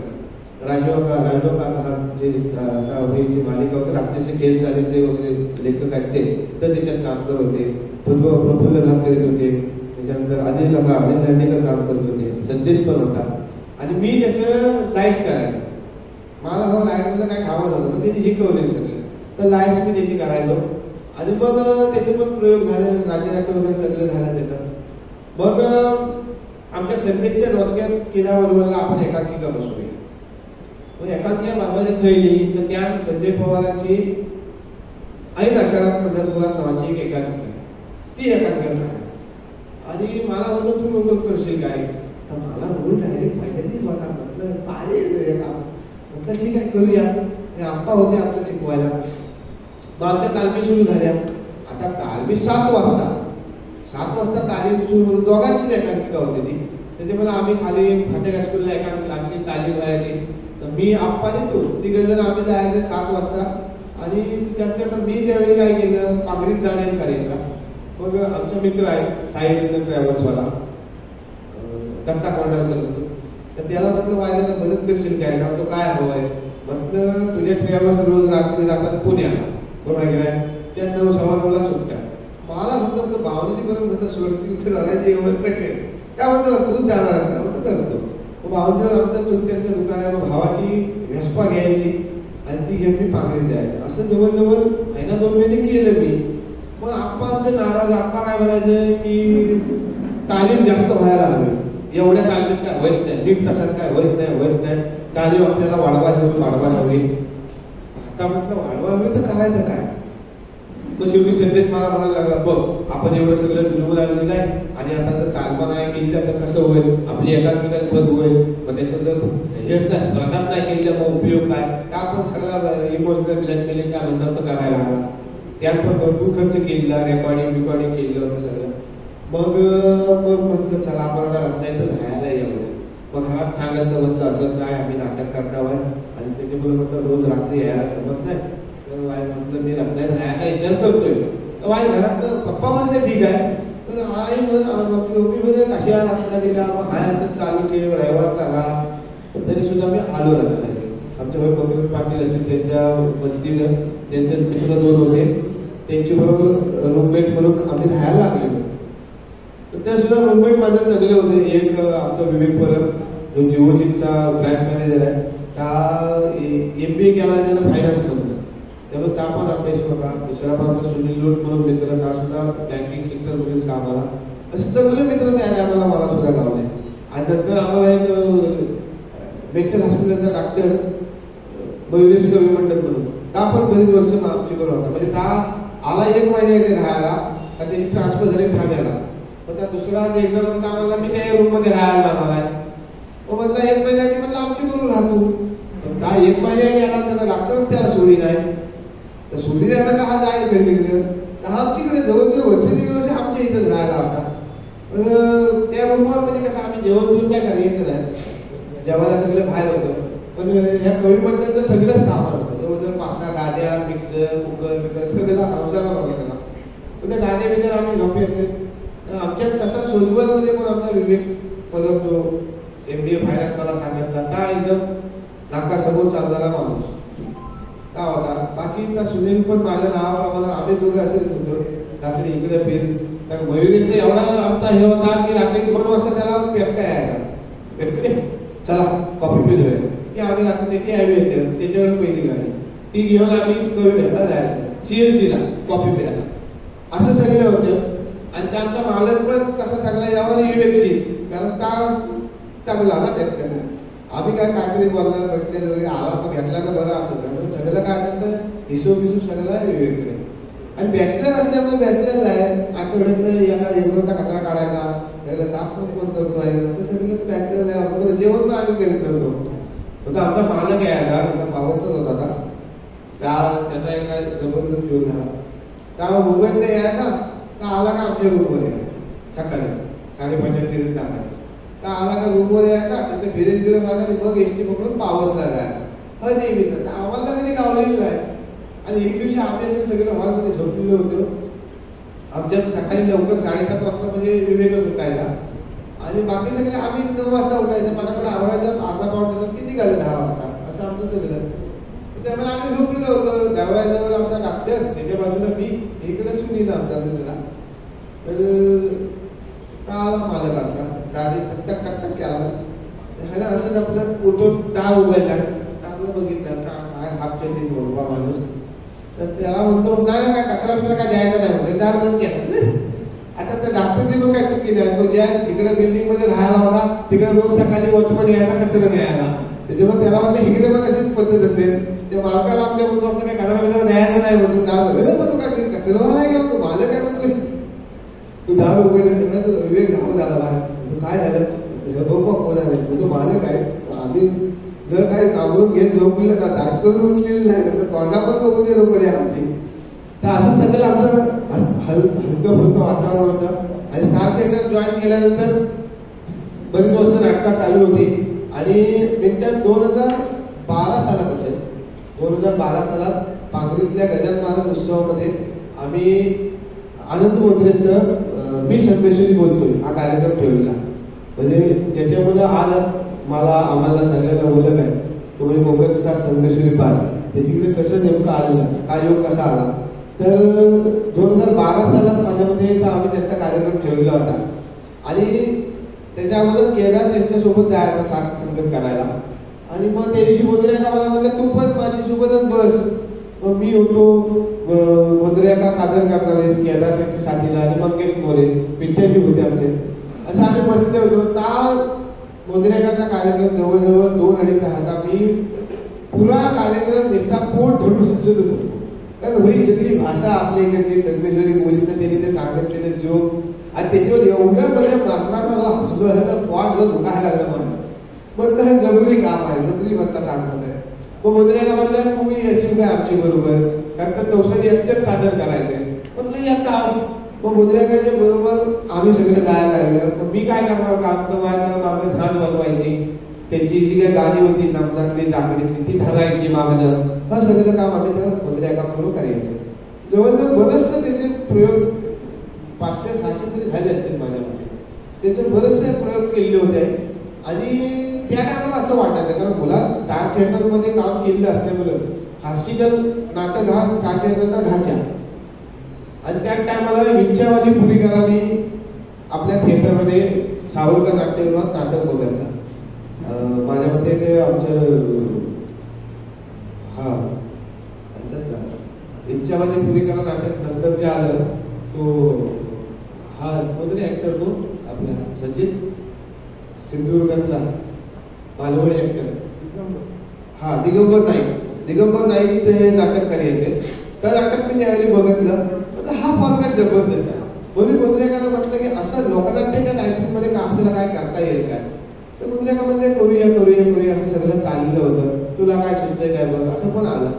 राजू काका जे जी मालिका होते, रात्रीचे खेळ चालीचे वगैरे लेखक आहेत ते, तर त्याच्यात काम करत होते. प्रफुल्ल काम करीत होते. त्याच्यानंतर अनिल नांदेकर काम करत होते. संदेश पण होता. आणि मी त्याचं लाईट्स करायचो. मला हा लाईटमधलं काय कामं नव्हतं, पण त्यांनी शिकवले सगळे. तर लाईट्स मी त्याची करायचो. आणि मग त्याचे पण प्रयोग झाले, राज्यनाट्य वगैरे सगळं झालं त्याचं. मग आमच्या संदेशच्या डोक्यात किल्ल्यावर आपण एकांकिका बसवली. मग एकांकिका बाबाने खैली, तर त्या संजय पवारांची ऐन आषाढात पंढरपुरात नावाची एक एकांकिका, ती एकांकिका झाली. आणि मला म्हणलं तू रोल करशील काय, तर मला रोल डायरेक्ट पहिल्यांदाच वाटला. म्हटलं काय काम, म्हटलं ठीक आहे करूया. आप्पा होते आपल्याला शिकवायला. मग आमच्या तालमी सुरू झाल्या. आता तालमी 7 वाजता तालीम सुरू, दोघांचीच एकांकिका होती ती. त्याच्यामुळे आम्ही खाली फाटक हायस्कूलला एकांकिका आमची तालीम व्हायची. मी आप्पाने तू तिघजण आम्ही जायचे 7 वाजता. आणि त्यानंतर मी त्यावेळी काय केलं, पांगरीत जाण्याचा करायचा. मग आमचा मित्र आहे साई ट्रॅव्हल्सवाला दत्ता कोंडाळकर, तर त्याला म्हटलं वायला मदत करशील काय ना, तो काय हवंय. म्हटलं तुझ्या ट्रॅव्हल्स रोज रात्री जातात पुण्याला, बरोबर आहे. त्या 9:15 सुटत्या. मला म्हटलं भावनेपर्यंत म्हटलं सुरक्षित राहण्याची व्यवस्था केली. त्या म्हणतो तूच जाणार असता, म्हटलं करतो. भाऊंच्यावर आमचं चुलत्यांचं दुकान आहे. भावाची व्हेस्पा घ्यायची आणि ती घेऊन मी पांगरीत द्यायची. असं जवळजवळ 1-2 महिने केलं मी. मग आप्पा आमचे नाराज. आप्पा काय म्हणायचं की तालीम जास्त व्हायला हवी, एवढ्या तालीम काय होत नाही, 1.5 तासात काय होत नाही. तालीम आपल्याला वाढवा हवी. आता म्हटलं वाढवा हवी तर करायचं काय. मग शेवटी संदेश मला म्हणायला लागला, बघ आपण एवढं सगळं जुळवून लागलेलं आहे आणि आता जर तालमा नाही केली तर कसं होईल, आपली एकात्मिका बंद होईल, मग त्याचं जर स्पर्धा नाही केली तर मग उपयोग काय, का आपण सगळा इमोशनल ब्लॅकमेलिंग काय म्हणतात तर करायला लागला. त्यात पण भरपूर खर्च केला, रेकॉर्डिंग केलं होतं सगळं. मग म्हटलं चला आपण रत्नागिरीत राहायला यावं. मग घरात सांगितलं म्हटलं असं आहे, आम्ही नाटक करणार आहे आणि त्याच्यामुळे म्हटलं रोज रात्री यायला जमत नाही, तर म्हटलं मी रत्नागिरीत राहायला विचार करतोय. तर घरात पप्पा म्हणते ठीक आहे, तर आई मध्ये कशा रत्नागिरीला मग हाय असं चालू ठेव, रविवार चाला. तरी सुद्धा मी आलो रत्नागिरी. आमच्या भाई बघून पाटील असेल त्यांच्या मदतीनं, त्यांचे मित्र 2 होते, त्यांची बरोबर रूममेट म्हणून आम्ही राहायला लागलेलो. तर त्या सुद्धा रूममेट माझे चांगले होते. एक आमचा विवेक परब जो जिओजीचा ब्रँच मॅनेजर आहे, त्या MBA केला त्याला फायनान्स म्हणतात, त्यामुळे त्या पण अभ्यास बघा. दुसरा पण आमचा सुनील लोट म्हणून मित्र, त्या सुद्धा बँकिंग सेक्टरमध्येच कामाला. असे चांगले मित्र त्या टायमाला मला सुद्धा गावले. आणि नंतर आम्हाला एक मेंटल हॉस्पिटलचा डॉक्टर मयुरेश कवी मंडळ म्हणून त्या पण बरीच वर्ष आमची बरोबर होता. म्हणजे त्या आला 1 महिना इथे राहायला, का त्याची ट्रान्सफर झाली ठाण्याला. पण त्या दुसरा एक्झाम होता आम्हाला, मी त्या रूम मध्ये राहायला जाणार आहे. मग म्हटलं 1 महिन्याची म्हटलं आमची बरोबर राहतो. काय 1 महिन्याने आला तर डॉक्टर त्याला सोडी नाही, तर सोडी द्यायला हा जाय वेगवेगळं. तर हा आमच्याकडे जवळजवळ वर्ष 1.5 वर्ष आमच्या इथेच राहायला होता. त्या रूमवर म्हणजे कसं आम्ही जेवण घेऊन काय करायचं नाही, जेवायला सगळं बाहेर होतं. पण ह्या कवी मंडळाचं सगळंच सामान होतं, जवळजवळ 5-6 गाद्या, मिक्सर, कुकर सगळं हौसाला बघायला. पण त्या गाद्या बिगर आम्ही झोप येते. आमच्यात तसा सोजवलमध्ये पण आमचा विवेक परत जो MBA फायनान्स मला सांगितला, का एकदम नाकासमोर चालणारा माणूस का होता. बाकी सुनील पण माझ्या नावाप्रमाणे आम्ही दोघं असेच होतो, रात्री इकडे फिर. कारण मयुरेश एवढा आमचा हे होता की रात्री 2 वाजता त्याला पेटका यायला, चला कॉफी पिऊया, की आम्ही रात्री त्याची ॲवी येते, त्याच्यावर पहिली गाडी ती घेऊन आम्ही कवी घ्यायला जायचं, CSD ला कॉफी प्यायला. असं सगळं होतं. आणि त्यांचा मालक पण कसा सगळा यावर विवेकशील, कारण का चांगला ना त्यात आम्ही काय काहीतरी बोलणार भेटले वगैरे आला तर भेटला तर बरं असं. त्यामुळे सगळं काय असतं हिशोब सगळं वेगवेगळे. आणि बॅचलर असल्यामुळे बॅचलर आहे, आठवड्यातनं एका कचरा काढायला, त्याला साफ पण फोन करतो आहे, असं सगळं बॅचलर आहे. जेवण पण आम्ही करीत करतो. होता आमचा मालक यायला, त्याचा पावरचाच होता, त्याचा एका जबरदस्त जीवन झाला. त्या मुंबईतला यायचा का आला का आमच्या रूमवर यायचा, सकाळी 5:30 टाकायचा. का आला का रूमवर यायचा, त्याचं फिरेन फिरत आला आणि मग SD पकडून पावरला जायचा. हा नेहमीच आम्हाला कधी गावलेलं आहे. आणि एक दिवशी आम्ही असं सगळं हॉलमध्ये झोपलेलो होतो. आमच्यात सकाळी लवकर 7:30 वाजता म्हणजे विवेकच उठायला, आणि बाकी सगळे आम्ही 9 वाजता उठायचं, पटापट आवडायचं, अर्धा पाऊण तासात किती झालं 10 वाजता असं आमचं सगळं. त्यामुळे आम्ही झोपलेलो होतो. दरवाजाजवळ आमचा डॉक्टर, त्याच्या बाजूला मी, इकडे सुनील आमचा दुसरा. तर का मालक आमचा गाडी टक टक टक केला, ह्याला असंच आपलं उठून टाळ उघडला, टाळलं बघितलं काय हापच्या ते बोलवा माणूस. तर त्याला म्हणतो नाही काय कचरा बिचरा काय द्यायचा नाही, म्हणजे दार बंद केला. आता त्या डॉक्टरची लोक काय चुकी नाही, तो ज्या तिकडे बिल्डिंग मध्ये राहायला होता तिकडे रोज सकाळी वॉचमध्ये यायचा, कचरा न्यायला. त्याच्यामुळे त्याला म्हणलं इकडे पण कशीच पद्धत असेल. त्या मालकाला आमच्या म्हणतो आपलं काय कचरा बिचरा द्यायचा नाही, म्हणून दार बघू काय कचरा नाही का, तो मालक काय म्हणतो तू दार उघडले, विवेक धाव झाला बाहेर. काय झालं बघू कोण आहे, तो मालक आहे. आम्ही जर काही कावरून घेत झोपलेलं का दास करून उठलेलं नाही, तर तोंडा पण बघू दे लोक आमची. तर असं सगळं आमचं हलकं फुलकं वातावरण होतं. आणि स्टार थिएटर जॉईन केल्यानंतर बरीच वर्ष नाटकं चालू होती. आणि मिनिटात 2012 सालात असेल, 2012 सालात पांगरीतल्या गजानन महाराज उत्सवामध्ये आम्ही आनंद मोत्रेंचं मी संदेशरी बोलतोय हा कार्यक्रम ठेवलेला. म्हणजे ज्याच्यामुळे आज आम्हाला सगळ्यांना ओळख आहे. तुम्ही मोगलचा संदेशरी पास त्याच्याकडे कसं नेमकं आलेलं, हा योग कसा आला. तर 2012 सालात माझ्यामध्ये आम्ही त्यांचा कार्यक्रम ठेवलेला होता. आणि त्याच्या अगोदर केदार त्यांच्यासोबत जायचा साथ संगत करायला. आणि मग त्या दिवशी मोत्र्याला मला म्हणलं तू पण माझ्यासोबतच बस. मग मी होतो, मोत्र्याला सादर करणार आहे केदार त्यांच्या साथीला, आणि मंगेश मोरे पिठ्याचे होते आमचे. असं आम्ही बसले होतो. त्या मोत्र्याचा कार्यक्रम जवळजवळ 2-2.5 तास. मी पुरा कार्यक्रम निष्ठा पोट धरून हसत होतो. कारण ही सगळी भाषा आपल्या इकडची संगमेश्वरी बोलीत त्यांनी ते सांगितलेलं जोक आणि त्याच्यावर एवढं म्हणजे मरणाचा जो हसलो ह्याचा पॉट जो दुखायला लागला म्हटलं हे जरुरी काम आहे, जरुरी म्हणता सांगत आहे. मग मुद्रेला म्हणलं तुम्ही येशील काय आमची बरोबर, कारण तवसाने एकटेच सादर करायचंय. म्हटलं या मग मुद्रेकाच्या बरोबर आम्ही सगळे गायला लागलं. मी काय करणार, काम मागं झाड बनवायची, त्यांची जी काही गाणी होती नामदातली चाकडीतली ती धरायची मागणं, हा सगळं काम आम्ही त्या मुद्रेका करून करायचं. जवळजवळ बरेचसे त्याचे प्रयोग 500-600 तरी झाले असतील माझ्या मते. त्याचे बरेचसे प्रयोग केले होते आणि त्या टायमाला असं वाटायचं, कारण मुला स्टार थिएटरमध्ये काम केलेलं असल्यामुळे फारशीजन नाटक हा स्टार थिएटरचा ढाचा आणि त्या टायमाला विंच्यावाजी पुरीकरांनी आपल्या थिएटरमध्ये सावरकर नाट्यगृहात नाटक बघायचं. माझ्या मते ते आमचं विंच्यावाजी पुरीकरा नाटक नंतर जे आलं तो हा कोणतरी ऍक्टर तो आपला सचिन सिंधुदुर्गातला मालवणी ऍक्टर, हा दिगंबर नाईक ते नाटक करायचे. तर नाटक मी त्यावेळी बघितलं, हा फॉर्मॅट जबरदस्त आहे. म्हणून मुद्रेकानं म्हटलं की असं लोकनाट्याच्या टायपिंगमध्ये का आपल्याला काय करता येईल काय, तर मुद्रेका म्हणजे करूया असं सगळं चाललेलं होतं. तुला काय सुचतंय काय बघ असं पण आलं.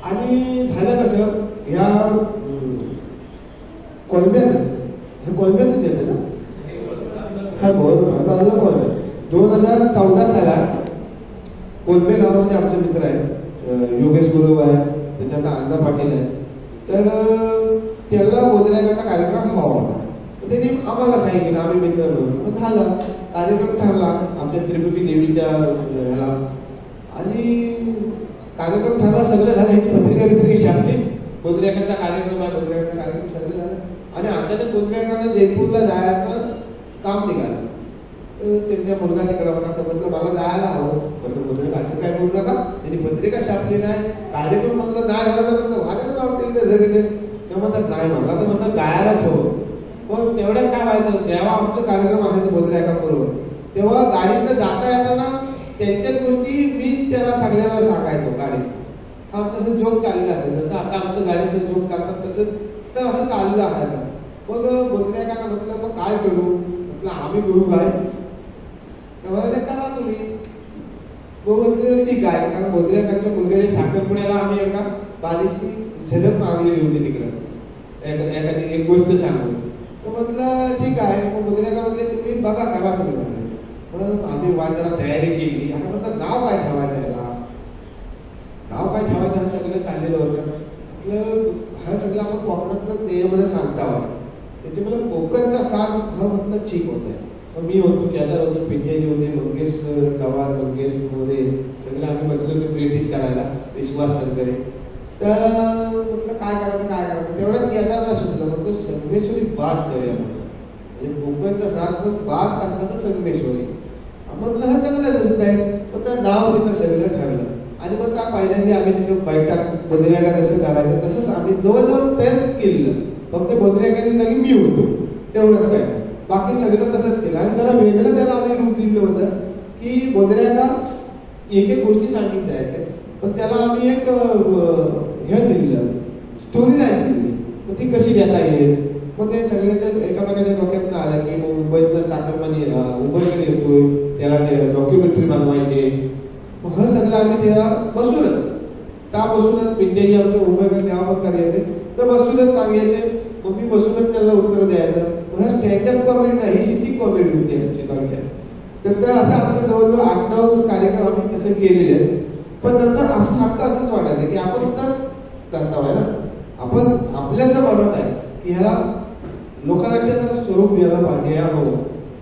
आणि झालं कसं, ह्या कोलब्यातच येतं ना, हा बाजूला कोलब्या. 2014 सालात कोलबे गावामध्ये आमचे मित्र आहेत, योगेश गुरव आहे, त्याच्यात अण्णा पाटील आहे. तर त्याला गोदऱ्याचा कार्यक्रम हवा होता. त्यांनी आम्हाला सांगितलं, आम्ही मित्र होतो. मग झाला कार्यक्रम ठरला आमच्या त्रिपुटी देवीच्या ह्याला, आणि कार्यक्रम ठरला, सगळं झालं. पत्रिका छापली, गोदऱ्याचा कार्यक्रम आहे, गोदऱ्याचा कार्यक्रम सगळं झालं. आणि अचानक गोदऱ्याला जयपूरला जायचं काम निघालं. त्यांच्या मुलगा तिकडे म्हटलं मला जायला हवं. म्हटलं असं काय बोलू नका, त्यांनी पत्रिका छापली नाही, कार्यक्रम म्हटलं नाही झाला तर तेव्हा म्हणतात नाही, मला तर म्हणतात जायलाच हवं. पण तेवढ्यात काय व्हायचं, जेव्हा आमचं कार्यक्रम असायचं बोधऱ्याका बरोबर, तेव्हा गाडीतनं जाता येताना त्यांच्याच गोष्टी मी त्याला सगळ्यांना सांगायचो. गाडीत आमचं असं जोक चाललेलं असायचं, जसं आता आमचं गाडीतलं जोक करतात तसं तर असं चाललेलं असायचं. मग बोधऱ्याकांना म्हटलं मग काय करू, म्हटलं आम्ही करू काय, तेव्हा करा तुम्ही. म्हटलं ठीक आहे, कारण बोधऱ्याकांच्या मुलग्याने साखरपुड्याला आम्ही एका बारीकशी झलक मागलेली होती तिकडं, एखादी एक गोष्ट सांगून. म्हटलं ठीक आहे. मग बोधऱ्याका म्हटले तुम्ही बघा करा तुम्ही. म्हणून आम्ही जरा तयारी केली. आता म्हटलं नाव काय ठेवायचं, याला नाव काय ठेवायचं हे सगळं चाललेलं होतं. म्हटलं हा सगळं आपण कोकणातलं त्याच्यामध्ये सांगता आहोत, त्याच्यामुळे कोकणचा साज हा म्हटलं ठीक होत आहे. मग मी होतो, केदार होतो, पिंजाजी होते, मंगेश चव्हाण, मंगेश मोरे, सगळे आम्ही बसलो होतो प्रॅक्टिस करायला, विश्वास सरकरे. तर म्हटलं काय करायचं तेवढ्यात केदारला सुचलं, मग तो संगमेश्वरी बाज करूया म्हणजे कोकणचा साज पण बाज असला तर संगमेश्वरी. म्हटलं हा चांगलं दिसत आहे. मग त्या नाव तिथं सगळं ठरलं. आणि मग त्या पहिल्यांदा आम्ही तिथं बैठक बोधऱ्याका जसं करायचं तसंच आम्ही जवळजवळ तेच केलं. फक्त बोधऱ्याकाच्या जागी मी होतो, तेवढंच काय, बाकी सगळं तसंच केलं. आणि जरा वेगळं त्याला आम्ही रूप दिलं होतं की बोधऱ्याका एक एक गोष्टी सांगितल्या जायच्या, पण त्याला आम्ही एक हे दिलं, स्टोरी लाईन दिली. मग ती कशी घेता येईल. मग ते सगळ्यांच्या एकामेकाच्या डोक्यात आलं की मग मुंबईतलं चाकरमानी मुंबईकडे येतोय, त्याला ते डॉक्युमेंटरी बनवायचे. मग हे सगळं आम्ही त्याला बसूनच पिंडेजी आमच्या मुंबईकडे तेव्हा पण करायचे, तर बसूनच सांगायचे. मग मी बसूनच त्याला उत्तर द्यायचं. मग हा स्टँडअप कॉमेडी नाही, शिटिंग कॉमेडी होती आमची थोडक्यात. तर असं आमच्या जवळजवळ 8-9 कार्यक्रम आम्ही तसे केलेले आहेत. पण नंतर असं असंच वाटायचं की आपण सुद्धाच करता ना, आपण आपल्या जर म्हणत आहे की ह्याला लोकनाट्याचं स्वरूप द्यावं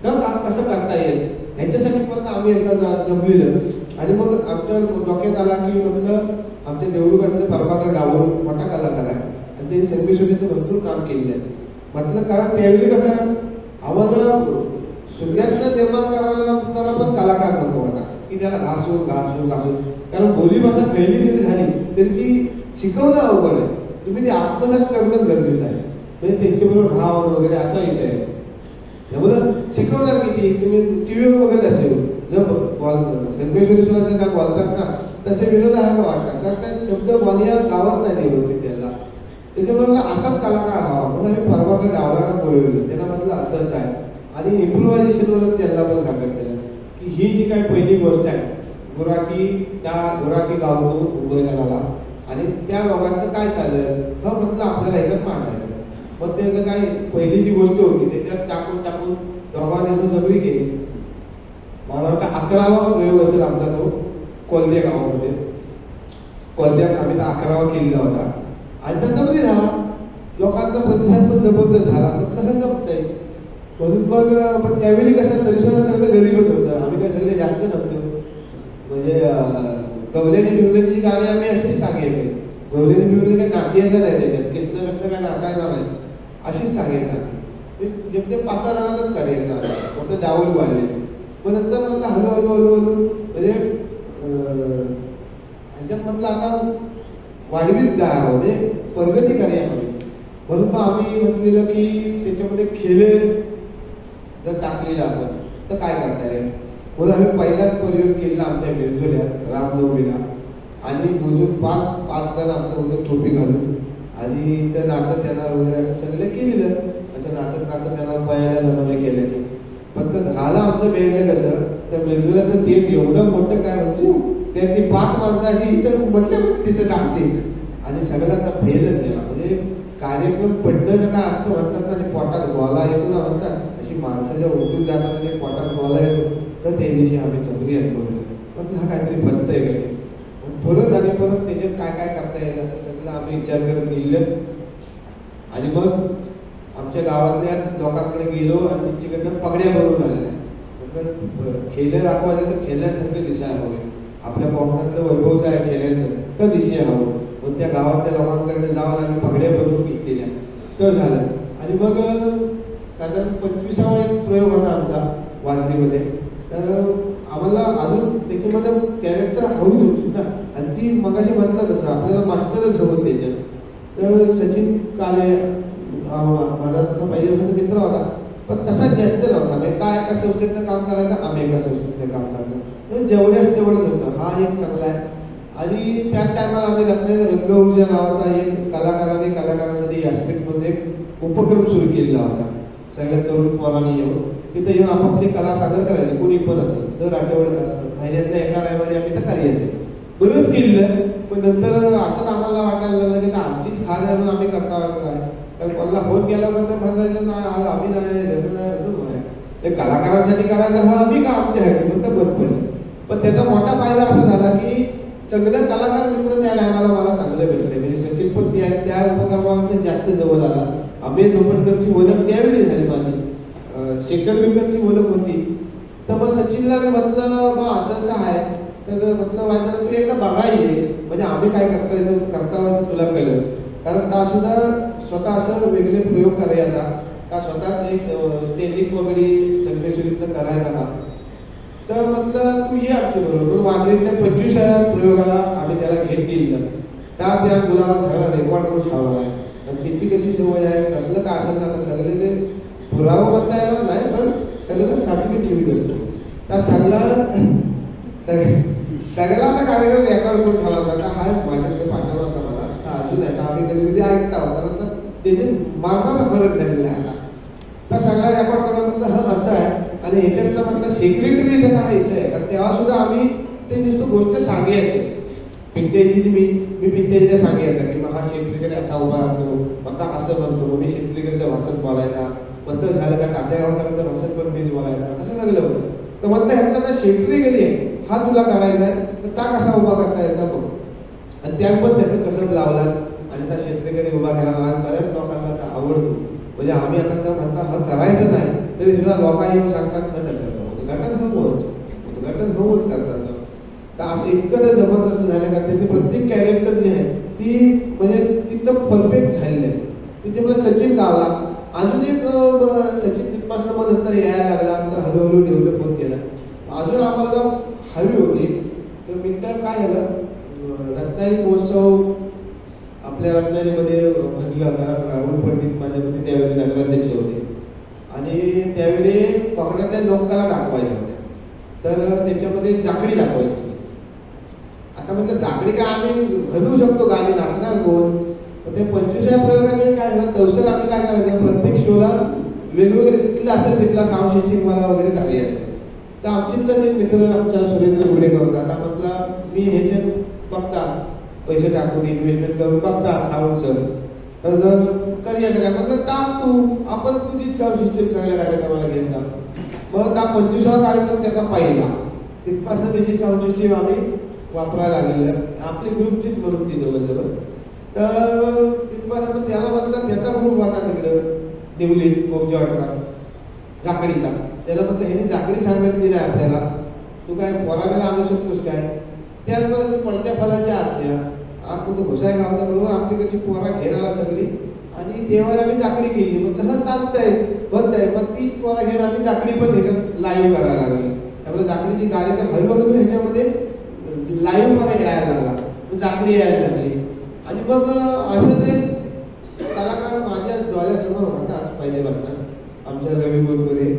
तर कसं करता येईल, ह्याच्यासाठी परत आम्ही एकदा जमलेलं. आणि मग आमच्या डोक्यात आला की म्हटलं आमच्या देवरुगातले प्रभाकर डावून मोठा कलाकार आहे आणि त्यांनी संगमेश्वरीचं भरपूर काम केलेलं आहे. म्हटलं कारण त्यावेळी कसं आम्हाला शून्यातनं निर्माण करायला पण कलाकार नको होता की त्याला घासू. कारण बोलीभाषा पहिली जरी झाली तरी ती शिकवणं अवघड आहे. तुम्ही ते आत्मसात करणंच गरजेचं आहे. म्हणजे त्यांच्याबरोबर भाव वगैरे असा विषय आहे. त्यामुळे शिकवणार किती, तुम्ही टीव्हीवर बघत असेल जर संगमेश्वरी काय बोलतात ना तसे विनोद आहे का वाटतात, कारण त्या शब्द मला गावात नाही व्यवस्थित त्याला त्याच्यामुळे असाच कलाकार हवा म्हणून आम्ही परवाकडे डावरांना बोलवलं. त्यांना म्हटलं असं असं आहे आणि इम्प्रोव्हायझेशनवर त्यांना पण सांगितलं की ही जी काही पहिली गोष्ट आहे गुराखी, त्या गुराखी गावतो उभं करायला आणि त्या लोकांचं काय चालेल हा म्हटलं आपल्याला एकच मांडायचं. मग त्याचं काय पहिली जी गोष्ट होती त्याच्यात टाकून टाकून दोघांनी सगळी केली. मला वाटतं 11वा प्रयोग असेल आमचा तो कोलते गावामध्ये. कोलत्यात आम्ही 11वा केलेला होता आणि त्या सगळी झाला. लोकांचा प्रतिसाद पण जबरदस्त झाला. तसं जमतंय म्हणून मग पण त्यावेळी कसं तरी सुद्धा सगळं गरीबच होतं. आम्ही काय सगळे जास्त नव्हतो. म्हणजे गवलेनी बिवलेची गाणी आम्ही अशीच सांगायचे. गवलेनी बिवले काही नाचायचं नाही त्याच्यात कृष्ण व्यक्त काय नाचायचा नाही अशीच सांगायचं. जेमते 5-6 जणांनाच करायचं फक्त डावल वाढले. मग नंतर म्हटलं हळूहळू हळूहळू म्हणजे ह्याच्यात म्हटलं आता वाढवीत जा म्हणजे प्रगती करायला हवी. म्हणून मग आम्ही म्हटलेलं की त्याच्यामध्ये खेळ जर टाकलेलं आपण तर काय करता येईल. म्हणून आम्ही पहिलाच प्रयोग केला आमच्या मिरजोल्यात रामनवमीला आणि मोजून 5 जण आमच्या उद्या टोपी घालून आणि त्या नाचत येणार वगैरे असं सगळं केलेलं. असं नाचत नाचत येणार पहिल्या जमाने केलं की फक्त झालं आमचं बेल्ड कसं त्या मिरजोल्याचं ते एवढं मोठं काय म्हणजे त्या ती 5 माणसाची तर म्हटलं तिचं आमचे आणि सगळ्यांना फेलच गेला. म्हणजे कार्यक्रम पडलं काय असतं म्हणतात आणि पोटात गोला येतो ना म्हणतात अशी माणसाच्या उठून जातात आणि पोटात गोला येतो. तर त्या दिवशी आम्ही चौधरी अनुभवलं म्हटलं हा काहीतरी बसतंय काय परत आणि परत त्याच्यात काय काय करता येईल असं सगळं आम्ही विचार करत गेलं. आणि मग आमच्या गावातल्या लोकांकडे गेलो आणि त्यांच्याकडनं पगड्या बनवून आलेल्या. म्हटलं खेळ दाखवायचं तर खेळण्यासारखं दिसायला हवं. आपल्या कोकणातलं वैभव काय खेळायचं तर दिसायला हवं. मग त्या गावातल्या लोकांकडे जाऊन आम्ही पगड्या बनवून घेतलेल्या तर झालं. आणि मग साधारण 25वा एक प्रयोग होता आमचा वाजलीमध्ये. तर आम्हाला अजून त्याच्यामध्ये कॅरेक्टर हवीच होती ना आणि ती मगाशी म्हटलं तसं आपल्याला मास्टरच हवं त्याच्यात. तर सचिन काले माझा तसा पहिल्यापासून मित्र होता पण तसा जास्त नव्हता. म्हणजे काय एका संस्थेतनं काम करायचं आम्ही एका संस्थेतनं काम करायचं जेवढ्याच तेवढंच होतं. हा एक चांगला आहे. आणि त्याच टायमाला आम्ही रत्नागिरी रंगऊर्जा नावाचा एक कलाकारांसाठी व्यासपीठमध्ये उपक्रम सुरू केलेला होता. सगळ्या तरुण पोरांनी येऊन तिथे येऊन आपापली कला सादर करायची कोणी पण असेल. दर आठवड्यात महिन्यातल्या एका रविवारी आम्ही तर करायचं. बरंच केलेलं पण नंतर असं आम्हाला वाटायला लागलं की आमचीच खाद आहे म्हणून आम्ही करता काय. कारण कोणाला फोन केला तर म्हणायचं ना आज आम्ही नाही असंच व्हाय कलाकारांसाठी करायचं हा आम्ही का आमच्या आहे म्हणतं भरपूर. पण त्याचा मोठा फायदा असा झाला की सगळं कलाकार मित्र त्या टायमाला मला चांगलं भेटले. म्हणजे सचिन पण त्या उपक्रमामध्ये जास्त जवळ आला. अभय धोपटकरची ओळख त्यावेळी झाली माझी. शेखर बिकरची ओळख होती. तर मग सचिनला मी म्हटलं मग असं असं आहे तर म्हटलं व्हायचं तुम्ही एकदा बघायला म्हणजे आम्ही काय करता येतो करता तुला कळलं. कारण का सुद्धा स्वतः असं वेगळे प्रयोग करायचा का स्वतःच एक स्टेजिंग कॉमेडी संकेश्वरीतनं करायचा का. तर म्हटलं तू ये आमच्या बरोबर. वांद्रेतल्या 25व्या प्रयोगाला आम्ही त्याला घेत गेलं. त्या मुलाला सगळा रेकॉर्ड करून ठेवला आहे. आणि त्याची कशी सवय आहे कसलं काय असेल आता सगळे ते पुरावा म्हणता येणार नाही पण सगळ्याला सर्टिफिकेट ठेवत असतो. त्या सगळ्याला आता कार्यक्रम रेकॉर्ड करून ठेवला होता. हा माझ्याकडे पाठवला होता मला अजून आहे आम्ही कधी कधी ऐकता होता त्याचे मार्गाचा फरक झालेला आहे. तर सगळा रेकॉर्ड करणं म्हटलं हा असं आहे. आणि ह्याच्यातलं म्हटलं सेक्रेटरीचं काय हिस्सा आहे कारण तेव्हा सुद्धा आम्ही ते नुसतं गोष्ट सांगायचे. पिंट्याची मी पिंट्याच्या सांगायचं की मग हा सेक्रेटरी असा उभा राहतो मग असं म्हणतो मग मी सेक्रेटरीचं भाषण बोलायचा. म्हणतं झालं का तात्यागावकरांचं भाषण पण मीच बोलायचा असं सगळं होतं. तर म्हटलं ह्यातला त्या सेक्रेटरी हा तुला करायचा आहे तर त्या कसा उभा करता येतात बघ. आणि त्या पण त्याचं कसं लावला आणि त्या सेक्रेटरी उभा केला. मला बऱ्याच लोकांना आवडतो. म्हणजे आम्ही आता त्या म्हणता हा करायचं नाही तरी सुद्धा लोकांनी येऊन सांगतात उद्घाटन होऊच करतात. तर असं इतकं जबरदस्त झालं का त्याची प्रत्येक कॅरेक्टर जी आहे ती म्हणजे तिथं परफेक्ट झालेलं आहे. त्याच्यामुळे सचिन गावला. अजून एक सचिन तिथपासून मग नंतर यायला लागला तर हळूहळू डेव्हलप होत गेला. अजून आम्हाला हवी होती तर मिनिटं काय झालं रत्नागिरी महोत्सव आपल्या रत्नागिरीमध्ये भरला होता. राहुल पंडित माझ्या मते त्यावेळी नगराध्यक्ष होते आणि त्यावेळी कोकणातल्या लोककला दाखवायच्या होत्या. तर त्याच्यामध्ये जाकडी दाखवायची होती. आता म्हटलं जाकडी काय आम्ही घालू शकतो गाणी नाचणार कोण ते 25व्या प्रयोगाने काय झालं, तवसर आम्ही काय करायचं, प्रत्येक शोला वेगवेगळे तिथलं असेल तिथला साऊंड सिस्टीम मला वगैरे करायचं. तर आमच्यातला जे मित्र आमच्या सुरेंद्र गुडेकर होता, आता म्हटला मी ह्याच्यात बघता पैसे टाकून इन्व्हेस्टमेंट करून बघता साऊंडचं, तर जर करायचं काय म्हटलं टाक तू, आपण तुझी साऊंड सिस्टीम सगळ्या कार्यक्रमाला घेऊन टाक. मग त्या 25वा कार्यक्रम त्याचा पहिला तिथपासून त्याची साऊंड सिस्टीम आम्ही वापरायला लागलेलं, आपली ग्रुपचीच म्हणून ती जवळजवळ. तर तिथपासून त्याला म्हटलं, त्याचा ग्रुप होता तिकडं देवलीत मोगजा वाटरा झाकडीचा, त्याला म्हटलं ह्याने झाकडी सांगितली नाही आपल्याला, तू काय पोराला आणू शकतोस काय. त्याचबरोबर पडत्या फलाच्या आत्या आपण घोसाय गावचा बरोबर आपल्याकडची पोरा घेराला सगळी, आणि तेव्हा आम्ही झाकडी केली. मग तसं चालतंय बंद आहे, मग ती पोरा घेऊन आम्ही झाकडी पण ह्याच्यात लाईव्ह करायला लागली. त्यामुळे झाकडीची गाडी तर हळूहळू ह्याच्यामध्ये लाईव्ह मला यायला लागला, झाकडी यायला लागली. आणि मग असं ते कलाकार माझ्या डोळ्यासमोर होताच पहिल्यापासून आमच्या रवी बोरपुरे.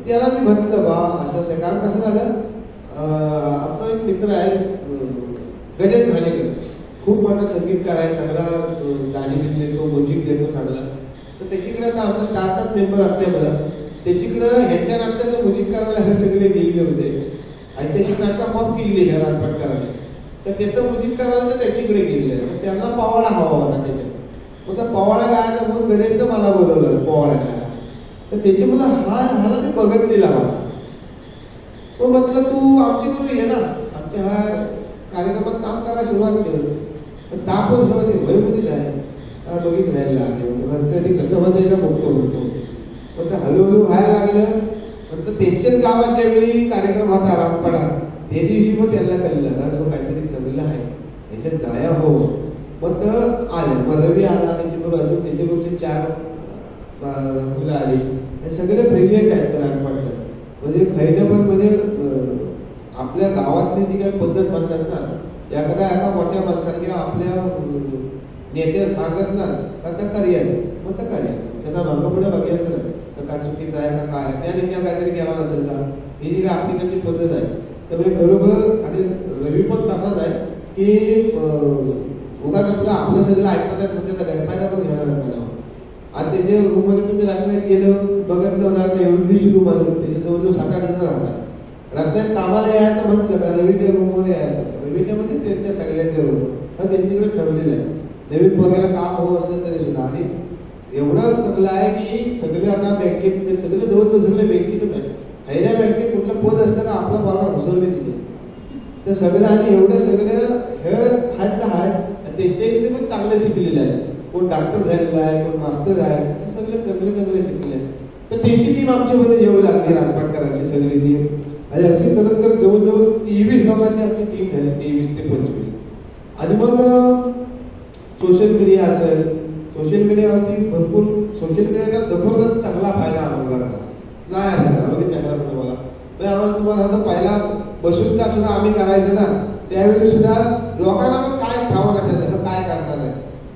त्याला मी म्हटलं बा असं आहे, कारण कसं झालं, आपला एक मित्र आहे गणेश घाणेकर, खूप मोठा संगीतकार आहे, सगळा गाणी देतो, म्युझिक देतो चांगला. तर त्याच्याकडे आता आमचा स्टारचाच मेंबर असल्यामुळं त्याच्याकडं ह्यांच्या नाटकाचं म्युझिक करायला हे सगळे गेलेले होते, आणि त्याची नाटकं माफ केली ह्या नाटककाराने. तर त्याचं म्युझिक करायला तर त्याच्याकडे गेलेलं, त्यांना पावाडा हवा होता त्याच्यात. मग त्या पोवाडा गायचा म्हणून गणेशनं मला बोलवलं पोवाडा गायला. तर त्याची मला हाला मी बघितलेला मला. तो म्हटलं तू आमची गुरु ये ना, आमच्या हा कार्यक्रमात काम करायला सुरुवात केलं. पण तापच वयमध्ये जाय बघित राहायला लागले, कसं मध्ये बघतो म्हणतो. पण ते हळूहळू व्हायला लागलं. नंतर त्यांच्याच गावात ज्यावेळी कार्यक्रम होता रामपाडा, त्या दिवशी मग त्यांना कळलं काहीतरी चांगलं आहे, त्याच्यात जाया हो. मग आलं, मग रवी आला, त्याच्याबरोबर अजून त्याच्याबरोबर 4 मुलं आली. हे सगळे ब्रिलियंट आहेत तर रामपाडला. म्हणजे खैर पण म्हणजे आपल्या गावातली जी काही पद्धत म्हणतात ना, एका मोठ्या माणसाला किंवा आपल्या नेत्याला सांगत ना आता करायचं, मग तर करायचं, त्यांना मागं पुढे बघायचं ना तर काय चुकीचं आहे का काय, त्या नेत्या काहीतरी केला नसेल ना, ही जी काय आपली पद्धत आहे. त्यामुळे खरोखर आणि रवी पण तसाच आहे की उगाच आपलं सगळं ऐकतात त्याचा गैरफायदा पण घेणार नाही. आणि त्याच्या रूममध्ये तुम्ही रात्रीत गेलं बघत होणार तर एवढी रूम आली, त्याच्या जवळजवळ 7-8 जण राहतात. रात्रीत कामाला यायचं म्हटलं का रवीच्या रूमवर यायचं, रवीच्या म्हणजे त्यांच्या सगळ्यांच्या रूम हा त्यांच्याकडे ठरवलेलं आहे. नवीन पोराला काम हवं असलं तरी सुद्धा. आणि एवढं चांगलं आहे की सगळे आता बँकेत ते सगळे जवळजवळ सगळे बँकेतच आहे. खैऱ्या बँकेत कुठलं पद असतं का आपला पोरगा घुसवले तिथे, तर सगळं आणि एवढं सगळं हे आहेत ना आहेत. त्यांच्या इथे पण चांगले शिकलेले आहेत, कोण डॉक्टर झालेला आहे, कोण मास्टर आहे, सगळे चांगले शिकले आहेत. तर त्यांची टीम आमच्या मध्ये येऊ लागली राजपाटकरांची सगळी टीम. आणि असे करत करत जवळजवळ 23 लोकांची आपली टीम झाली, 23 ते 25. आणि मग सोशल मीडिया असेल, सोशल मीडियावरती भरपूर सोशल मीडियाचा जबरदस्त चांगला फायदा आम्हाला नाही असेल अगदी चांगला तुम्हाला. आम्हाला तुम्हाला आता पहिला बसून का सुद्धा आम्ही करायचं ना, त्यावेळी सुद्धा लोकांना पण काय ठाव नसायचं काय करणार आहे.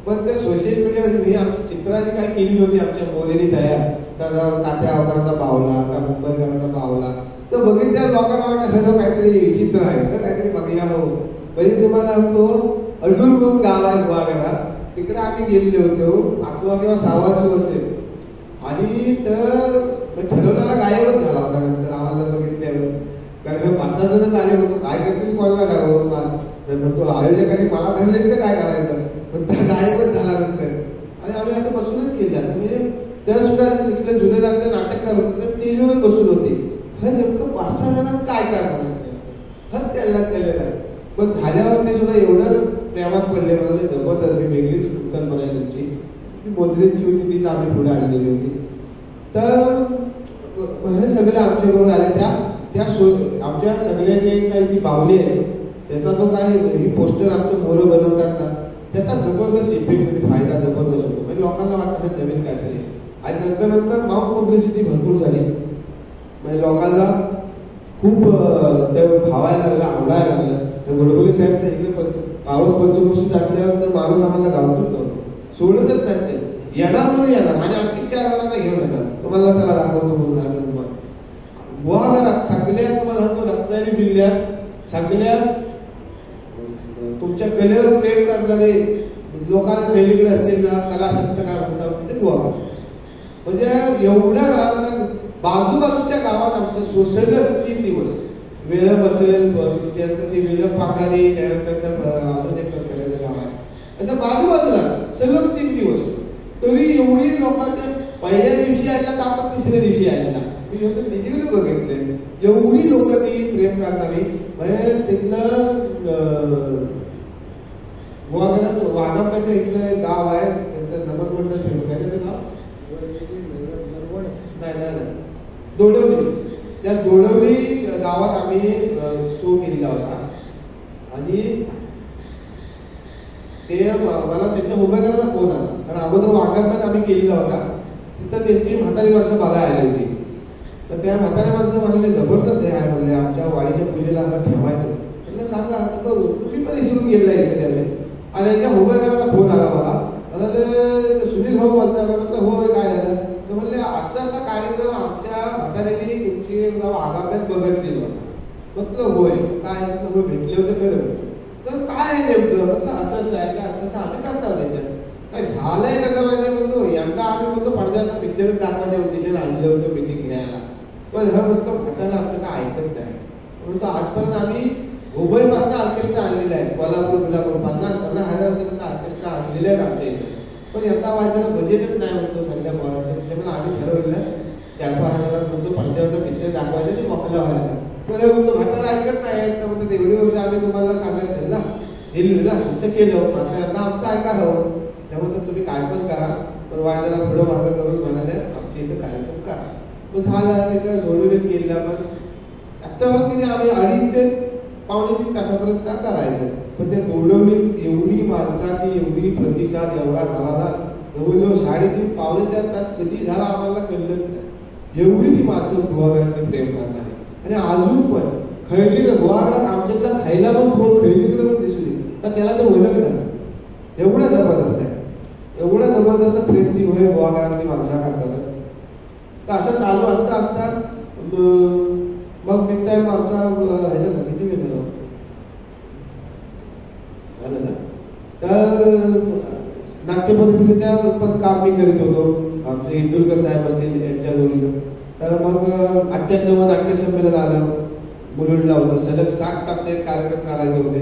पण ते सोशल मीडियावर ही आमची चित्राची काय केली होती आमच्या मोदींनी तयार, तर तात्या अवकाराचा बावला, त्या मुंबईकरांचा बावला, तर बघितल्या लोकांना वाटत काहीतरी विचित्र आहे तर काहीतरी बघूया हो. पहिले तुम्हाला तो अडूर म्हणून गाव आहे गुहागरात, तिकडे आम्ही गेलेलो होतो 5वा किंवा 6वा शो असेल. आणि तर ठरवणारा गायबच झाला होता नंतर आम्हाला बघितल्यावर, कारण 5-6 जण आले होतो काय करतील कोणाला ठरवून तो आयोजकांनी मला धरले तर काय करायचं, पण त्या गायबच झाला नंतर. आणि आम्ही असं बसूनच केलं. म्हणजे त्या सुद्धा तिथलं जुने जागते नाटक करून स्टेजवरच बसून होते. हे नेमकं 5-6 जणांना काय करणार हत त्यांना कळलं नाही. पण झाल्यावर ते सुद्धा एवढं प्रेमात पडले मला जबरदस्त वेगळीच कल्पना आहे तुमची. मोदींची होती तीच आम्ही पुढे आलेली होती. तर हे सगळे आमच्याबरोबर आले. त्या आमच्या सगळ्या जे काही ती बावली आहे त्याचा जो काही ही पोस्टर आमचं मोरं बनवतात ना, त्याचा जबरदस्त इफेक्ट फायदा जबरदस्त होतो. म्हणजे लोकांना वाटतं हे नवीन काहीतरी. आणि नंतर माउंट पब्लिसिटी भरपूर झाली. म्हणजे लोकांना खूप ते भावायला लागलं, आवडायला लागलं. गोडबोले साहेब तर इकडे पाऊस पंचकृषी टाकल्यावर तर माणूस आम्हाला गावतोच नव्हतं, सोडतच नाही ते. येणार म्हणजे येणार आणि आणखी 4 जणांना घेऊन येतात, तुम्हाला त्याला दाखवतो म्हणून. गुहागरात सगळ्यात तुम्हाला सांगतो रत्नागिरी जिल्ह्यात सगळ्यात तुमच्या कलेवर प्रेम करणारे लोकांना वेगवेगळे असतील ना कलासक्त काय म्हणतात ते गुहागर. म्हणजे एवढ्या गावांना बाजूबाजूच्या गावात आमचं सलग 3 दिवस वेळ बसेल, त्यानंतर ती वेळ पागारी, त्यानंतर अजून एक गाव आहे असं बाजूबाजूला सलग 3 दिवस. तरी एवढी लोकांच्या पहिल्या दिवशी यायला तर आपण तिसऱ्या दिवशी यायला मी होतं तिथे बघितले एवढी लोक ती प्रेम करणारी. म्हणजे तिथलं गुहागरात वाघापाच्या इथलं एक गाव आहे त्याचं नमन मंडळ फेमस आहे. ते गाव नाही दोडवली. त्या दोडवली गावात आम्ही शो केलेला होता आणि ते मला त्यांच्या मोबाईलचा फोन आला. कारण अगोदर वाघात आम्ही केलेला होता. तिथं त्यांची म्हातारी माणसं बघायला आली होती. तर त्या म्हाताऱ्या माणसं म्हणले जबरदस्त आहे म्हणले आमच्या वाडीच्या पूजेला आम्हाला ठेवायचं. त्यांना सांगा तुम्ही पण विसरून गेलेला आहे त्यावेळी. आणि त्यांच्या मोबाईलचा फोन आला मला. म्हणाले सुनील भाऊ बोलता का? म्हटलं हो काय झालं? तर म्हणले असा कार्यक्रम आमच्या म्हाताऱ्यांनी तुमची वाघाब्यात बघितलेला होता. म्हटलं होय काय? हो भेटले होते खरं. तर काय आहे नेमकं? म्हटलं असं आहे का असं आम्ही करतो त्याच्यात काय झालंय कसं माहिती म्हणतो यंदा आम्ही म्हणतो पडद्याचा पिक्चर दाखवायच्या उद्देशाने आणलं होतं मिटिंग घ्यायला. पण हा म्हणतो म्हातारा आमचं काय ऐकत नाही म्हणतो. आजपर्यंत आम्ही मुंबईपासून ऑर्केस्ट्रा आणलेला आहे. कोल्हापूर 50,000 ऑर्केस्ट्रा आणलेले आहेत आमच्या इथे. पण यंदा माझ्याला बजेटच नाही म्हणतो सगळ्या पोरांचं. त्याच्यामुळे आम्ही ठरवलं 4-5 म्हणतो पडद्यावरचा पिक्चर दाखवायचा आणि मोकळा व्हायचा. तर म्हणतो म्हातारा ऐकत नाही तर म्हणतो एवढी वर्ष आम्ही तुम्हाला सांगायचं ना दिलं ना तुमचं केलं मात्र यंदा आमचं ऐका हवं. त्यामुळे तुम्ही काय पण करा पण वाजाला पुढं मागं करून म्हणाले आमच्या इथं कार्यक्रम करा. मग झाला त्याच्या जोडीत केला. पण आत्तापर्यंत आम्ही 2.5 ते पावणे 3 तासापर्यंत करायचं. पण त्या दोडवलीत एवढी माणसाची एवढी प्रतिसाद एवढा झाला ना जवळजवळ 3.5 पावणे 4 तास कधी झाला आम्हाला कळलं नाही. एवढी ती माणसं गुहागरांनी प्रेम करणार आणि अजून पण खैरीकडे गुहागरात आमच्याकडे खायला पण फोन खैरीकडे पण दिसू दे तर त्याला ते ओळखलं एवढं जबरदस्त आहे. एवढं जबरदस्त प्रेम ती होय गुहागरांनी माणसा करतात. तर असं चालू असता मग मिड टाइम आमचा ह्याच्या किती वेळ झालं ना तर नाट्य परिस्थितीच्या पण काम मी करीत होतो. आमचे इंदुरकर साहेब असतील यांच्या जोडीनं. तर मग 98 नाट्य संमेलन आलं मुलुंडला होतं. सलग 7 तास ते कार्यक्रम करायचे होते.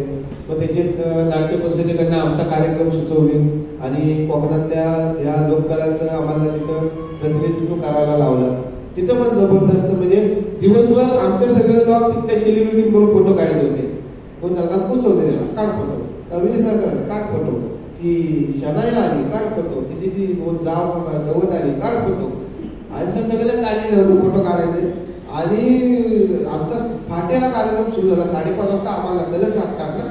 मग त्याचे नाट्य परिषदेकडनं आमचा कार्यक्रम सुचवले आणि कोकणातल्या या लोककलांचं आम्हाला तिथं प्रतिनिधित्व करायला लावलं. तिथं पण जबरदस्त म्हणजे दिवसभर आमच्या सगळे लोक तिथल्या सेलिब्रिटी बरोबर फोटो काढत होते. कोण नकुल चौधरी काढ फोटो, अभिनेता काढ फोटो, ती शनाया आली काढ फोटो, तिची ती जाव सवत आली काढ फोटो. आणि सगळं चाललेलं होतं फोटो काढायचे. आणि आमचा फाट्याला कार्यक्रम सुरू झाला 5:30 वाजता आम्हाला सलग सांगतात ना.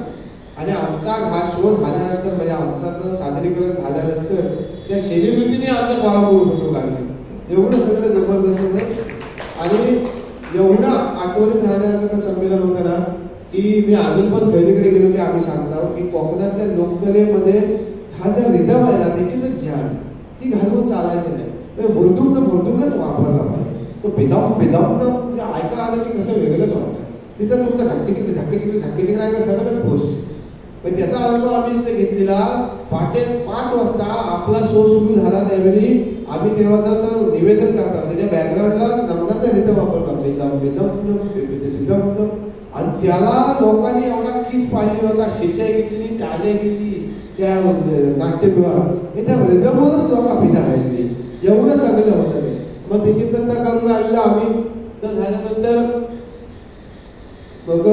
आणि आमचा हा शो झाल्यानंतर म्हणजे आमचा सादरीकरण झाल्यानंतर त्या सेलिब्रिटीने आमच्या पोराबरोबर फोटो काढले. एवढं सगळं जबरदस्त होतं. आणि एवढं आठवणीत राहण्याचं संमेलन होतं ना की मी अजून पण खैरीकडे गेलो की आम्ही सांगतो की कोकणातल्या लोककलेमध्ये हा जर रिदम आहे ना त्याची तर जाण ती घालून चालायचं नाही. भुरदुंगच वापरला पाहिजे. तो बेदाम म्हणजे ऐका आलं की कसं वेगळंच वाटतं. तिथं तुमचं धक्के राहिलं सगळंच खुश. पण त्याचा अनुभव आम्ही तिथे घेतलेला. पहाटे 5 वाजता आपला शो सुरू झाला त्यावेळी आम्ही तेव्हा तर निवेदन करतात त्याच्या बॅकग्राऊंडला नमनाचा रिदम वापरतो आणि त्याला लोकांनी एवढा कीच पाहिजे होता. शिट्या घेतली टाळ्या घेतली त्या नाट्यगृहात त्या रिदमवरच लोक फिदा राहिली. एवढं सगळं होतं ते. मग त्याची नंतर करून आलेलं आम्ही. तर झाल्यानंतर मग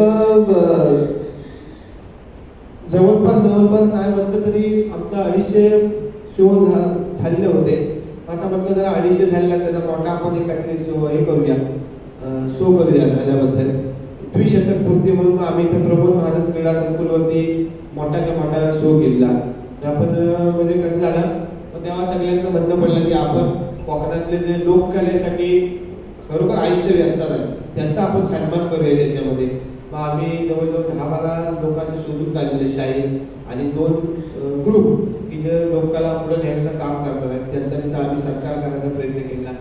जवळपास नाही म्हटलं तरी आमचा 250 शो झालेले होते. आता म्हटलं जरा 250 झालेला त्याचा मोठा आपण काहीतरी हे करूया शो करूया झाल्याबद्दल द्विशतक पूर्ती म्हणून आम्ही इथे प्रबोध महाराज क्रीडा संकुलवरती मोठ्याच्या मोठा शो केला. आपण म्हणजे कसं झालं तेव्हा सगळ्यांचं म्हणणं पडलं की आपण कोकणातले जे लोककलेसाठी खरोखर आयुष्य व्यस्त त्यांचा आपण सन्मान करूया त्याच्यामध्ये. मग आम्ही जवळजवळ 10-12 लोकांचे शोधून काढलेले शाही आणि 2 ग्रुप की जे लोकांना पुढे नेण्याचं काम करतात त्यांचा तिथं आम्ही सत्कार करण्याचा प्रयत्न केला.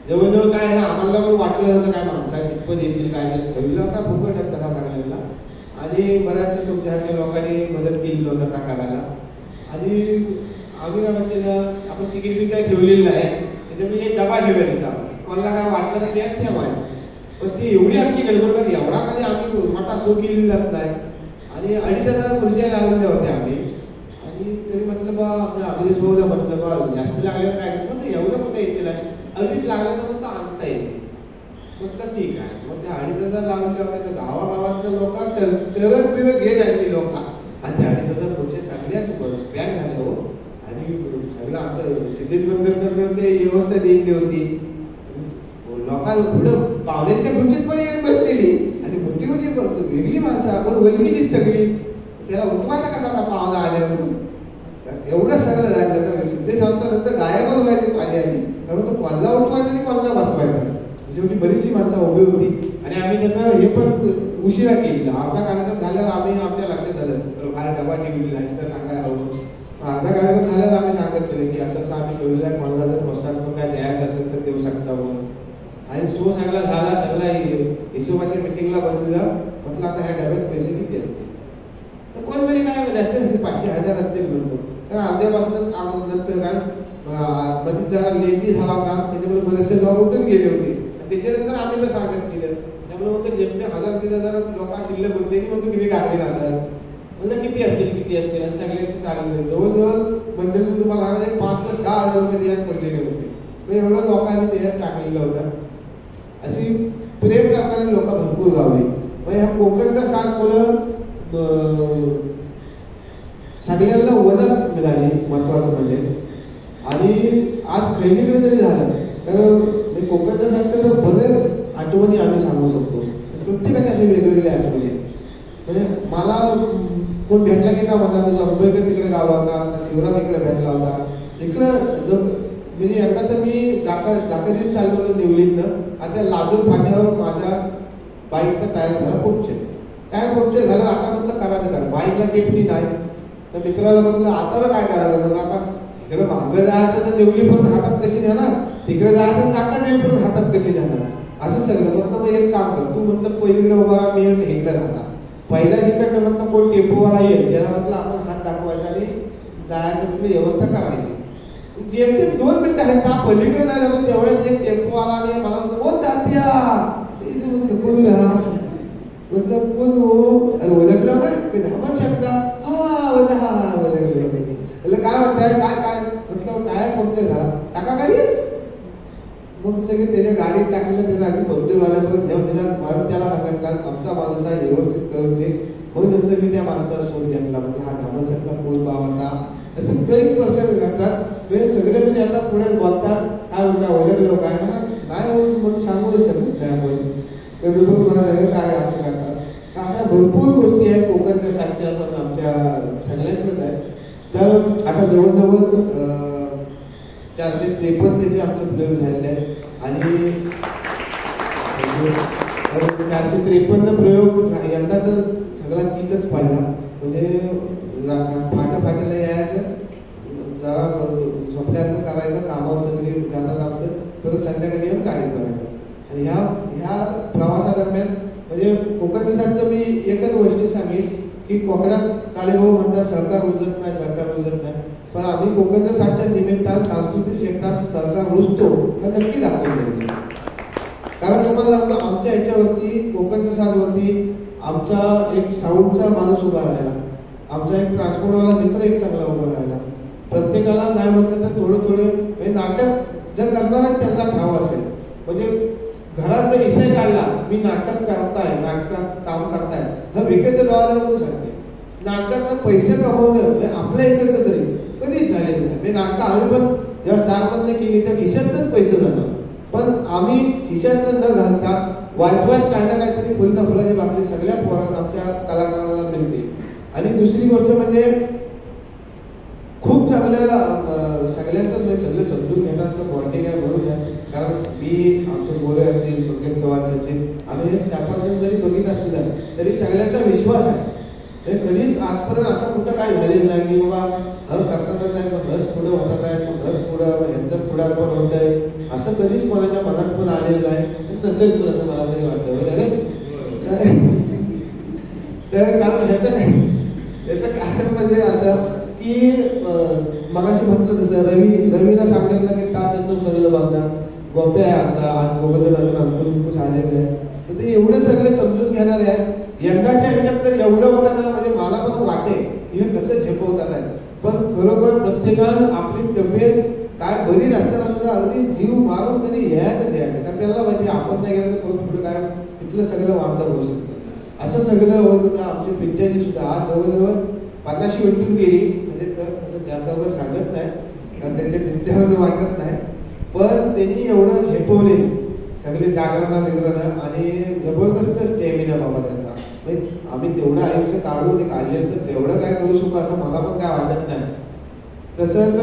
जवळजवळ काय आम्हाला पण वाटलं नव्हतं काय माणसा कितपत येतील काय नाही ठेवलं का फुकट तसा सांगायला. आणि बऱ्याच तुमच्यासारख्या लोकांनी मदत केली नव्हतं त्या करायला. आणि आम्ही काय म्हटलेलं आपण तिकीट बी काय ठेवलेलं आहे त्याच्यात मी एक डबा ठेवला तिचा कोणाला काय वाटलं तर त्यात ठेवाय पण ती एवढी आमची गडबड करी एवढा कधी आम्ही मोठा शो केलेला नाही आणि 2,500 खुर्च्या लावलेल्या होत्या आम्ही आणि तरी म्हटलं बा आपल्या अभिदेश भाऊला म्हटलं बा जास्त लागलं काय पण एवढं कुठं येतील अगदीच लागलं तर फक्त आणता येते म्हटलं ठीक आहे मग त्या 2,500 लावल्या होत्या तर गावागावातल्या लोक टरक बिरक घेत आलेली लोक आणि त्या 2,500 खुर्च्या सगळ्याच पॅक झाल्या हो आणि सगळं आमचं सिद्धेश बंदरकर ते व्यवस्था दिली होती लोकांना पुढं पाहुण्यांच्या खुर्चीत पण येऊन बसलेली आणि मोठी मोठी वेगळी माणसं आपण वलगीची सगळी त्याला उठवायला कसा आता पाहुणा आल्यावर एवढं सगळं झालं तर सिद्धेश आमचा नंतर गायबच व्हायची पाणी आली त्यामुळे तो कोणाला उठवायचा आणि कोणाला बसवायचा शेवटी बरीचशी माणसं उभी होती आणि आम्ही त्याचं हे पण उशिरा केलेला अर्धा कार्यक्रम झाल्यावर आम्ही आमच्या लक्षात आलं फार डबा ठेवलेला आहे तर सांगायला हवं अर्धा कार्यक्रम झाल्यावर आम्ही सांगत केलं की असं आम्ही ठेवलेलं आहे कोणाला जर प्रोत्साहन काय द्यायचं असेल तर देऊ शकता म्हणून आणि शो सगळा झाला सगळा हिशोबाच्या मिटिंगला बसलेला म्हटलं आता ह्या डब्यात पैसे किती असतील तर कोण तरी काय असतील 500,000 असतील म्हणतो तर अर्ध्यापासूनच नंतर कारण मध्ये जरा लेटी झाला होता त्याच्यामुळे बरेचसे लोक उठून गेले होते त्याच्यानंतर आम्ही तर सांगत केलं त्यामुळे मग जेमते 1,000-3,000 लोक शिल्लक होते की मग किती टाकलेला असाल म्हणजे किती असतील असं सगळ्यांची चालले जवळजवळ मंडळी तुम्हाला 5,000 ते 6,000 रुपये त्यात पडलेले होते एवढं लोकांनी त्याच्यात टाकलेलं होतं अशी प्रेम करणारी लोक भरपूर गावली म्हणजे ह्या कोकणचा साथ मुलं सगळ्यांना ओळख मिळाली महत्वाचं म्हणजे आणि आज खैलीकडे जरी झालं तर कोकणच्या साथच्या तर बरेच आठवणी आम्ही सांगू शकतो प्रत्येकाने असे वेगवेगळे आठवणी म्हणजे मला कोण भेटला की का म्हणा तुझा मुंबईकर तिकडे गाव होता शिवराम इकडे भेटला होता इकडं जो म्हणजे एकदा तर मी दाखवून चाललो होतो निवडीतनं आता लाजून फाट्यावर माझ्या बाईकचा टायर झाला पंक्चर झाला आता म्हटलं करायचं काय बाईकला टेपली नाही तर मित्राला म्हटलं आता काय करायचं म्हणून आता इकडे मागं जायचं तर निवडी पण हातात कशी नेणार तिकडे जायचं नाका निवडी पण हातात कशी नेणार असं सगळं म्हटलं मग एक काम कर तू म्हटलं पहिलीकडे उभा राहा मी इकडे राहणार पहिल्या जिकडनं म्हटलं कोण टेम्पोवाला येईल त्याला म्हटलं आपण हात दाखवायचा आणि जायचं तिथली व्यवस्था करायची जेमते 2 मिनिटं आहेत का पलीकडे नाही झालं तेवढ्याच एक टेम्पो आला आणि मला म्हणतो ओ तात्या कोण म्हटलं कोण हो अरे ओळखलं नाही धामत शकता हा ओळखलं काय म्हणताय काय म्हटलं काय पंक्चर झाला टाका गाडी मग त्याच्या गाडीत टाकलेलं त्याचा आधी पंक्चरवाल्यापर्यंत घेऊन त्याला सांगायचं कारण आमचा माणूस आहे व्यवस्थित करून दे मग नंतर मी त्या माणसाला शोध घेतला म्हणजे हा धामत शकता कोण भाव आता असं काही प्रसंग घडतात सगळेजण आता पुढे बोलतात काय म्हणता ओळखलं काय म्हणा नाही म्हणून सांगू नाही शकत नाही आपण काय असं करतात अशा भरपूर गोष्टी आहेत कोकणच्या साथच्या पण आमच्या सगळ्यांकडेच आहेत तर आता जवळजवळ 453 आमचे प्रयोग झालेले आहेत आणि 453 प्रयोग यंदा तर सगळा कीचच पाडला म्हणजे फाट्याला यायचं जरा झोपल्याचं करायचं कामावर सगळी जातात आमचं परत संध्याकाळी येऊन गाडीत बघायचं आणि ह्या प्रवासादरम्यान म्हणजे कोकण साथचं मी एकच गोष्टी सांगेन की कोकणात कालेभाऊ म्हणतात सरकार रुजत नाही पण आम्ही कोकणच्या साथच्या निमित्तानं सांस्कृतिक क्षेत्रात सरकार रुजतो हे नक्की दाखवलं कारण तुम्हाला आमच्या ह्याच्यावरती कोकणच्या साथवरती आमचा एक साऊंडचा माणूस उभा राहिला आमचा एक ट्रान्सपोर्टवाला मित्र एक चांगला उभा राहिला प्रत्येकाला नाही म्हटलं तर थोडं नाटक जर करणार त्यांना ठाव असेल म्हणजे घरात जर विषय काढला मी नाटक नाटकात काम करताय हा विकेचं डोळ्याला म्हणून सांगते नाटकात पैसे कमवणं आपल्या इकडचं तरी कधीच झालेलं नाही म्हणजे नाटकं आम्ही पण जेव्हा स्टारमधनं केली त्या खिशातच पैसे जाणार पण आम्ही खिशातनं न घालता वाचवाच काय ना काहीतरी फुलना फुलाची बाकी सगळ्या पोरांना आमच्या कलाकारांना मिळते आणि दुसरी गोष्ट म्हणजे खूप चांगल्या सगळ्यांचं सगळे समजून घेतात तर बॉन्डिंग आहे म्हणून कारण मी आमचे गोरे असतील पंकज चव्हाण सचिन आम्ही 4-5 जण जरी बघित असतील तरी सगळ्यांचा विश्वास आहे कधीच आजपर्यंत असं कुठं काय झालेलं नाही की बाबा करतातच आहे मग हज पुढं होतात आहे मग हज पुढं ह्यांचं पुढं पण होत आहे असं कधीच कोणाच्या मनात पण आलेलं आहे नसेल तर असं मला तरी वाटतं तर कारण ह्याचं कारण म्हणजे असं की मगाशी म्हटलं तसं रवीला सांगितलं की त्याचं सगळं बांधणार गोप्या आहे आमचा आज गोपजन अंकुश आलेले आहे तर ते एवढे सगळे समजून घेणारे आहेत यंदाच्या ह्याच्यात तर एवढं होतं ना म्हणजे मला पण वाटे की हे कसं झेपवतात आहे पण खरोखर प्रत्येकानं आपली तब्येत काय बरी नसताना सुद्धा अगदी जीव मारून तरी यायचं द्यायचं कारण त्याला माहिती आपण नाही गेलं तर पुढे काय तिथलं सगळं वांदा होऊ शकतं असं सगळं होत होतं आमची पिंट्याची सुद्धा आज जवळजवळ 50 उलटून गेली म्हणजे जास्त वगैरे सांगत नाही कारण त्यांच्या दिसण्यावर वाटत नाही पण त्यांनी एवढं झेपवले सगळे जागरण बिगरण आणि जबरदस्त स्टॅमिना बाबा त्यांचा म्हणजे आम्ही तेवढं आयुष्य काढू ते काढले तर तेवढं काय करू शकू असं मला पण काय वाटत नाही तसंच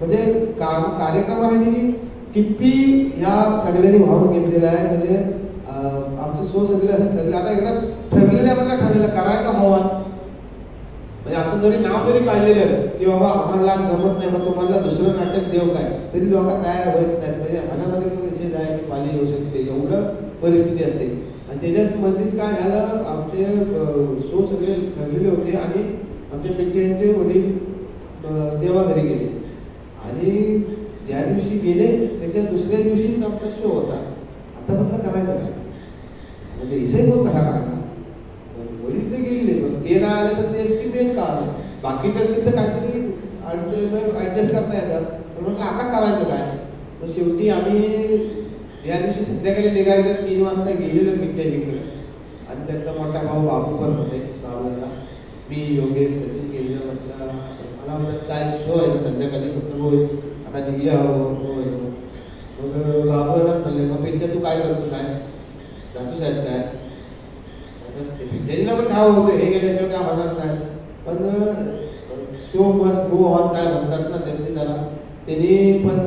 म्हणजे कार्यक्रमासाठी किती ह्या सगळ्यांनी वाहून घेतलेला आहे म्हणजे आमचं सगळं ठरलं आता एकदा ठरलेलं आपल्याला ठरलेलं करायचं हवा म्हणजे असं जरी नाव जरी काढलेलं की बाबा आम्हाला जमत नाही मग तुम्हाला दुसरं नाटक देव काय तरी लोक तयार होत नाहीत म्हणजे अनामध्ये पण विषय आहे की पाली येऊ शकते एवढं परिस्थिती असते आणि त्याच्यात मध्येच काय झालं आमचे शो सगळे ठरलेले होते आणि आमच्या पिंट्यांचे वडील देवाघरी गेले आणि ज्या दिवशी गेले त्याच्या दुसऱ्या दिवशीच आमचा शो होता आता म्हटलं करायचं काय म्हणजे इसाई कोण कसा काढला वडील ते गेले पण ते नाही आले तर त्यांची मेन कारण बाकीच्या असेल तर काहीतरी ऍडजस्ट करता येतात पण म्हटलं आता करायचं काय तर शेवटी आम्ही या दिवशी संध्याकाळी निघायचं 3 वाजता गेलेलो पिंट्याजीकडे आणि त्यांचा मोठा भाऊ बाबू पण होते बाबूला मी योगेश सचिन गेलेलं म्हटलं मला म्हणत काय शो आहे संध्याकाळी फक्त होय आता निघले मग बाबूला म्हणले मग पिंट्या तू काय करतो सायन्स जातो सायन्स काय पिंट्याजीला पण ठाव होतं हे गेल्याशिवाय काय होणार नाही पण शो मस्ट गो ऑन काय म्हणतात ना त्यांनी जरा त्यांनी पण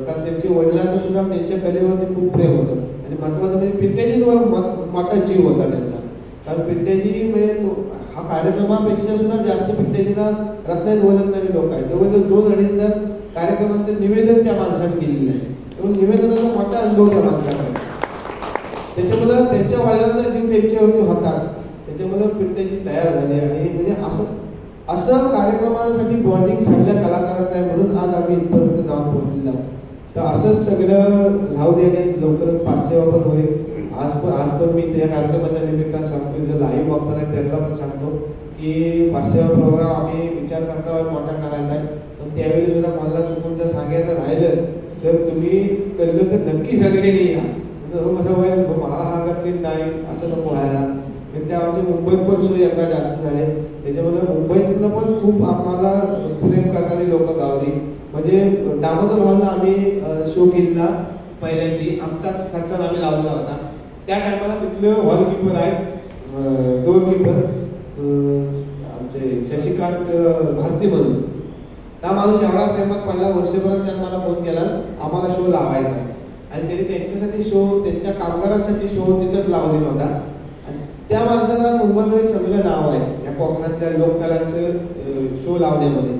कारण त्यांच्या वडिलांना सुद्धा त्यांच्या कलेवरती खूप प्रेम होतं आणि महत्वाचं म्हणजे पिंट्याजींवर मोठा जीव होता त्यांचा कारण पिंट्याजी म्हणजे हा कार्यक्रमापेक्षा सुद्धा जास्त पिंट्याजीला रत्नागिरीत ओळखणारे लोक आहेत जवळजवळ 2-2.5 कार्यक्रमांचं निवेदन त्या माणसाने केलेलं आहे त्यामुळे निवेदनाचा मोठा अनुभव त्या माणसाकडे त्याच्यामुळं त्यांच्या वडिलांचा जीव त्यांच्यावरती होताच त्याच्यामुळं पिंट्याजी तयार झाली आणि म्हणजे असं कार्यक्रमासाठी बॉन्डिंग सगळ्या कलाकारांचं आहे म्हणून आज आम्ही इथपर्यंत जाऊन पोहोचलेलो आहोत तर असंच सगळं नाव देणे लवकरच 500 पण होईल आज पण मी त्या कार्यक्रमाच्या निमित्तानं सांगतो जे लाईव्ह वापर आहे त्यांना पण सांगतो की 500 प्रोग्राम आम्ही विचार करता मोठा करायचा आहे पण त्यावेळी सुद्धा मला चुकून जर सांगायचं राहिलं तर तुम्ही कळलं तर नक्की सगळ्यांनी या कसं होईल मला हा गतीत नाही असं नको व्हायला त्या आमचे मुंबईत पण शो एका जास्त झाले त्याच्यामुळे मुंबईतनं पण खूप आम्हाला प्रेम करणारी लोक गावली म्हणजे दामोदर हॉलला आम्ही शो केला पहिल्यांदी आमचाच खर्चाला आम्ही लावला होता त्या टायमाला तिथले हॉलकीपर आहेत डोरकीपर आमचे शशिकांत भारती म्हणून त्या माणूस एवढा प्रेमात पडला वर्षभरात त्यांनी मला फोन केला आम्हाला शो लावायचा आणि त्यांनी त्यांच्यासाठी शो त्यांच्या कामगारांसाठी शो तिथंच लावलेला होता आणि त्या माणसाला मुंबईमध्ये चांगलं नाव आहे या कोकणातल्या लोककलांचं शो लावण्यामध्ये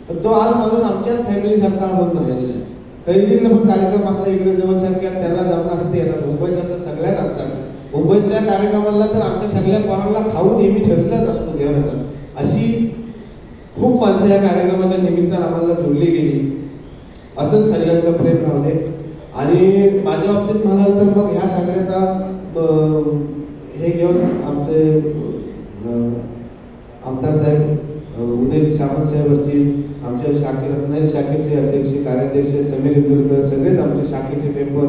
पण तो आज माणूस आमच्याच फॅमिलीसारखा होऊन राहिलेला आहे खरेदीला पण कार्यक्रम असला इकडे जवळसारख्या त्याला जाऊन असते येतात मुंबईत सगळ्यात असतात मुंबईतल्या कार्यक्रमाला तर आमच्या सगळ्या पोरांना खाऊ नेहमी ठरलेलाच असतो घेऊन येतात अशी खूप माणसं या कार्यक्रमाच्या निमित्तानं आम्हाला जोडली गेली असंच सगळ्यांचं प्रेम लावले आणि माझ्या बाबतीत म्हणाल तर मग ह्या सगळ्याचा हे घेऊन आमचे आमदार साहेब उदयजी सावंत साहेब असतील आमच्या रत्नागिरी शाखेचे अध्यक्ष कार्याध्यक्ष समीर इंदुरकर सगळेच आमचे शाखेचे मेंबर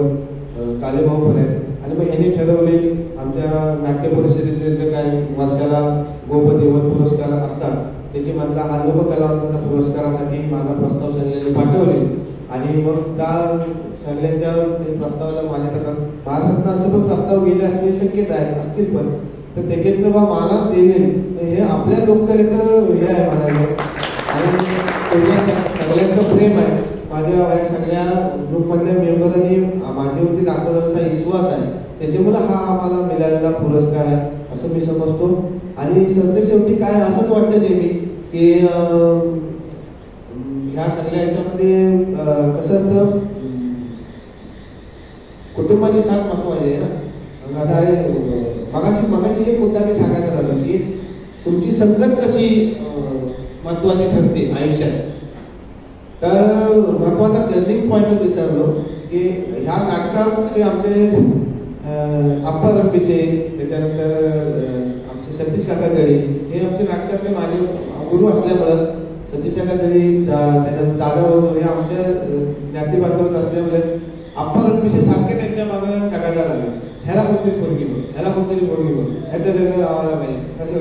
कालेभाऊ पण आहेत आणि मग यांनी ठरवले आमच्या नाट्य परिषदेचे जे काही वर्षाला गोपदेवत पुरस्कार असतात त्याची मधला हा लोककलावंताचा पुरस्कारासाठी माझा प्रस्ताव सगळ्यांनी पाठवले आणि मग त्या सगळ्यांच्या प्रस्तावाला मान्यता करत महाराष्ट्रात असं पण प्रस्ताव गेले असण्याची शक्यता आहे असतील पण तर त्याच्यातनं बा मला देणे हे आपल्या लोककलेचं हे आहे म्हणायचं आणि सगळ्यांचं प्रेम आहे माझ्या सगळ्या ग्रुपमधल्या मेंबरांनी माझ्यावरती दाखवलेला विश्वास आहे त्याच्यामुळे हा आम्हाला मिळालेला पुरस्कार आहे असं मी समजतो आणि सध्या शेवटी काय असंच वाटतं नेहमी की ह्या सगळ्या ह्याच्यामध्ये कसं असतं कुटुंबाची साथ महत्वाची आहे ना आता मगाशी एक मुद्दा मी सांगायचा राहिलो की तुमची संगत कशी महत्वाची ठरते आयुष्यात. तर महत्वाचा टर्निंग पॉईंट विसरलो की ह्या नाटकात आमचे अप्पा रणपिसे, त्याच्यानंतर आमचे सतीश काका दळी हे आमचे नाटकातले माझे गुरु असल्यामुळं, सतीश काका दळी त्याच्यानंतर दादा हे आमच्या ज्ञाती बांधव असल्यामुळे अप्पा रणपिसे सारखे त्यांच्या मागे टाकायला लागले. ह्याला कोणतरी पोरगी बघ, ह्याला कोणतरी पोरगी बघ, ह्याच्या जगह आम्हाला पाहिजे. कसं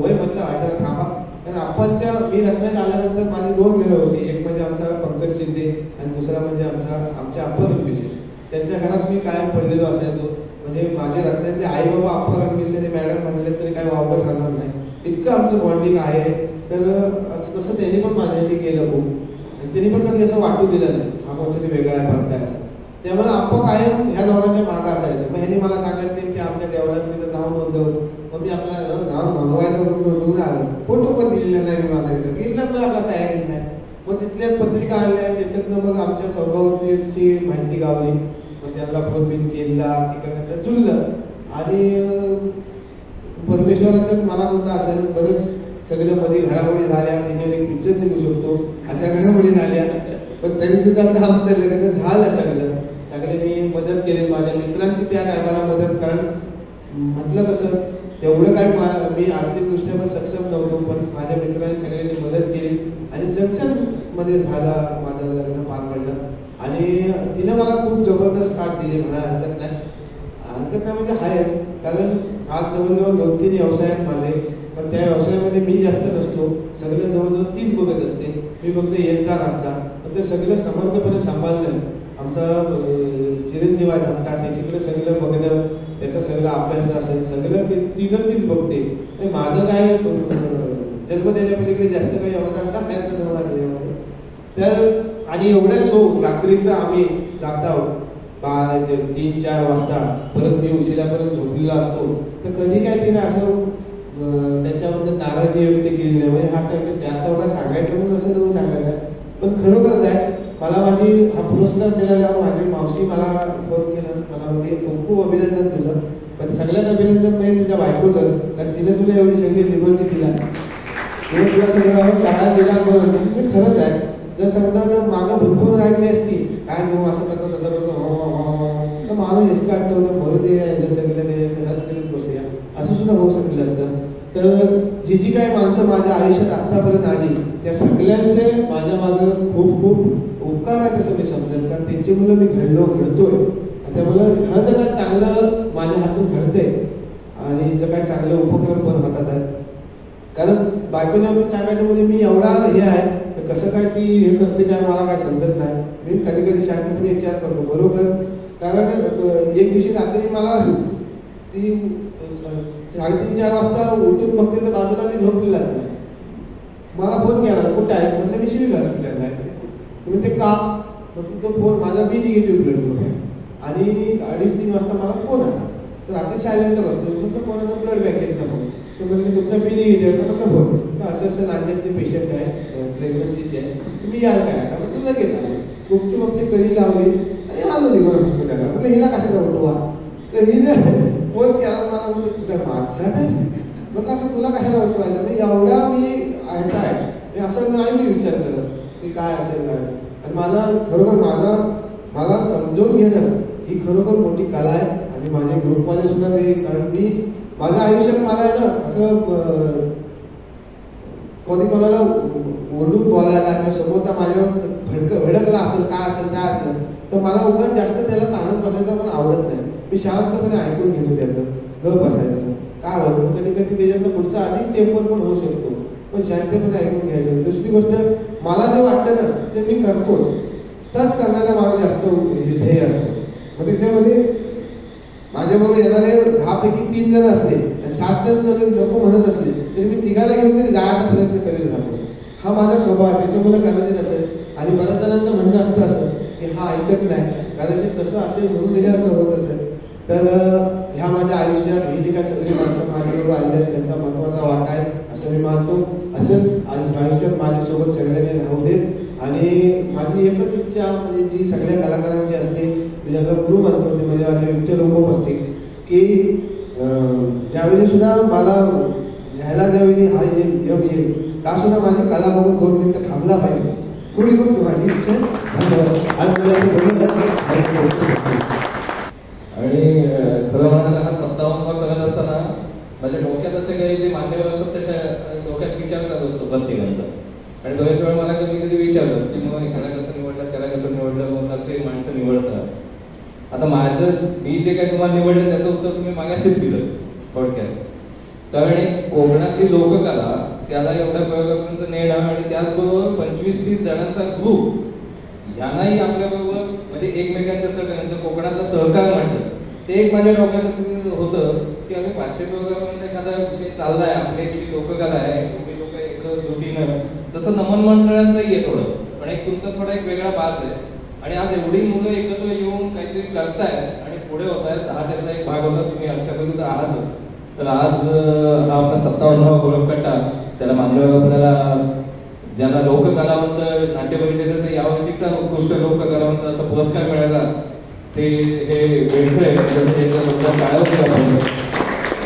वय म्हटलं ह्याला थांबा. कारण आपणच्या मी रत्नात आल्यानंतर माझी 2 घरं होती. एक म्हणजे आमचा पंकज शिंदे आणि दुसरा म्हणजे आमच्या अप्पा रणपिसे. त्यांच्या घरात मी कायम पडलेलो असायचो. म्हणजे माझे रत्नातले आई बाबा अप्पा रणपिसे मॅडम म्हणले तरी काय वावड सांगणार नाही, इतकं आमचं बॉन्डिंग आहे. तर तसं त्यांनी पण माझ्यासाठी केलं खूप, आणि त्यांनी पण कधी असं वाटू दिलं नाही हा कोणतरी वेगळा आहे फरक आहे असं. त्यामुळे अप्पा कायम ह्या दोघांच्या मागं असायचं. मग ह्यांनी मला सांगायचं की आमच्या देवळात तिथं नाव नोंदव. मग मी आपलं नाव नोंदवायचं आलं, फोटो पण दिलेला नाही मी माझ्या इथं, की पण आपला तयारी नाही. मग तिथल्याच पत्रिका आणल्या, त्याच्यातनं मग आमच्या सौभावची माहिती गावली. मग त्यांना फोन बिन केला, तिकडनं जुळलं. आणि परमेश्वराचं मनात होतं असेल बरंच सगळ्या मध्ये घडामोडी झाल्या, तिने एक पिक्चर निघू शकतो अशा घडामोडी झाल्या. पण तरी सुद्धा आता आमचं लग्न झालं सगळ्यांनी मदत केली, माझ्या मित्रांची त्या टायमाला मदत. कारण म्हटलं कसं तेवढं काय मी आर्थिकदृष्ट्या पण सक्षम नव्हतो, पण माझ्या मित्रांनी सगळ्यांनी मदत केली आणि जंक्शन मध्ये झाला माझं लग्न पार पडलं. आणि तिनं मला खूप जबरदस्त साथ दिली म्हणा हरकत नाही. हरकत नाही म्हणजे आहेच, कारण आज जवळजवळ 2-3 व्यवसाय आहेत माझे. पण त्या व्यवसायामध्ये मी जास्त नसतो, सगळं जवळजवळ तीच बघत असते. मी फक्त येणचा नसता, पण ते सगळं समर्थपणे सांभाळलं. आमचा चिरंजीव आहे धाकटा, त्याच्याकडे सगळं बघणं, त्याचा सगळा अभ्यास असेल सगळं तीच बघते. माझं काय जन्म त्याच्या पलीकडे जास्त काही एवढा खायचं नव्हतं. तर आणि एवढ्याच रात्रीचं आम्ही जात आहोत 3-4 वाजता, परत मी उशिरापर्यंत झोपलेला असतो. तर कधी काय तिने असं त्याच्याबद्दल नाराजी व्यक्त केली नाही. म्हणजे हा तर 4 चौघा सांगायचं म्हणून असं तुम्ही सांगायला, पण खरोखरच आहे. मला हा पुरस्कार मिळाल्यावर माझी मावशी मला फोन केला, मला म्हणजे खूप खूप अभिनंदन तुझं. पण सगळ्यात अभिनंदन म्हणजे तुझ्या बायकोचं, कारण तिने तुला एवढी सगळी लिबर्टी दिला, तुला सगळं काळात दिला. बरोबर खरंच आहे. जर समजा जर मागं भरपूर राहिली असती, काय घेऊ असं करतो तसं करतो, तर माणूस हिसका आठवलं बरं ते घरात करत बसूया असं सुद्धा होऊ शकलं असतं. तर जी काही माणसं माझ्या आयुष्यात आतापर्यंत आली त्या सगळ्यांचे माझ्या मागं खूप खूप उपकार आहे असं मी समजेल. कारण त्यांची मुलं मी घडतोय. त्यामुळं हा जर काय चांगलं माझ्या हातून घडते आणि जर काय चांगले उपक्रम पण हातात आहेत. कारण बायकोच्या सांगायचं म्हणजे मी एवढा हे आहे, कसं काय ती हे करते काय मला काय समजत नाही. मी कधी कधी शांतपणे विचार करतो बरोबर. कारण एक दिवशी रात्री मला ती 3:30-4 वाजता उठून बघते तर बाजूला मी झोपलेला नाही. मला फोन केला, कुठे आहे म्हणजे मी सिव्हिल हॉस्पिटलला आहे. तुम्ही ते का तो फोन माझा बी निगेटिव्ह ब्लड ग्रुप आहे आणि 2:30-3 वाजता मला फोन आला. तर रात्री सायलेंटर असतो, तुमचा कोणाचा ब्लड बँकेतला फोन. तर म्हणजे तुमचा बी निगेटिव्ह आहे का फोन, तर असं नांदेडचे पेशंट आहे प्रेग्नन्सीचे आहे, तुम्ही याल काय आता म्हटलं लगेच आले. गुपचूप आपली कडी लावली आणि आलो निघून हॉस्पिटलला. म्हटलं हिला कशाला उठवा, तर हिने फोन केला मला, म्हणजे तुझ्या माणसात आहे मग आता तुला कशाला उठवायचं. म्हणजे एवढा मी ह्याचा आहे असं नाही मी विचार करत की काय असेल काय. आणि मला खरोखर मला समजून घेणं ही खरोखर मोठी कला आहे. आणि माझे ग्रुपवाले सुद्धा ते, कारण मी माझ्या आयुष्यात मला आहे ना असं कधी कोणाला ओरडून बोलायला किंवा समोरचा माझ्यावर भडकला असेल काय असेल तर मला उगाच जास्त त्याला ताणून बसायचं पण आवडत नाही. मी शांतपणे ऐकून घेतो त्याचं, गप बसायचं. काय होतं कधी कधी त्याच्यातनं पुढचा अधिक टेम्पर पण होऊ शकतो, पण शांतपणे ऐकून घ्यायचं. दुसरी गोष्ट मला जे वाटतं ना ते मी करतोच, त्याच करण्याला माझं जास्त ध्येय असतो. मग त्याच्यामध्ये माझ्याबरोबर येणारे 10 पैकी 3 जण असले, 7 जण जर नको म्हणत असले तरी मी 3घाला घेऊन तरी जायचा प्रयत्न करीत राहतो. हा माझा स्वभाव आहे, त्याच्यामुळे कदाचित असेल. आणि बऱ्याच जणांचं म्हणणं असतं असं की हा ऐकत नाही, कदाचित तसं असेल म्हणून त्याच्या असं होत असेल. तर ह्या माझ्या आयुष्यात ही जी काय सगळी माणसं माझ्याबरोबर आलेली आहेत त्यांचा महत्त्वाचा वाटा आहे असं मी मानतो. असंच आयुष्यात माझ्यासोबत सगळ्यांनी राहू देत. आणि माझी एकच इच्छा म्हणजे जी सगळ्या कलाकारांची असते, मी ज्याचा गुरु मानतो ते म्हणजे माझे विठ्ठल लोक असते की ज्यावेळी सुद्धा मला लिहायला ज्यावेळी हा येईल का सुद्धा माझी कला बघून 2 मिनिटं थांबला पाहिजे. थोडी बघतो माझी इच्छा आणि खरं म्हणायला हा 57वा करत असताना माझ्या डोक्यात असे काही जे मान्यवर असतात त्याच्या डोक्यात विचार करत असतो प्रत्येकांचा. आणि बरेच वेळा मला कधी कधी विचारलं की मग ह्याला कसं निवडलं त्याला कसं निवडलं मग असे माणसं निवडतात. आता मी जे काही तुम्हाला निवडलं त्याचं उत्तर तुम्ही मागाशीच दिलं थोडक्यात. कारण कोकणातली लोककला त्याला एवढ्या प्रयोगापर्यंत नेणं आणि त्याचबरोबर 25-30 जणांचा ग्रुप यांनाही आपल्याबरोबर म्हणजे एकमेकांच्या सहकार्य कोकणातलं सहकार म्हणतात ते एक माझ्या डोक्यात होतं की आम्ही 500 प्रोग्राम एखादा विषय चाललाय आपली इथली लोककला आहे तुम्ही लोक एकजुटीनं जसं नमन मंडळांचंही आहे थोडं पण एक तुमचा थोडा एक वेगळा बाज आहे. आणि आज एवढी मुलं एकत्र येऊन काहीतरी करतायत आणि पुढे होत आहेत. हा त्याचा एक भाग होता तुम्ही अष्टपैलूचा आहात. तर आज हा आपला 57वा गोलकट्टा त्याला मानलं आपल्याला ज्यांना लोककलावंत नाट्य परिषदेचा यावर्षीचा उत्कृष्ट लोककलावंत असा पुरस्कार मिळाला ते हे वेळखळे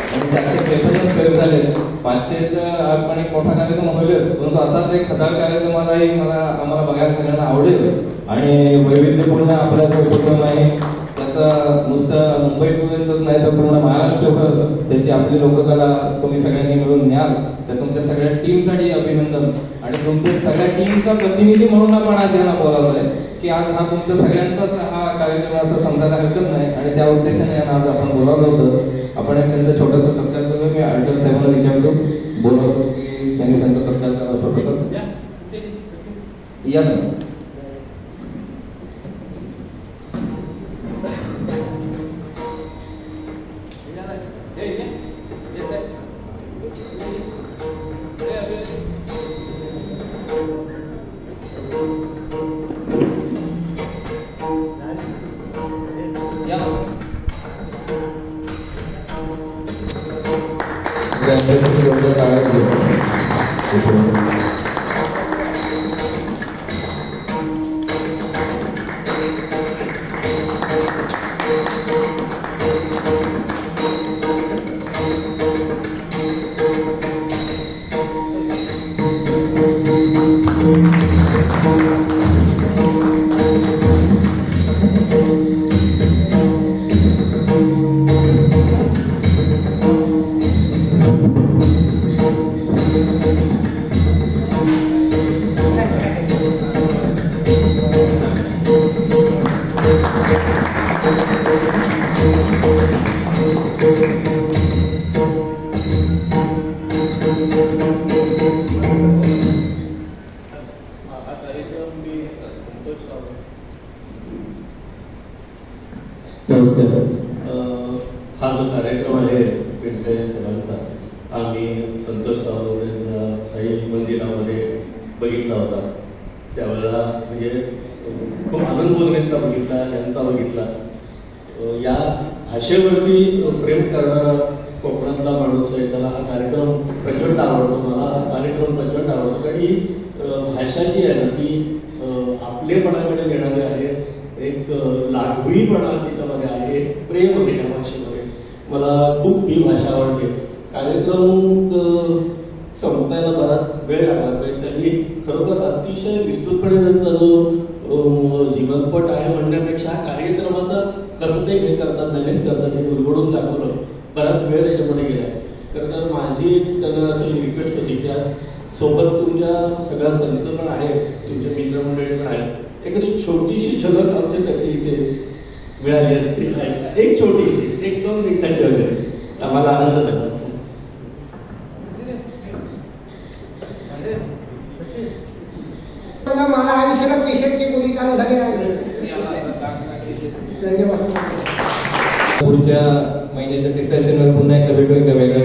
आणि त्याचे 53 प्रयोग झाले. 500 आपण एक मोठा कार्यक्रम होईलच परंतु असाच एक खदाळ कार्यक्रमालाही आम्हाला बघायला सगळ्यांना आवडेल. आणि वैविध्यपूर्ण आपला जो उपक्रम आहे त्याचा नुसतं मुंबईपर्यंतच नाही तर पूर्ण महाराष्ट्रभर त्याची आपली लोककला तुम्ही सगळ्यांनी मिळून न्याल. तर तुमच्या सगळ्या टीमसाठी अभिनंदन. आणि तुमच्या सगळ्या टीमचा प्रतिनिधी म्हणून आपण आज यांना बोलावलं आहे की आज हा तुमच्या सगळ्यांचाच हा कार्यक्रम असं समजायला हरकत नाही. आणि त्या उद्देशाने आज आपण बोलावलं होतं. आपण एक त्यांचा छोटासा सत्कार करू. मी आळकर साहेबांना विचारतो बोलवतो की त्यांनी त्यांचा सत्कार करावा छोटासा या. नमस्कार. हा जो कार्यक्रम आहे पिंपळे सरांचा आम्ही संतोष सावंतांच्या साई मंदिरामध्ये बघितला होता. त्यावेळेला म्हणजे खूप आनंद बोलण्याचा बघितला त्यांचा बघितला. या भाषेवरती प्रेम करणारा कोकणातला माणूस आहे त्याला हा कार्यक्रम प्रचंड आवडतो. मला हा कार्यक्रम प्रचंड आवडतो कारण ही भाषा जी आहे ना ती आपलेपणाकडे नेणारी आहे. एक लाघवीपणा त्याच्यामध्ये आहे प्रेम आहे या भाषेमध्ये. मला खूप ही भाषा आवडते. कार्यक्रम संपवायला बराच वेळ लागला पाहिजे त्यांनी खरोखर अतिशय विस्तृतपणे त्यांचा जो जीवनपट आहे म्हणण्यापेक्षा कार्यक्रमाचा कसं ते हे करतात मॅनेज करतात हे उलगडून दाखवलं. बराच वेळ त्याच्यामध्ये गेला आहे. तर माझी त्यांना अशी रिक्वेस्ट होती की आज सोबत तुमच्या सगळ्या संच पण आहे तुमचे मित्रमंडळी पण आहेत. एखादी छोटीशी झलक आमच्यासाठी इथे मिळाली असते एक छोटीशी 1-2 मिनिटाची वगैरे आम्हाला आनंद झाला. मला आयुष्याला पेशंटची गोळी चालू झाली आहे. पुढच्या महिन्याच्या 3 सेशनवर पुन्हा एकदा भेटू एका वेगळ्या